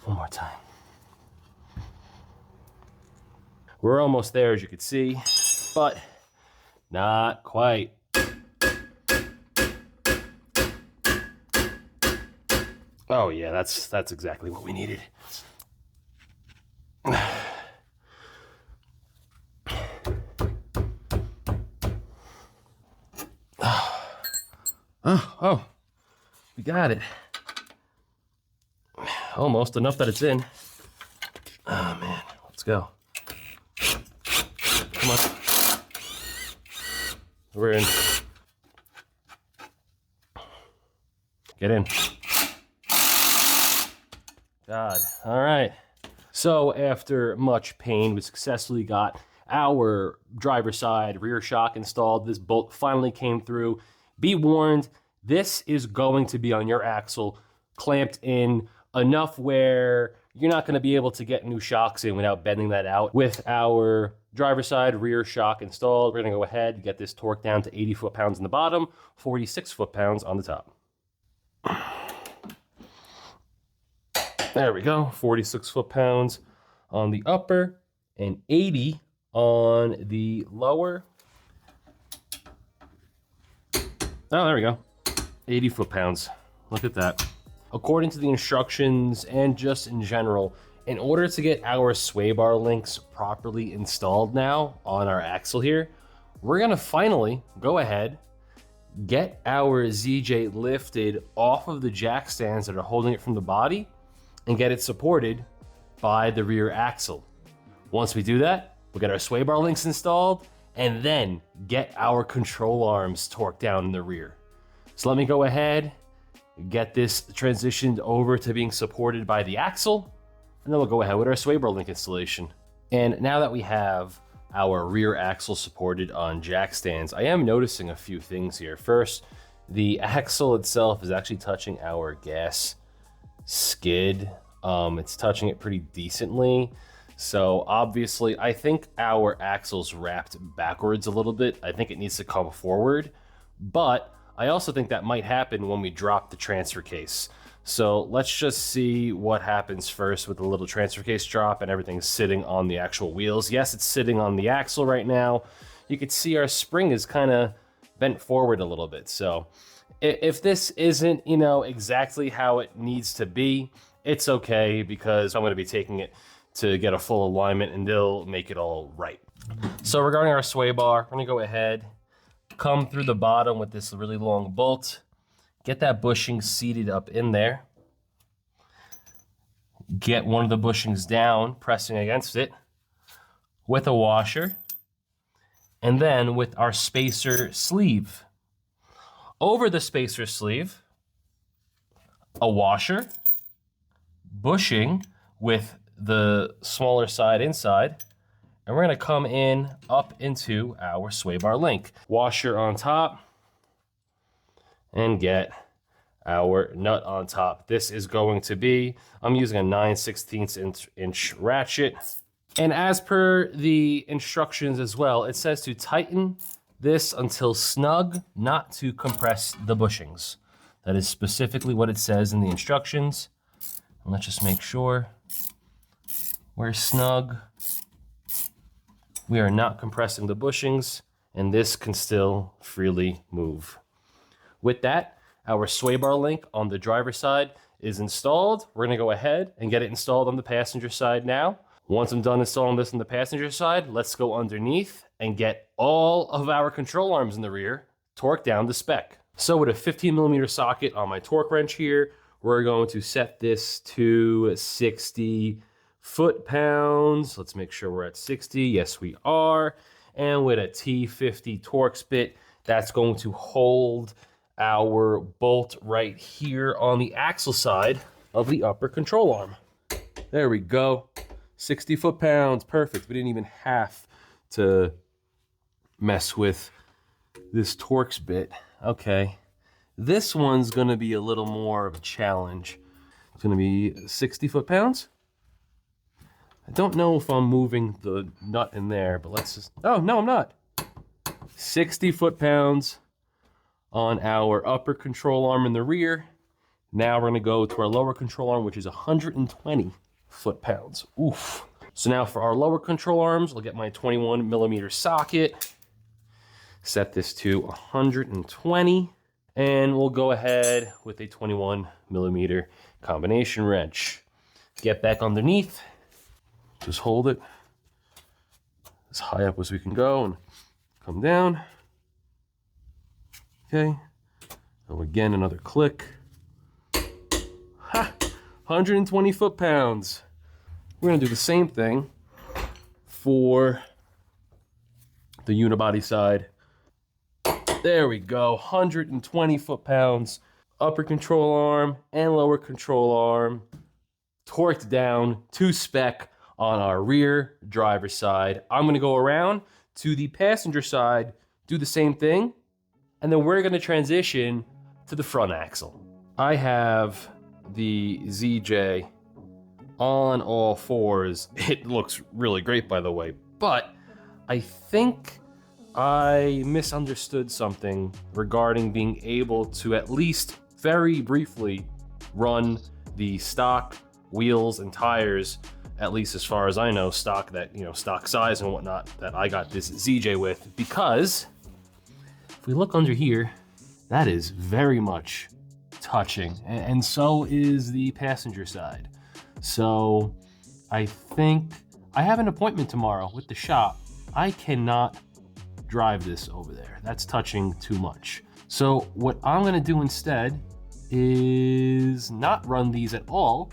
one more time. We're almost there, as you can see, but not quite. Oh yeah, that's exactly what we needed. Oh, we got it. Almost enough that it's in. Oh man, let's go. Come on. We're in. Get in. God, all right. So after much pain, we successfully got our driver's side rear shock installed. This bolt finally came through. Be warned, this is going to be on your axle, clamped in enough where you're not gonna be able to get new shocks in without bending that out. With our driver's side rear shock installed, we're gonna go ahead and get this torque down to 80 foot-pounds on the bottom, 46 foot-pounds on the top. There we go, 46 foot-pounds on the upper and 80 on the lower. Oh, there we go, 80 foot-pounds. Look at that. According to the instructions and just in general, in order to get our sway bar links properly installed now on our axle here, we're gonna finally go ahead, get our ZJ lifted off of the jack stands that are holding it from the body and get it supported by the rear axle. Once we do that, we'll get our sway bar links installed and then get our control arms torqued down in the rear. So let me go ahead, get this transitioned over to being supported by the axle, and then we'll go ahead with our sway bar link installation. And now that we have our rear axle supported on jack stands, I am noticing a few things here. First, the axle itself is actually touching our gas skid. It's touching it pretty decently. So obviously, I think our axle's wrapped backwards a little bit. I think it needs to come forward, but I also think that might happen when we drop the transfer case. So let's just see what happens first with the little transfer case drop and everything's sitting on the actual wheels. Yes, it's sitting on the axle right now. You can see our spring is kind of bent forward a little bit. So if this isn't, exactly how it needs to be, it's okay, because I'm going to be taking it to get a full alignment and they'll make it all right. So regarding our sway bar, we're going to go ahead, come through the bottom with this really long bolt, get that bushing seated up in there, get one of the bushings down, pressing against it with a washer, and then with our spacer sleeve. Over the spacer sleeve, a washer, bushing with the smaller side inside, and we're gonna come in up into our sway bar link. Washer on top, and get our nut on top. This is going to be, I'm using a 9/16 inch ratchet. And as per the instructions as well, it says to tighten this until snug, not to compress the bushings. That is specifically what it says in the instructions. And let's just make sure we're snug. We are not compressing the bushings, and this can still freely move. With that, our sway bar link on the driver's side is installed. We're gonna go ahead and get it installed on the passenger side now. Once I'm done installing this on the passenger side, let's go underneath and get all of our control arms in the rear torqued down to spec. So with a 15mm socket on my torque wrench here, we're going to set this to 60 foot-pounds. Let's make sure we're at 60. Yes, we are. And with a T50 Torx bit, that's going to hold our bolt right here on the axle side of the upper control arm. There we go. 60 foot-pounds, perfect. We didn't even have to mess with this Torx bit. Okay, This one's gonna be a little more of a challenge. It's gonna be 60 foot-pounds. I don't know if I'm moving the nut in there, but let's just, oh, no, I'm not. 60 foot-pounds on our upper control arm in the rear. Now we're gonna go to our lower control arm, which is 120 foot-pounds. Oof. So now for our lower control arms, I'll get my 21mm socket, set this to 120, and we'll go ahead with a 21mm combination wrench. Get back underneath, just hold it as high up as we can go and come down. Okay, so again, another click. Ha! 120 foot-pounds. We're gonna do the same thing for the unibody side. There we go, 120 foot-pounds. Upper control arm and lower control arm torqued down to spec on our rear driver's side. I'm gonna go around to the passenger side, do the same thing, and then we're gonna transition to the front axle. I have the ZJ on all fours. It looks really great, by the way, but I think I misunderstood something regarding being able to at least very briefly run the stock wheels and tires, at least as far as I know, stock that, you know, stock size and whatnot that I got this ZJ with, because if we look under here, that is very much touching, and so is the passenger side. So I think I have an appointment tomorrow with the shop. I cannot drive this over there. That's touching too much. So what I'm gonna do instead is not run these at all.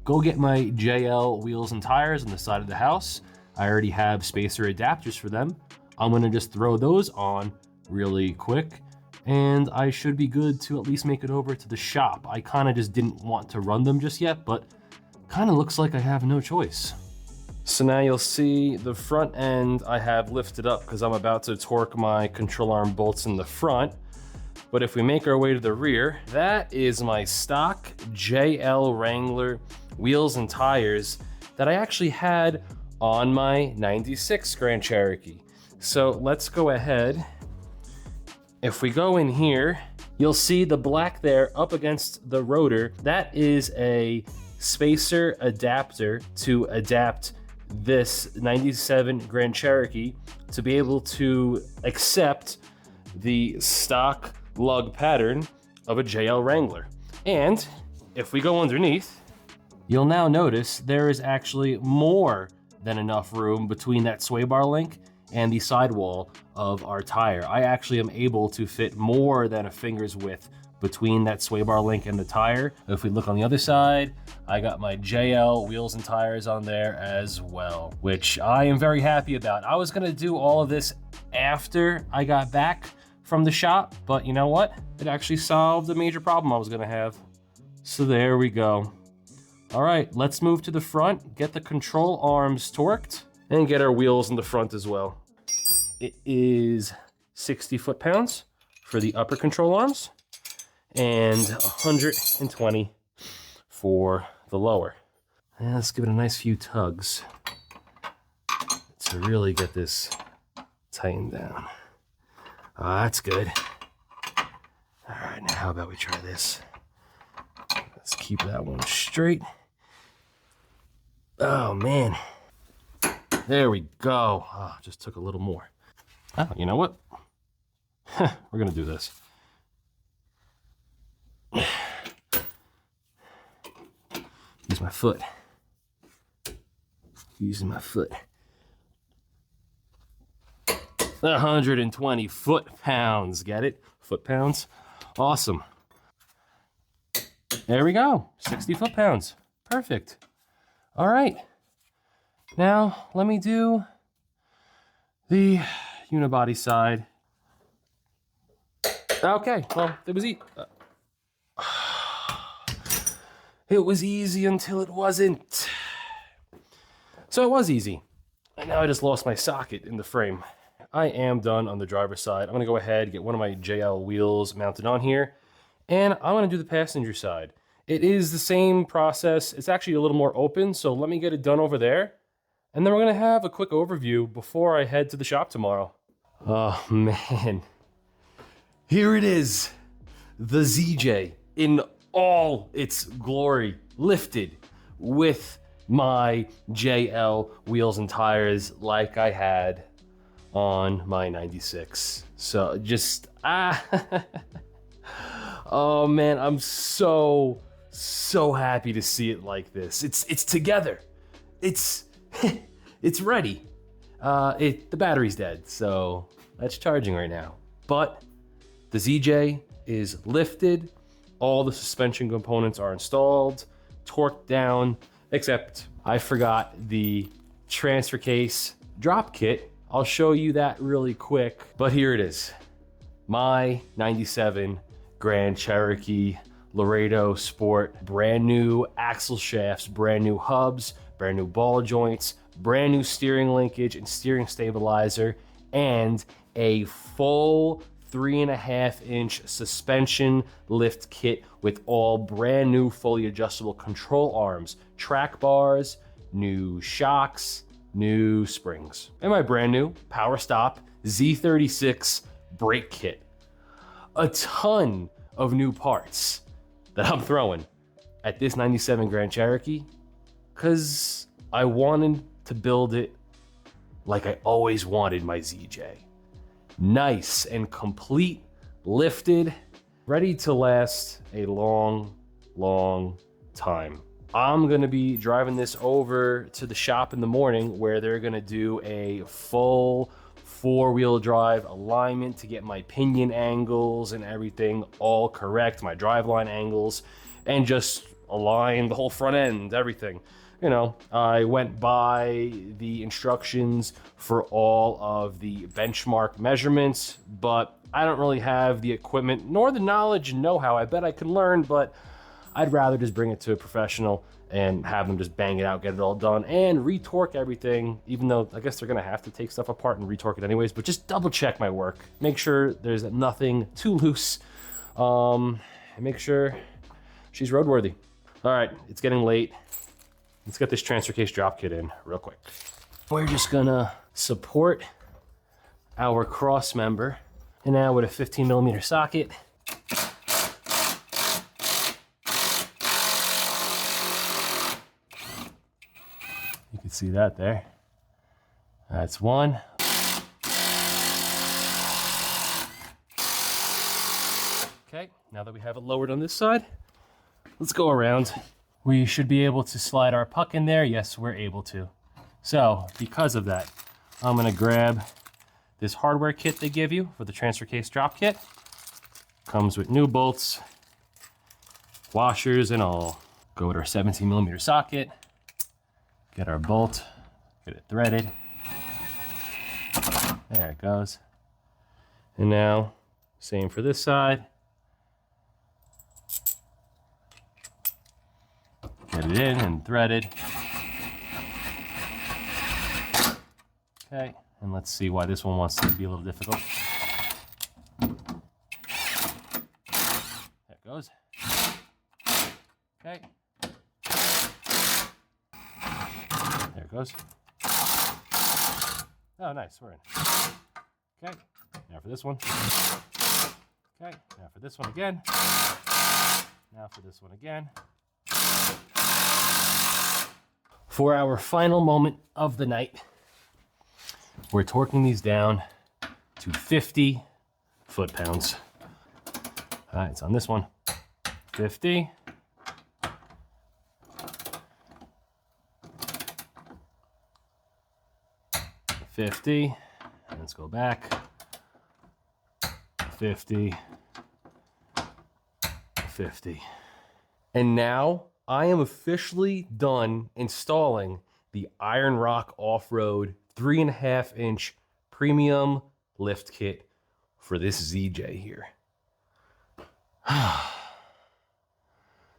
Go get my JL wheels and tires on the side of the house. I already have spacer adapters for them. I'm gonna just throw those on really quick, and I should be good to at least make it over to the shop. I kind of just didn't want to run them just yet, but kind of looks like I have no choice. So now you'll see the front end I have lifted up because I'm about to torque my control arm bolts in the front. But if we make our way to the rear, that is my stock JL Wrangler wheels and tires that I actually had on my 96 Grand Cherokee. So let's go ahead. If we go in here, you'll see the black there up against the rotor. That is a spacer adapter to adapt this 97 Grand Cherokee to be able to accept the stock lug pattern of a JL Wrangler. And if we go underneath, you'll now notice there is actually more than enough room between that sway bar link and the sidewall of our tire. I actually am able to fit more than a finger's width between that sway bar link and the tire. If we look on the other side, I got my JL wheels and tires on there as well, which I am very happy about. I was gonna do all of this after I got back from the shop, but you know what? It actually solved a major problem I was gonna have. So there we go. All right, let's move to the front, get the control arms torqued, and get our wheels in the front as well. It is 60 foot-pounds for the upper control arms and 120 for the lower. And let's give it a nice few tugs to really get this tightened down. That's good. All right, now how about we try this? Let's keep that one straight. Oh man. There we go. Oh, just took a little more. Oh, you know what? We're gonna do this. Use my foot. Using my foot. 120 foot-pounds. Get it? Foot-pounds. Awesome. There we go. 60 foot-pounds. Perfect. All right. Now, let me do the unibody side. Okay, well, it was it was easy until it wasn't. So it was easy. And now I just lost my socket in the frame. I am done on the driver's side. I'm gonna go ahead, get one of my JL wheels mounted on here, And I'm gonna do the passenger side. It is the same process. It's actually a little more open, so let me get it done over there. And then we're gonna have a quick overview before I head to the shop tomorrow. Oh man, here it is. The ZJ in all its glory, lifted with my JL wheels and tires like I had on my 96. So just, oh man, I'm so happy to see it like this. It's together. It's ready. The battery's dead, so that's charging right now. But the ZJ is lifted. All the suspension components are installed, torqued down, except I forgot the transfer case drop kit. I'll show you that really quick, but here it is. My 97 Grand Cherokee Laredo Sport, brand new axle shafts, brand new hubs, brand new ball joints, brand new steering linkage and steering stabilizer, and a full 3.5-inch suspension lift kit with all brand new fully adjustable control arms, track bars, new shocks, new springs, and my brand new Power Stop Z36 brake kit. A ton of new parts that I'm throwing at this 97 Grand Cherokee because I wanted to build it like I always wanted my ZJ. Nice and complete, lifted, ready to last a long, long time. I'm gonna be driving this over to the shop in the morning where they're gonna do a full 4-wheel drive alignment to get my pinion angles and everything all correct, my driveline angles, and just align the whole front end, everything. You know, I went by the instructions for all of the benchmark measurements, but I don't really have the equipment nor the knowledge and know-how. I bet I can learn, but I'd rather just bring it to a professional and have them just bang it out, get it all done, and retorque everything, even though I guess they're gonna have to take stuff apart and retorque it anyways, but just double check my work. Make sure there's nothing too loose, and make sure she's roadworthy. All right, it's getting late. Let's get this transfer case drop kit in real quick. We're just gonna support our cross member, and now with a 15mm socket. You can see that there. That's one. Okay, now that we have it lowered on this side, let's go around. We should be able to slide our puck in there. Yes, we're able to. So because of that, I'm gonna grab this hardware kit they give you for the transfer case drop kit. Comes with new bolts, washers and all. Go with our 17mm socket, get our bolt, get it threaded. There it goes. And now, same for this side. Get it in and threaded. Okay, and let's see why this one wants to be a little difficult. There it goes. Okay. There it goes. Oh, nice, we're in. Okay, now for this one. Okay, now for this one again. Now for this one again. For our final moment of the night, we're torquing these down to 50 foot-pounds. All right, it's on this one. 50. 50. Let's go back. 50. 50. And now I am officially done installing the Iron Rock Off-Road 3.5-inch premium lift kit for this ZJ here.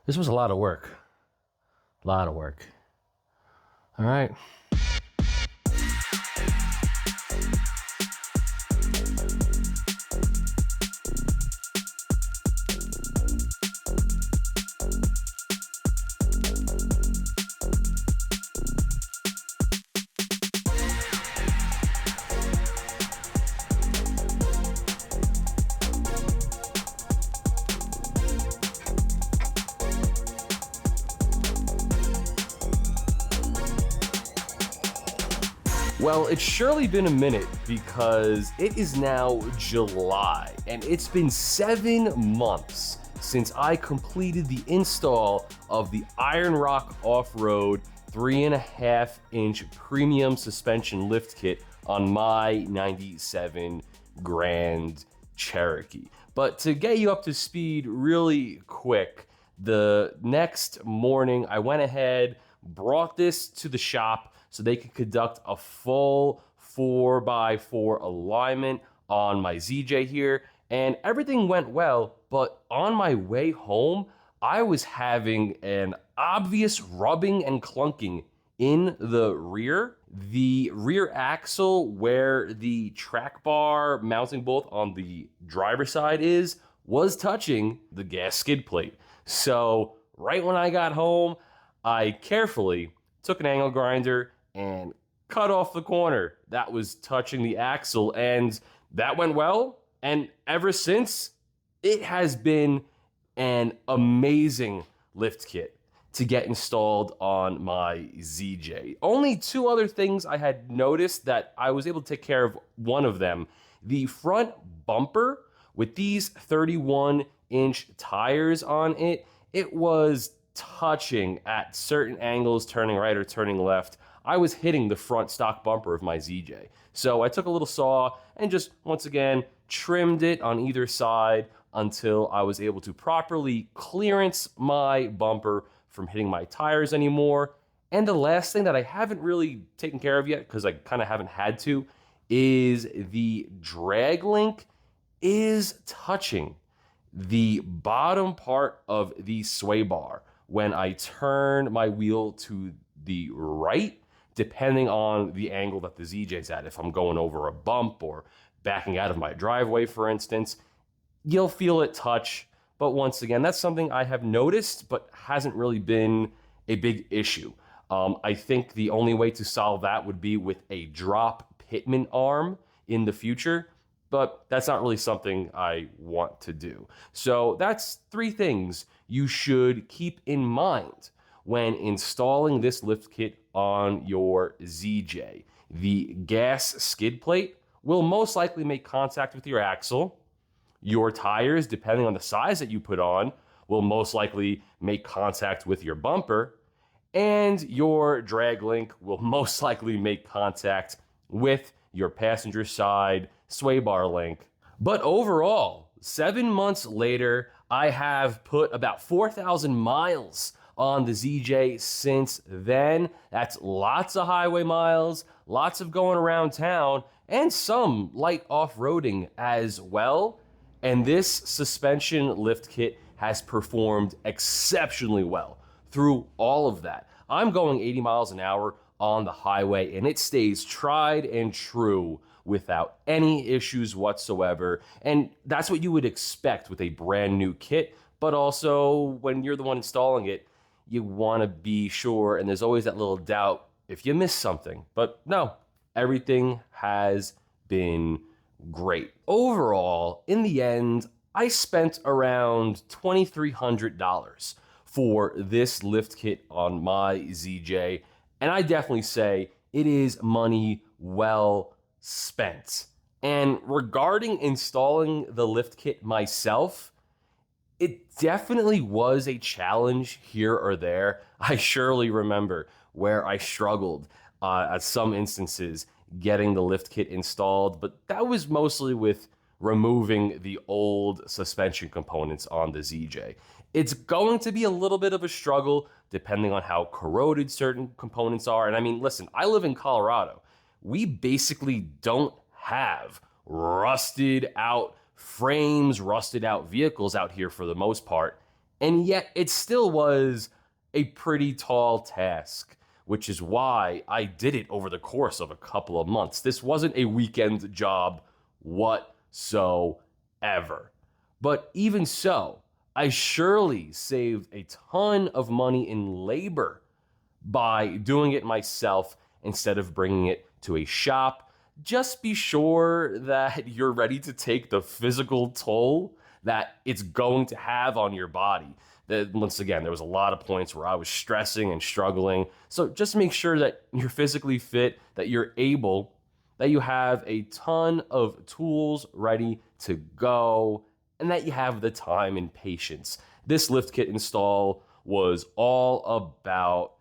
This was a lot of work. A lot of work. All right. Well, it's surely been a minute because it is now July and it's been 7 months since I completed the install of the Iron Rock Off-Road 3.5-inch premium suspension lift kit on my 97 Grand Cherokee. But to get you up to speed really quick, the next morning I went ahead, brought this to the shop so they could conduct a full 4x4 alignment on my ZJ here, and everything went well. But on my way home, I was having an obvious rubbing and clunking in the rear. The rear axle, where the track bar mounting bolt on the driver's side is, was touching the gas skid plate. So right when I got home, I carefully took an angle grinder and cut off the corner that was touching the axle, and that went well. And ever since, it has been an amazing lift kit to get installed on my ZJ. Only 2 other things I had noticed that I was able to take care of. One of them, the front bumper with these 31-inch tires on it, it was touching at certain angles, turning right or turning left. I was hitting the front stock bumper of my ZJ. So I took a little saw and just, once again, trimmed it on either side until I was able to properly clearance my bumper from hitting my tires anymore. And the last thing that I haven't really taken care of yet, because I kind of haven't had to, is the drag link is touching the bottom part of the sway bar when I turn my wheel to the right, depending on the angle that the ZJ's at. If I'm going over a bump or backing out of my driveway, for instance, you'll feel it touch. But once again, that's something I have noticed, but hasn't really been a big issue. I think the only way to solve that would be with a drop pitman arm in the future, but that's not really something I want to do. So that's 3 things you should keep in mind when installing this lift kit on your ZJ. The gas skid plate will most likely make contact with your axle. Your tires, depending on the size that you put on, will most likely make contact with your bumper. And your drag link will most likely make contact with your passenger side sway bar link. But overall, 7 months later, I have put about 4,000 miles on the ZJ since then. That's lots of highway miles, lots of going around town, and some light off-roading as well. And this suspension lift kit has performed exceptionally well through all of that. I'm going 80 miles an hour on the highway, and it stays tried and true without any issues whatsoever. And that's what you would expect with a brand new kit. But also, when you're the one installing it, you want to be sure, and there's always that little doubt if you miss something. But no, everything has been great. Overall, in the end, I spent around $2,300 for this lift kit on my ZJ, and I definitely say it is money well spent. And regarding installing the lift kit myself, it definitely was a challenge here or there. I surely remember where I struggled at some instances getting the lift kit installed, but that was mostly with removing the old suspension components on the ZJ. It's going to be a little bit of a struggle depending on how corroded certain components are. And I mean, listen, I live in Colorado. We basically don't have rusted out frames, rusted out vehicles out here for the most part. And yet it still was a pretty tall task, which is why I did it over the course of a couple of months. This wasn't a weekend job whatsoever. But even so, I surely saved a ton of money in labor by doing it myself instead of bringing it to a shop. Just be sure that you're ready to take the physical toll that it's going to have on your body. That, once again, there was a lot of points where I was stressing and struggling. So just make sure that you're physically fit, that you're able, that you have a ton of tools ready to go, and that you have the time and patience. This lift kit install was all about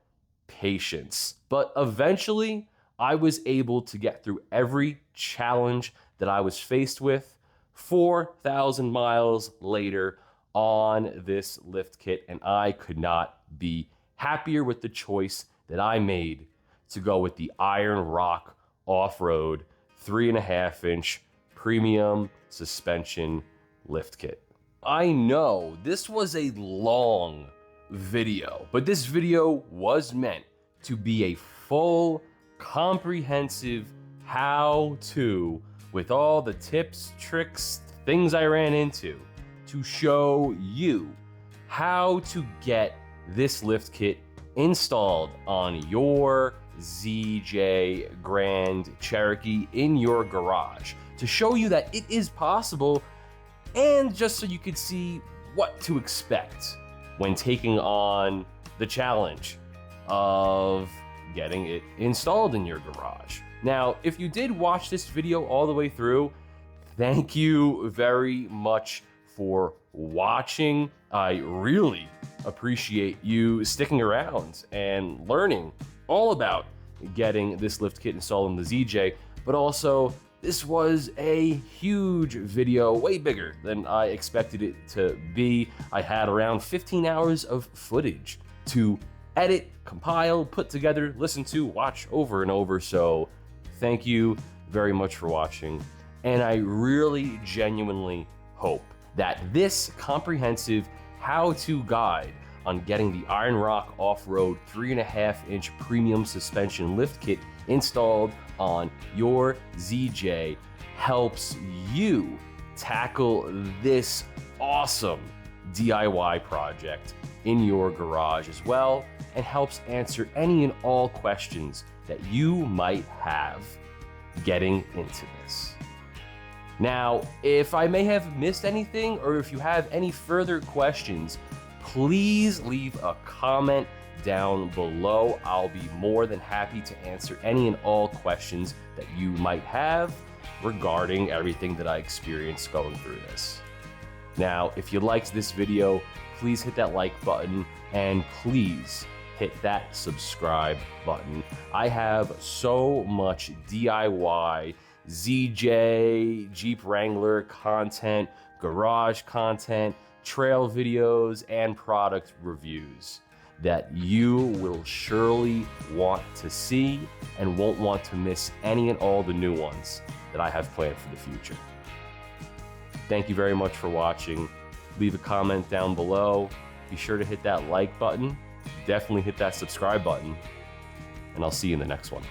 patience, but eventually I was able to get through every challenge that I was faced with 4,000 miles later on this lift kit, and I could not be happier with the choice that I made to go with the Iron Rock Off-Road 3.5-inch premium suspension lift kit. I know this was a long video, but this video was meant to be a full, comprehensive how-to with all the tips, tricks, things I ran into to show you how to get this lift kit installed on your ZJ Grand Cherokee in your garage, to show you that it is possible, and just so you could see what to expect when taking on the challenge of getting it installed in your garage. Now, if you did watch this video all the way through, thank you very much for watching. I really appreciate you sticking around and learning all about getting this lift kit installed in the ZJ, but also this was a huge video, way bigger than I expected it to be. I had around 15 hours of footage to edit, compile, put together, listen to, watch over and over. So thank you very much for watching. And I really genuinely hope that this comprehensive how-to guide on getting the Iron Rock Off-Road 3.5-inch premium suspension lift kit installed on your ZJ helps you tackle this awesome DIY project in your garage as well, and helps answer any and all questions that you might have getting into this. Now, if I may have missed anything, or if you have any further questions, please leave a comment down below. I'll be more than happy to answer any and all questions that you might have regarding everything that I experienced going through this. Now, if you liked this video, please hit that like button, and please hit that subscribe button. I have so much DIY, ZJ, Jeep Wrangler content, garage content, trail videos, and product reviews that you will surely want to see and won't want to miss any and all the new ones that I have planned for the future. Thank you very much for watching. Leave a comment down below. Be sure to hit that like button. Definitely hit that subscribe button. And I'll see you in the next one.